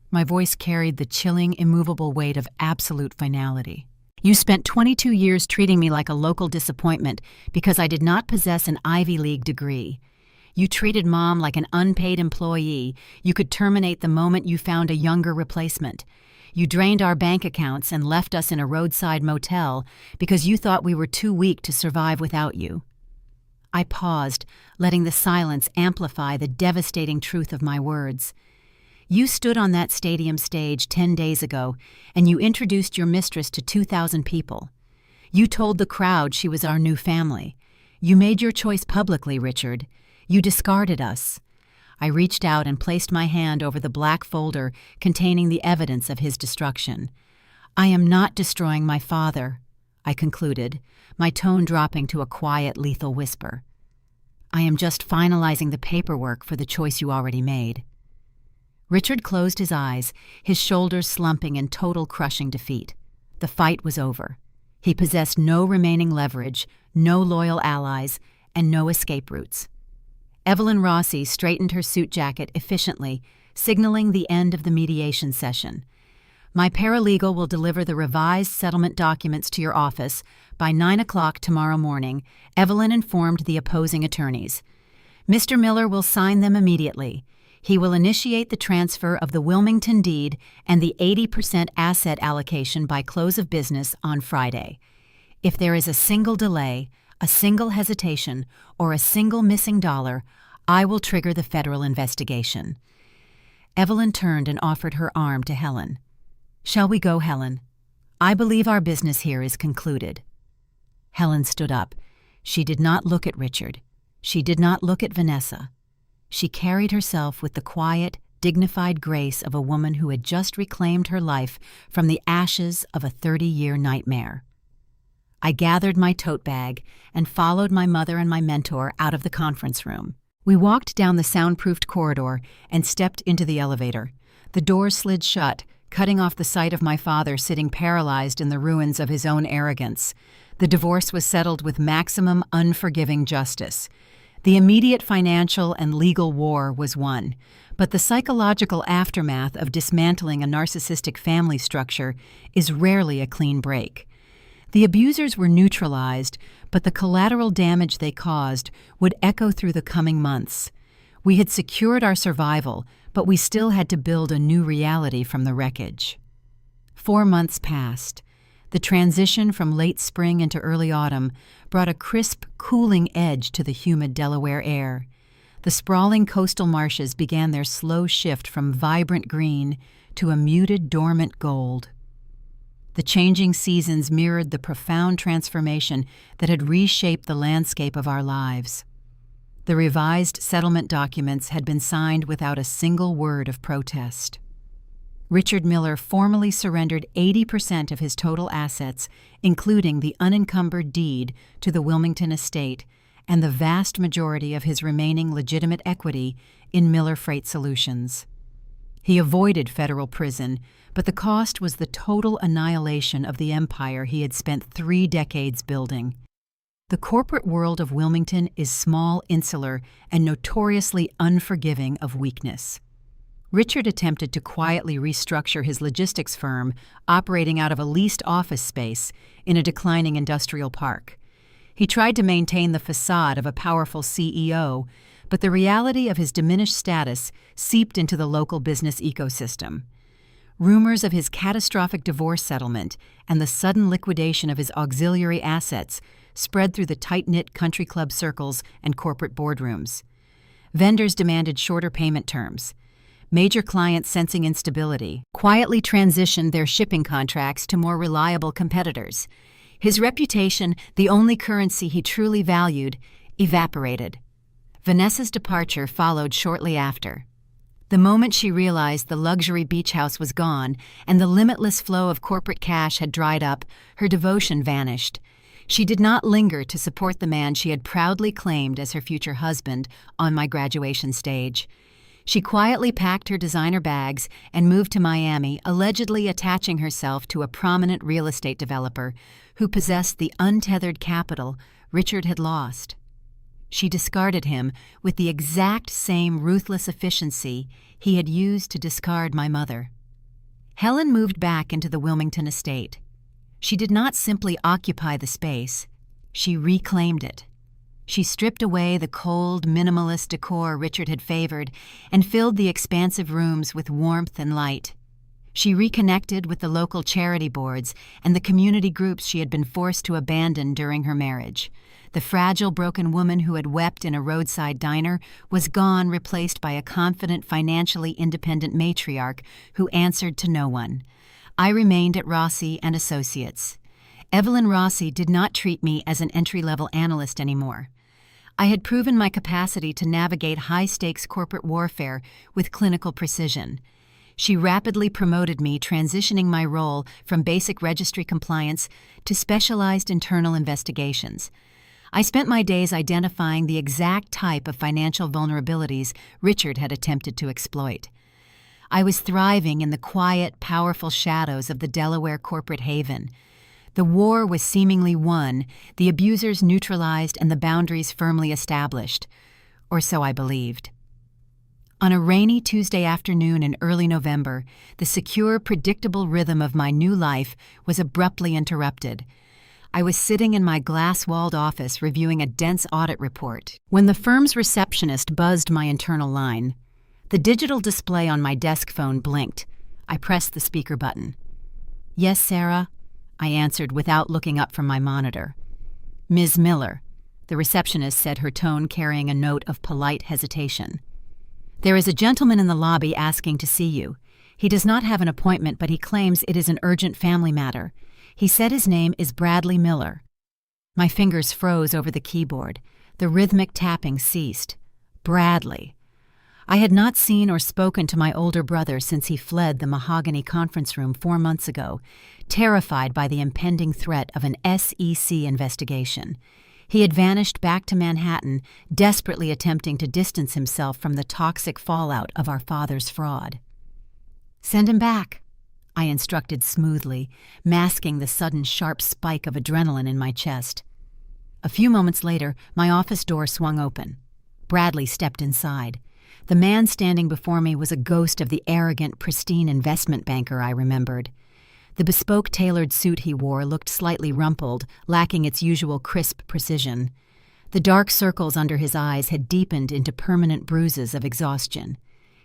My voice carried the chilling, immovable weight of absolute finality. "You spent 22 years treating me like a local disappointment because I did not possess an Ivy League degree. You treated Mom like an unpaid employee you could terminate the moment you found a younger replacement. You drained our bank accounts and left us in a roadside motel because you thought we were too weak to survive without you." I paused, letting the silence amplify the devastating truth of my words. "You stood on that stadium stage 10 days ago, and you introduced your mistress to 2,000 people. You told the crowd she was our new family. You made your choice publicly, Richard. You discarded us." I reached out and placed my hand over the black folder containing the evidence of his destruction. "I am not destroying my father," I concluded, my tone dropping to a quiet, lethal whisper. "I am just finalizing the paperwork for the choice you already made." Richard closed his eyes, his shoulders slumping in total crushing defeat. The fight was over. He possessed no remaining leverage, no loyal allies, and no escape routes. Evelyn Rossi straightened her suit jacket efficiently, signaling the end of the mediation session. My paralegal will deliver the revised settlement documents to your office by 9 o'clock tomorrow morning, Evelyn informed the opposing attorneys. Mr. Miller will sign them immediately. He will initiate the transfer of the Wilmington deed and the 80% asset allocation by close of business on Friday. If there is a single delay, a single hesitation, or a single missing dollar, I will trigger the federal investigation. Evelyn turned and offered her arm to Helen. Shall we go, Helen? I believe our business here is concluded. Helen stood up. She did not look at Richard. She did not look at Vanessa. She carried herself with the quiet, dignified grace of a woman who had just reclaimed her life from the ashes of a 30-year nightmare. I gathered my tote bag and followed my mother and my mentor out of the conference room. We walked down the soundproofed corridor and stepped into the elevator. The door slid shut, cutting off the sight of my father sitting paralyzed in the ruins of his own arrogance. The divorce was settled with maximum unforgiving justice. The immediate financial and legal war was won, but the psychological aftermath of dismantling a narcissistic family structure is rarely a clean break. The abusers were neutralized, but the collateral damage they caused would echo through the coming months. We had secured our survival, but we still had to build a new reality from the wreckage. 4 months passed. The transition from late spring into early autumn brought a crisp, cooling edge to the humid Delaware air. The sprawling coastal marshes began their slow shift from vibrant green to a muted, dormant gold. The changing seasons mirrored the profound transformation that had reshaped the landscape of our lives. The revised settlement documents had been signed without a single word of protest. Richard Miller formally surrendered 80% of his total assets, including the unencumbered deed to the Wilmington estate and the vast majority of his remaining legitimate equity in Miller Freight Solutions. He avoided federal prison, but the cost was the total annihilation of the empire he had spent 3 decades building. The corporate world of Wilmington is small, insular, and notoriously unforgiving of weakness. Richard attempted to quietly restructure his logistics firm, operating out of a leased office space in a declining industrial park. He tried to maintain the facade of a powerful CEO, but the reality of his diminished status seeped into the local business ecosystem. Rumors of his catastrophic divorce settlement and the sudden liquidation of his auxiliary assets spread through the tight-knit country club circles and corporate boardrooms. Vendors demanded shorter payment terms. Major clients, sensing instability, quietly transitioned their shipping contracts to more reliable competitors. His reputation, the only currency he truly valued, evaporated. Vanessa's departure followed shortly after. The moment she realized the luxury beach house was gone and the limitless flow of corporate cash had dried up, her devotion vanished. She did not linger to support the man she had proudly claimed as her future husband on my graduation stage. She quietly packed her designer bags and moved to Miami, allegedly attaching herself to a prominent real estate developer who possessed the untethered capital Richard had lost. She discarded him with the exact same ruthless efficiency he had used to discard my mother. Helen moved back into the Wilmington estate. She did not simply occupy the space, she reclaimed it. She stripped away the cold, minimalist decor Richard had favored and filled the expansive rooms with warmth and light. She reconnected with the local charity boards and the community groups she had been forced to abandon during her marriage. The fragile, broken woman who had wept in a roadside diner was gone, replaced by a confident, financially independent matriarch who answered to no one. I remained at Rossi and Associates. Evelyn Rossi did not treat me as an entry-level analyst anymore. I had proven my capacity to navigate high-stakes corporate warfare with clinical precision. She rapidly promoted me, transitioning my role from basic registry compliance to specialized internal investigations. I spent my days identifying the exact type of financial vulnerabilities Richard had attempted to exploit. I was thriving in the quiet, powerful shadows of the Delaware corporate haven. The war was seemingly won, the abusers neutralized, and the boundaries firmly established. Or so I believed. On a rainy Tuesday afternoon in early November, the secure, predictable rhythm of my new life was abruptly interrupted. I was sitting in my glass-walled office reviewing a dense audit report when the firm's receptionist buzzed my internal line. The digital display on my desk phone blinked. I pressed the speaker button. "Yes, Sarah," I answered without looking up from my monitor. "Ms. Miller," the receptionist said, her tone carrying a note of polite hesitation. "There is a gentleman in the lobby asking to see you. He does not have an appointment, but he claims it is an urgent family matter. He said his name is Bradley Miller." My fingers froze over the keyboard. The rhythmic tapping ceased. Bradley. I had not seen or spoken to my older brother since he fled the mahogany conference room 4 months ago, terrified by the impending threat of an SEC investigation. He had vanished back to Manhattan, desperately attempting to distance himself from the toxic fallout of our father's fraud. "Send him back," I instructed smoothly, masking the sudden sharp spike of adrenaline in my chest. A few moments later, my office door swung open. Bradley stepped inside. The man standing before me was a ghost of the arrogant, pristine investment banker I remembered. The bespoke tailored suit he wore looked slightly rumpled, lacking its usual crisp precision. The dark circles under his eyes had deepened into permanent bruises of exhaustion.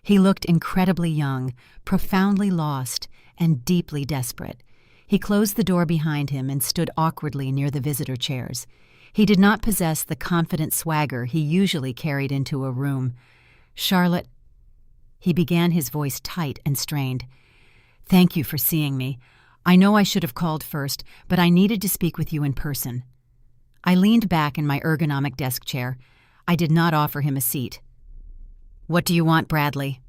He looked incredibly young, profoundly lost, and deeply desperate. He closed the door behind him and stood awkwardly near the visitor chairs. He did not possess the confident swagger he usually carried into a room. "Charlotte," he began, his voice tight and strained. "Thank you for seeing me. I know I should have called first, but I needed to speak with you in person." I leaned back in my ergonomic desk chair. I did not offer him a seat. "What do you want, Bradley?"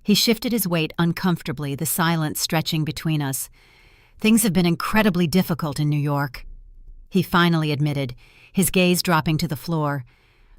He shifted his weight uncomfortably, the silence stretching between us. "Things have been incredibly difficult in New York," he finally admitted, his gaze dropping to the floor.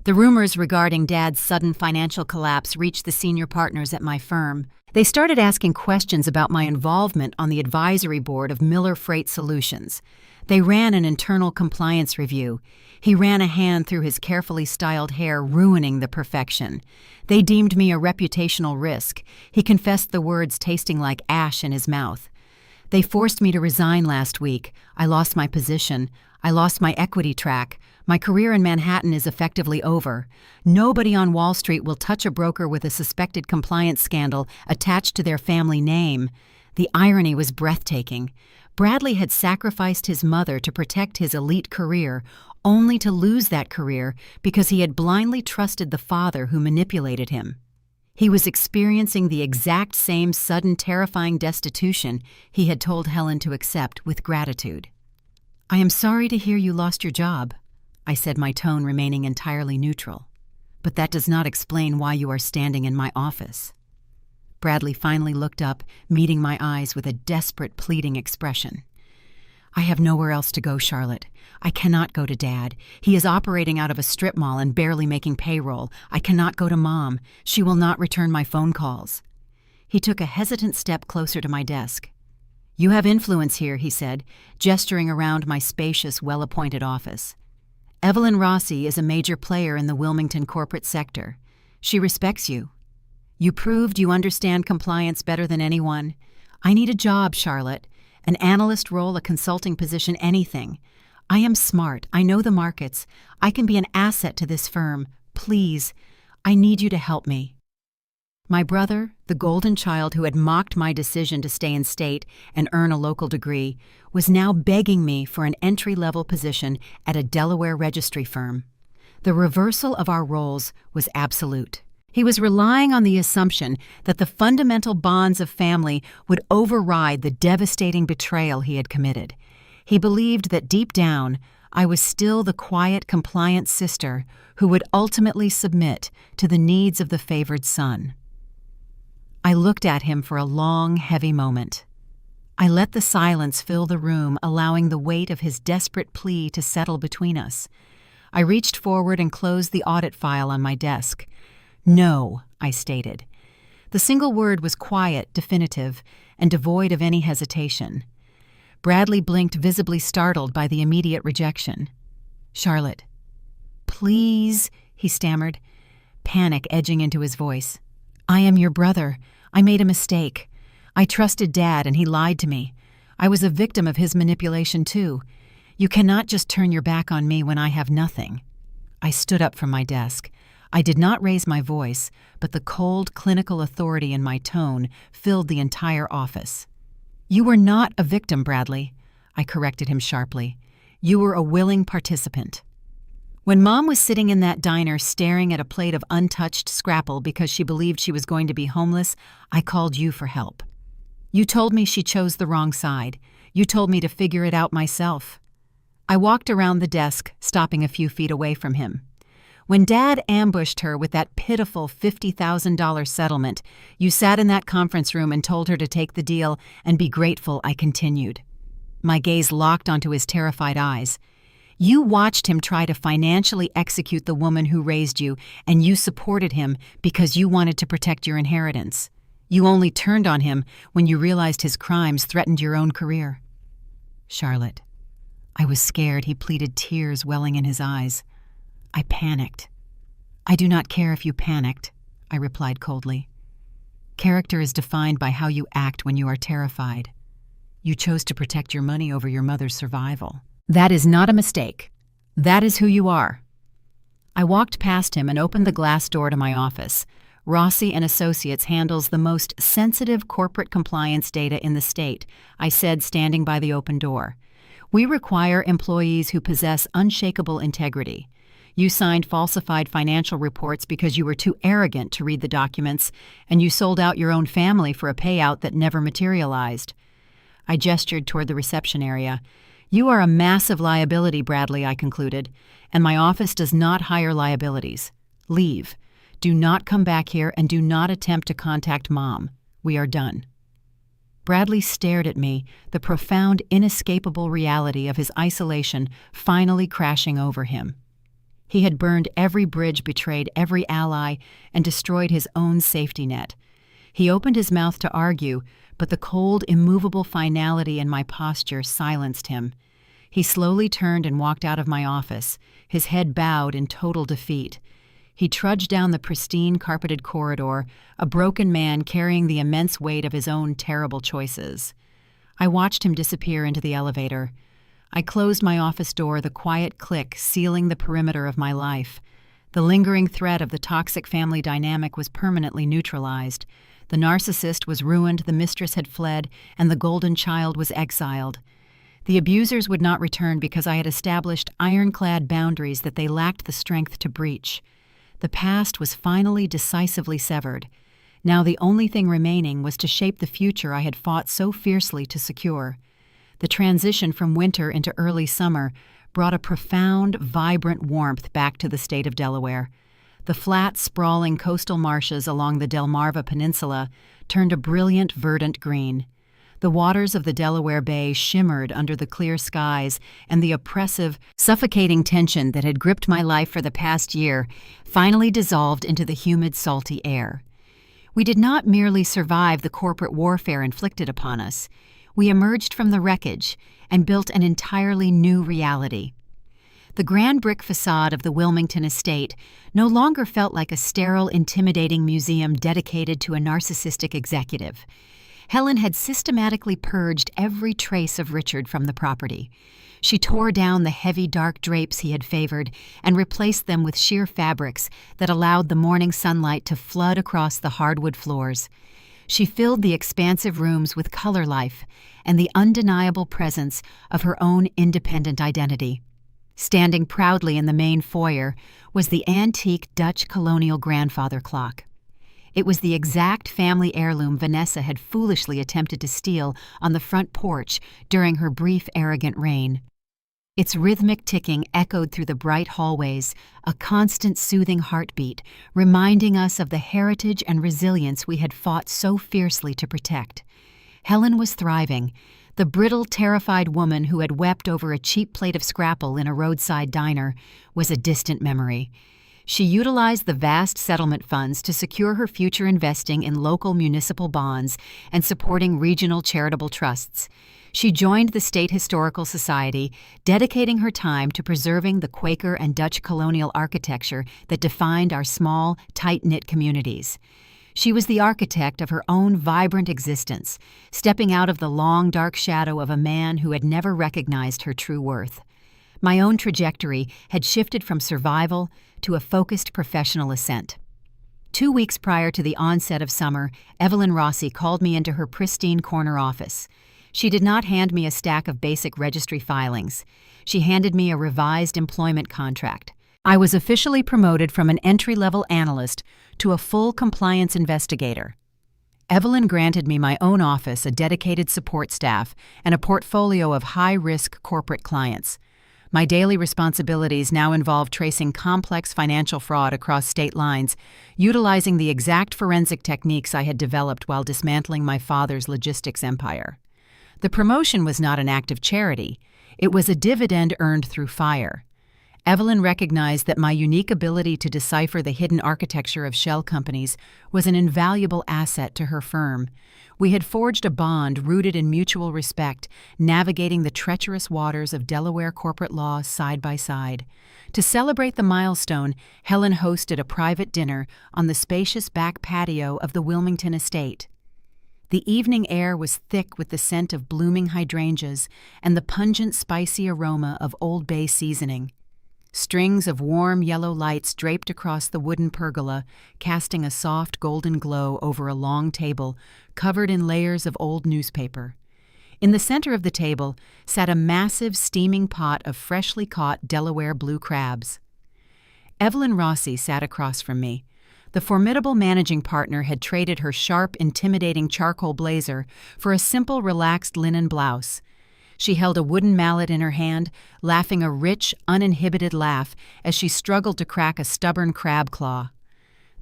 "The rumors regarding Dad's sudden financial collapse reached the senior partners at my firm. They started asking questions about my involvement on the advisory board of Miller Freight Solutions. They ran an internal compliance review. He ran a hand through his carefully styled hair, ruining the perfection. They deemed me a reputational risk. He confessed, the words tasting like ash in his mouth. They forced me to resign last week. I lost my position. I lost my equity track. My career in Manhattan is effectively over. Nobody on Wall Street will touch a broker with a suspected compliance scandal attached to their family name. The irony was breathtaking. Bradley had sacrificed his mother to protect his elite career, only to lose that career because he had blindly trusted the father who manipulated him. He was experiencing the exact same sudden, terrifying destitution he had told Helen to accept with gratitude. "I am sorry to hear you lost your job," I said, my tone remaining entirely neutral. "But that does not explain why you are standing in my office." Bradley finally looked up, meeting my eyes with a desperate, pleading expression. "I have nowhere else to go, Charlotte. I cannot go to Dad. He is operating out of a strip mall and barely making payroll. I cannot go to Mom. She will not return my phone calls." He took a hesitant step closer to my desk. "You have influence here," he said, gesturing around my spacious, well-appointed office. "Evelyn Rossi is a major player in the Wilmington corporate sector. She respects you. You proved you understand compliance better than anyone. I need a job, Charlotte. An analyst role, a consulting position, anything. I am smart. I know the markets. I can be an asset to this firm. Please, I need you to help me." My brother, the golden child who had mocked my decision to stay in state and earn a local degree, was now begging me for an entry-level position at a Delaware registry firm. The reversal of our roles was absolute. He was relying on the assumption that the fundamental bonds of family would override the devastating betrayal he had committed. He believed that deep down, I was still the quiet, compliant sister who would ultimately submit to the needs of the favored son. I looked at him for a long, heavy moment. I let the silence fill the room, allowing the weight of his desperate plea to settle between us. I reached forward and closed the audit file on my desk. "No," I stated. The single word was quiet, definitive, and devoid of any hesitation. Bradley blinked, visibly startled by the immediate rejection. "Charlotte." "Please," he stammered, panic edging into his voice. "I am your brother. I made a mistake. I trusted Dad and he lied to me. I was a victim of his manipulation too. You cannot just turn your back on me when I have nothing." I stood up from my desk. I did not raise my voice, but the cold, clinical authority in my tone filled the entire office. "You were not a victim, Bradley," I corrected him sharply. "You were a willing participant. When Mom was sitting in that diner staring at a plate of untouched scrapple because she believed she was going to be homeless, I called you for help. You told me she chose the wrong side. You told me to figure it out myself." I walked around the desk, stopping a few feet away from him. "When Dad ambushed her with that pitiful $50,000 settlement, you sat in that conference room and told her to take the deal and be grateful," I continued. My gaze locked onto his terrified eyes. "You watched him try to financially execute the woman who raised you, and you supported him because you wanted to protect your inheritance. You only turned on him when you realized his crimes threatened your own career." "Charlotte." I was scared, he pleaded, tears welling in his eyes. I panicked. "I do not care if you panicked," I replied coldly. "Character is defined by how you act when you are terrified. You chose to protect your money over your mother's survival. That is not a mistake. That is who you are." I walked past him and opened the glass door to my office. "Rossi and Associates handles the most sensitive corporate compliance data in the state," I said, standing by the open door. "We require employees who possess unshakable integrity. You signed falsified financial reports because you were too arrogant to read the documents, and you sold out your own family for a payout that never materialized." I gestured toward the reception area. "You are a massive liability, Bradley," I concluded, "and my office does not hire liabilities. Leave. Do not come back here and do not attempt to contact Mom. We are done." Bradley stared at me, the profound, inescapable reality of his isolation finally crashing over him. He had burned every bridge, betrayed every ally, and destroyed his own safety net. He opened his mouth to argue, but the cold, immovable finality in my posture silenced him. He slowly turned and walked out of my office, his head bowed in total defeat. He trudged down the pristine, carpeted corridor, a broken man carrying the immense weight of his own terrible choices. I watched him disappear into the elevator. I closed my office door, the quiet click sealing the perimeter of my life. The lingering threat of the toxic family dynamic was permanently neutralized. The narcissist was ruined, the mistress had fled, and the golden child was exiled. The abusers would not return because I had established ironclad boundaries that they lacked the strength to breach. The past was finally decisively severed. Now the only thing remaining was to shape the future I had fought so fiercely to secure. The transition from winter into early summer brought a profound, vibrant warmth back to the state of Delaware. The flat, sprawling coastal marshes along the Delmarva Peninsula turned a brilliant, verdant green. The waters of the Delaware Bay shimmered under the clear skies, and the oppressive, suffocating tension that had gripped my life for the past year finally dissolved into the humid, salty air. We did not merely survive the corporate warfare inflicted upon us. We emerged from the wreckage and built an entirely new reality. The grand brick facade of the Wilmington estate no longer felt like a sterile, intimidating museum dedicated to a narcissistic executive. Helen had systematically purged every trace of Richard from the property. She tore down the heavy, dark drapes he had favored and replaced them with sheer fabrics that allowed the morning sunlight to flood across the hardwood floors. She filled the expansive rooms with color life and the undeniable presence of her own independent identity. Standing proudly in the main foyer was the antique Dutch colonial grandfather clock. It was the exact family heirloom Vanessa had foolishly attempted to steal on the front porch during her brief, arrogant reign. Its rhythmic ticking echoed through the bright hallways, a constant soothing heartbeat, reminding us of the heritage and resilience we had fought so fiercely to protect. Helen was thriving. The brittle, terrified woman who had wept over a cheap plate of scrapple in a roadside diner was a distant memory. She utilized the vast settlement funds to secure her future investing in local municipal bonds and supporting regional charitable trusts. She joined the State Historical Society, dedicating her time to preserving the Quaker and Dutch colonial architecture that defined our small, tight-knit communities. She was the architect of her own vibrant existence, stepping out of the long, dark shadow of a man who had never recognized her true worth. My own trajectory had shifted from survival to a focused professional ascent. 2 weeks prior to the onset of summer, Evelyn Rossi called me into her pristine corner office. She did not hand me a stack of basic registry filings. She handed me a revised employment contract. I was officially promoted from an entry-level analyst to a full compliance investigator. Evelyn granted me my own office, a dedicated support staff, and a portfolio of high-risk corporate clients. My daily responsibilities now involve tracing complex financial fraud across state lines, utilizing the exact forensic techniques I had developed while dismantling my father's logistics empire. The promotion was not an act of charity. It was a dividend earned through fire. Evelyn recognized that my unique ability to decipher the hidden architecture of shell companies was an invaluable asset to her firm. We had forged a bond rooted in mutual respect, navigating the treacherous waters of Delaware corporate law side by side. To celebrate the milestone, Helen hosted a private dinner on the spacious back patio of the Wilmington estate. The evening air was thick with the scent of blooming hydrangeas and the pungent, spicy aroma of Old Bay seasoning. Strings of warm yellow lights draped across the wooden pergola, casting a soft golden glow over a long table covered in layers of old newspaper. In the center of the table sat a massive steaming pot of freshly caught Delaware blue crabs. Evelyn Rossi sat across from me. The formidable managing partner had traded her sharp, intimidating charcoal blazer for a simple, relaxed linen blouse. She held a wooden mallet in her hand, laughing a rich, uninhibited laugh as she struggled to crack a stubborn crab claw.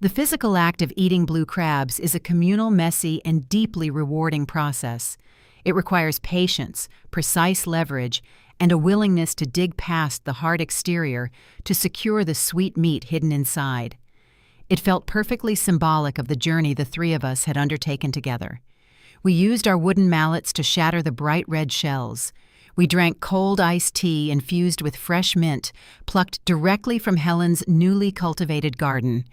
The physical act of eating blue crabs is a communal, messy, and deeply rewarding process. It requires patience, precise leverage, and a willingness to dig past the hard exterior to secure the sweet meat hidden inside. It felt perfectly symbolic of the journey the three of us had undertaken together. We used our wooden mallets to shatter the bright red shells. We drank cold iced tea infused with fresh mint, plucked directly from Helen's newly cultivated garden.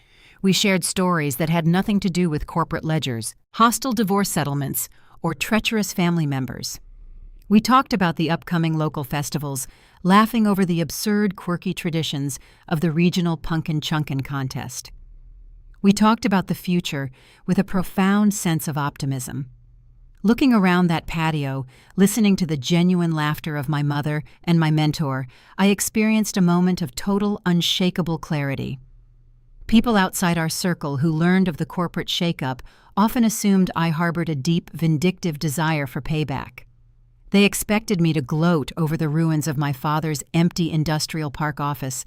We shared stories that had nothing to do with corporate ledgers, hostile divorce settlements, or treacherous family members. We talked about the upcoming local festivals, laughing over the absurd, quirky traditions of the regional Punkin' Chunkin' contest. We talked about the future with a profound sense of optimism. Looking around that patio, listening to the genuine laughter of my mother and my mentor, I experienced a moment of total, unshakable clarity. People outside our circle who learned of the corporate shakeup often assumed I harbored a deep, vindictive desire for payback. They expected me to gloat over the ruins of my father's empty industrial park office,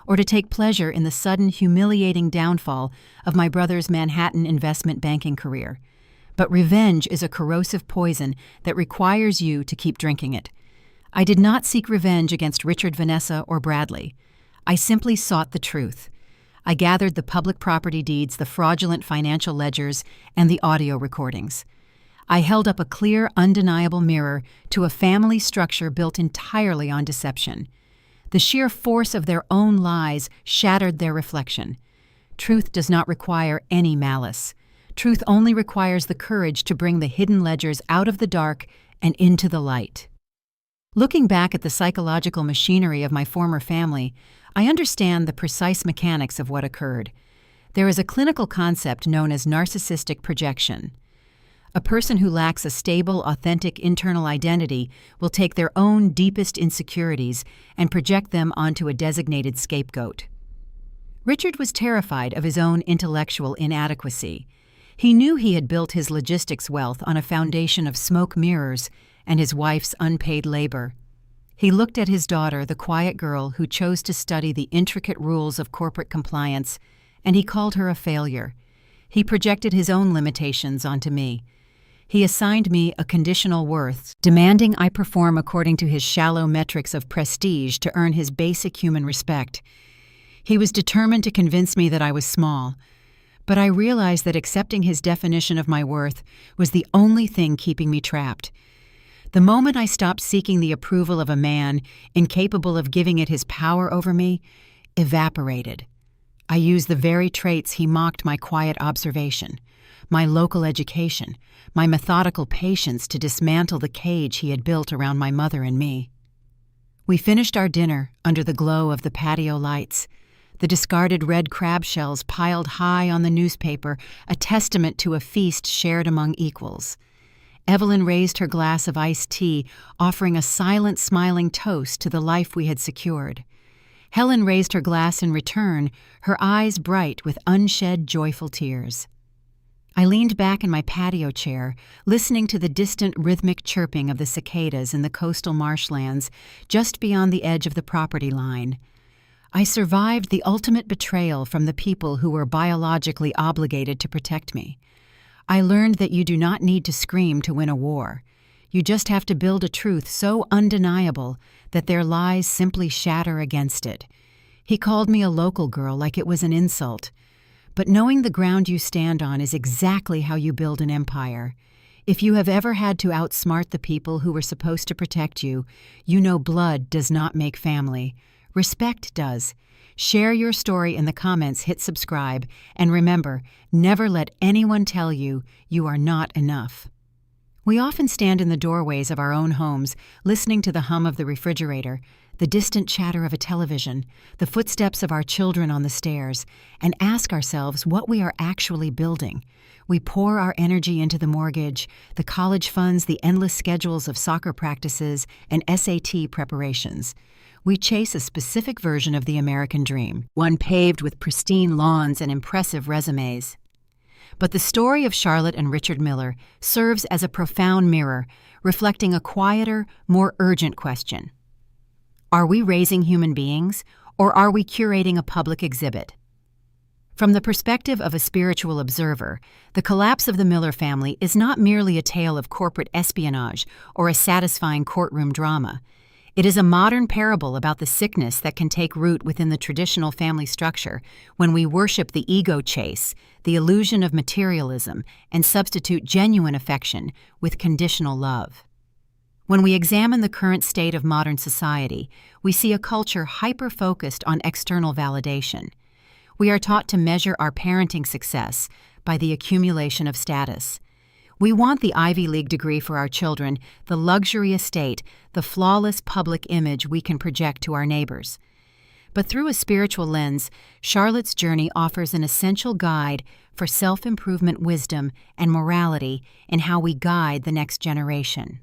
or to take pleasure in the sudden, humiliating downfall of my brother's Manhattan investment banking career. But revenge is a corrosive poison that requires you to keep drinking it. I did not seek revenge against Richard, Vanessa, or Bradley. I simply sought the truth. I gathered the public property deeds, the fraudulent financial ledgers, and the audio recordings. I held up a clear, undeniable mirror to a family structure built entirely on deception. The sheer force of their own lies shattered their reflection. Truth does not require any malice. Truth only requires the courage to bring the hidden ledgers out of the dark and into the light. Looking back at the psychological machinery of my former family, I understand the precise mechanics of what occurred. There is a clinical concept known as narcissistic projection. A person who lacks a stable, authentic internal identity will take their own deepest insecurities and project them onto a designated scapegoat. Richard was terrified of his own intellectual inadequacy. He knew he had built his logistics wealth on a foundation of smoke mirrors and his wife's unpaid labor. He looked at his daughter, the quiet girl who chose to study the intricate rules of corporate compliance, and he called her a failure. He projected his own limitations onto me. He assigned me a conditional worth, demanding I perform according to his shallow metrics of prestige to earn his basic human respect. He was determined to convince me that I was small, but I realized that accepting his definition of my worth was the only thing keeping me trapped. The moment I stopped seeking the approval of a man incapable of giving it his power over me, evaporated. I used the very traits he mocked: my quiet observation, my local education, my methodical patience to dismantle the cage he had built around my mother and me. We finished our dinner under the glow of the patio lights, the discarded red crab shells piled high on the newspaper, a testament to a feast shared among equals. Evelyn raised her glass of iced tea, offering a silent, smiling toast to the life we had secured. Helen raised her glass in return, her eyes bright with unshed, joyful tears. I leaned back in my patio chair, listening to the distant rhythmic chirping of the cicadas in the coastal marshlands just beyond the edge of the property line. I survived the ultimate betrayal from the people who were biologically obligated to protect me. I learned that you do not need to scream to win a war. You just have to build a truth so undeniable that their lies simply shatter against it. He called me a local girl like it was an insult. But knowing the ground you stand on is exactly how you build an empire. If you have ever had to outsmart the people who were supposed to protect you, you know blood does not make family. Respect does. Share your story in the comments, hit subscribe, and remember, never let anyone tell you you are not enough. We often stand in the doorways of our own homes, listening to the hum of the refrigerator, the distant chatter of a television, the footsteps of our children on the stairs, and ask ourselves what we are actually building. We pour our energy into the mortgage, the college funds, the endless schedules of soccer practices, and SAT preparations. We chase a specific version of the American dream, one paved with pristine lawns and impressive resumes. But the story of Charlotte and Richard Miller serves as a profound mirror, reflecting a quieter, more urgent question. Are we raising human beings, or are we curating a public exhibit? From the perspective of a spiritual observer, the collapse of the Miller family is not merely a tale of corporate espionage or a satisfying courtroom drama. It is a modern parable about the sickness that can take root within the traditional family structure when we worship the ego chase, the illusion of materialism, and substitute genuine affection with conditional love. When we examine the current state of modern society, we see a culture hyper-focused on external validation. We are taught to measure our parenting success by the accumulation of status. We want the Ivy League degree for our children, the luxury estate, the flawless public image we can project to our neighbors. But through a spiritual lens, Charlotte's journey offers an essential guide for self-improvement wisdom and morality in how we guide the next generation.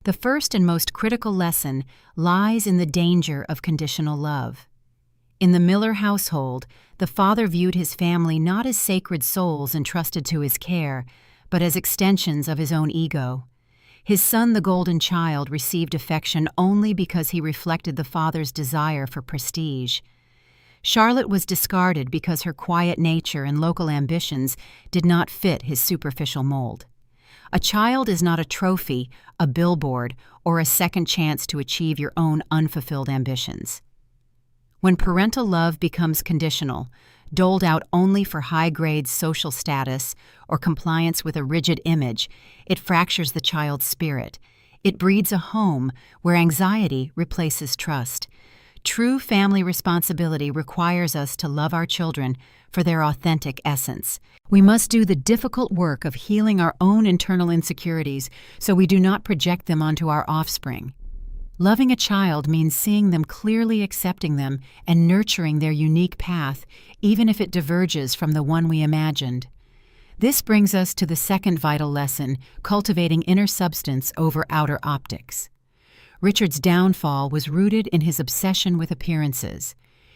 The first and most critical lesson lies in the danger of conditional love. In the Miller household, the father viewed his family not as sacred souls entrusted to his care, but as extensions of his own ego. His son, the golden child, received affection only because he reflected the father's desire for prestige. Charlotte was discarded because her quiet nature and local ambitions did not fit his superficial mold. A child is not a trophy, a billboard, or a second chance to achieve your own unfulfilled ambitions. When parental love becomes conditional, doled out only for high-grade social status or compliance with a rigid image, it fractures the child's spirit. It breeds a home where anxiety replaces trust. True family responsibility requires us to love our children for their authentic essence. We must do the difficult work of healing our own internal insecurities so we do not project them onto our offspring. Loving a child means seeing them clearly, accepting them, and nurturing their unique path, even if it diverges from the one we imagined. This brings us to the second vital lesson, cultivating inner substance over outer optics. Richard's downfall was rooted in his obsession with appearances.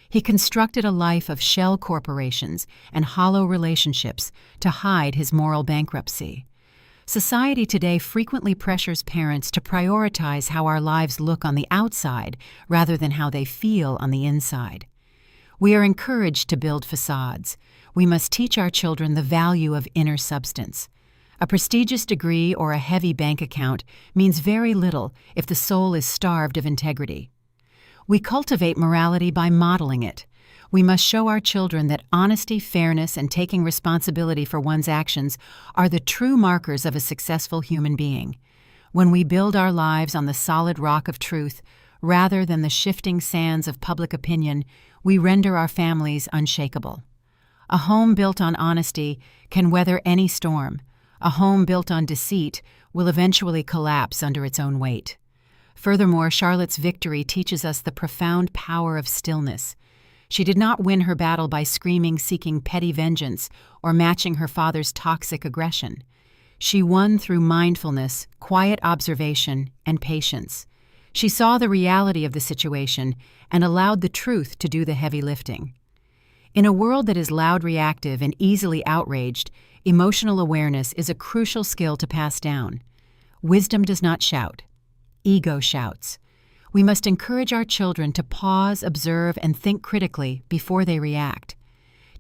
He constructed a life of shell corporations and hollow relationships to hide his moral bankruptcy. Society today frequently pressures parents to prioritize how our lives look on the outside rather than how they feel on the inside. We are encouraged to build facades. We must teach our children the value of inner substance. A prestigious degree or a heavy bank account means very little if the soul is starved of integrity. We cultivate morality by modeling it. We must show our children that honesty, fairness, and taking responsibility for one's actions are the true markers of a successful human being. When we build our lives on the solid rock of truth, rather than the shifting sands of public opinion, we render our families unshakable. A home built on honesty can weather any storm. A home built on deceit will eventually collapse under its own weight. Furthermore, Charlotte's victory teaches us the profound power of stillness. She did not win her battle by screaming, seeking petty vengeance, or matching her father's toxic aggression. She won through mindfulness, quiet observation, and patience. She saw the reality of the situation and allowed the truth to do the heavy lifting. In a world that is loud, reactive, and easily outraged, emotional awareness is a crucial skill to pass down. Wisdom does not shout. Ego shouts. We must encourage our children to pause, observe, and think critically before they react.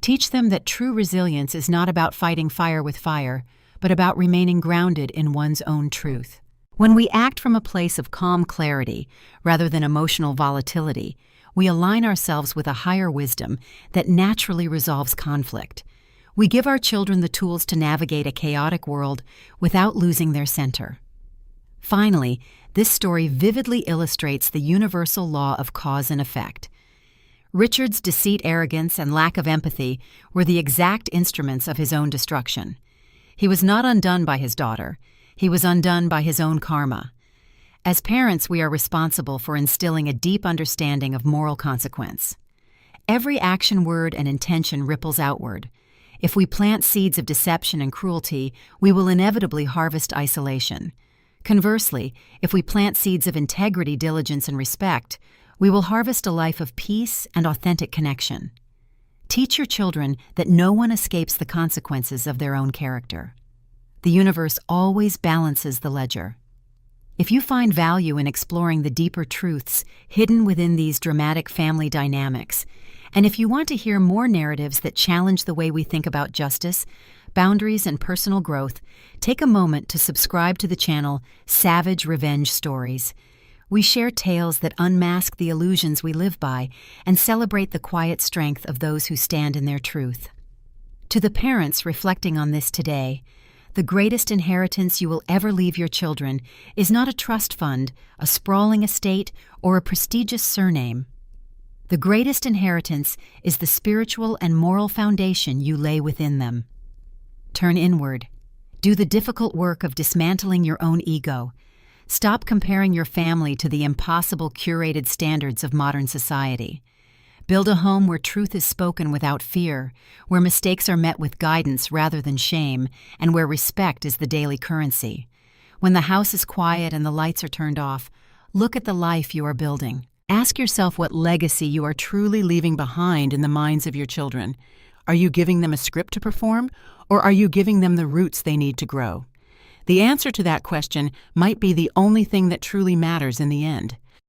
Teach them that true resilience is not about fighting fire with fire, but about remaining grounded in one's own truth. When we act from a place of calm clarity rather than emotional volatility, we align ourselves with a higher wisdom that naturally resolves conflict. We give our children the tools to navigate a chaotic world without losing their center. Finally, this story vividly illustrates the universal law of cause and effect. Richard's deceit, arrogance, and lack of empathy were the exact instruments of his own destruction. He was not undone by his daughter. He was undone by his own karma. As parents, we are responsible for instilling a deep understanding of moral consequence. Every action, word, and intention ripples outward. If we plant seeds of deception and cruelty, we will inevitably harvest isolation. Conversely, if we plant seeds of integrity, diligence, and respect, we will harvest a life of peace and authentic connection. Teach your children that no one escapes the consequences of their own character. The universe always balances the ledger. If you find value in exploring the deeper truths hidden within these dramatic family dynamics, and if you want to hear more narratives that challenge the way we think about justice, boundaries, and personal growth, take a moment to subscribe to the channel Savage Revenge Stories. We share tales that unmask the illusions we live by and celebrate the quiet strength of those who stand in their truth. To the parents reflecting on this today, the greatest inheritance you will ever leave your children is not a trust fund, a sprawling estate, or a prestigious surname. The greatest inheritance is the spiritual and moral foundation you lay within them. Turn inward. Do the difficult work of dismantling your own ego. Stop comparing your family to the impossible curated standards of modern society. Build a home where truth is spoken without fear, where mistakes are met with guidance rather than shame, and where respect is the daily currency. When the house is quiet and the lights are turned off, look at the life you are building. Ask yourself what legacy you are truly leaving behind in the minds of your children. Are you giving them a script to perform, or are you giving them the roots they need to grow? The answer to that question might be the only thing that truly matters in the end.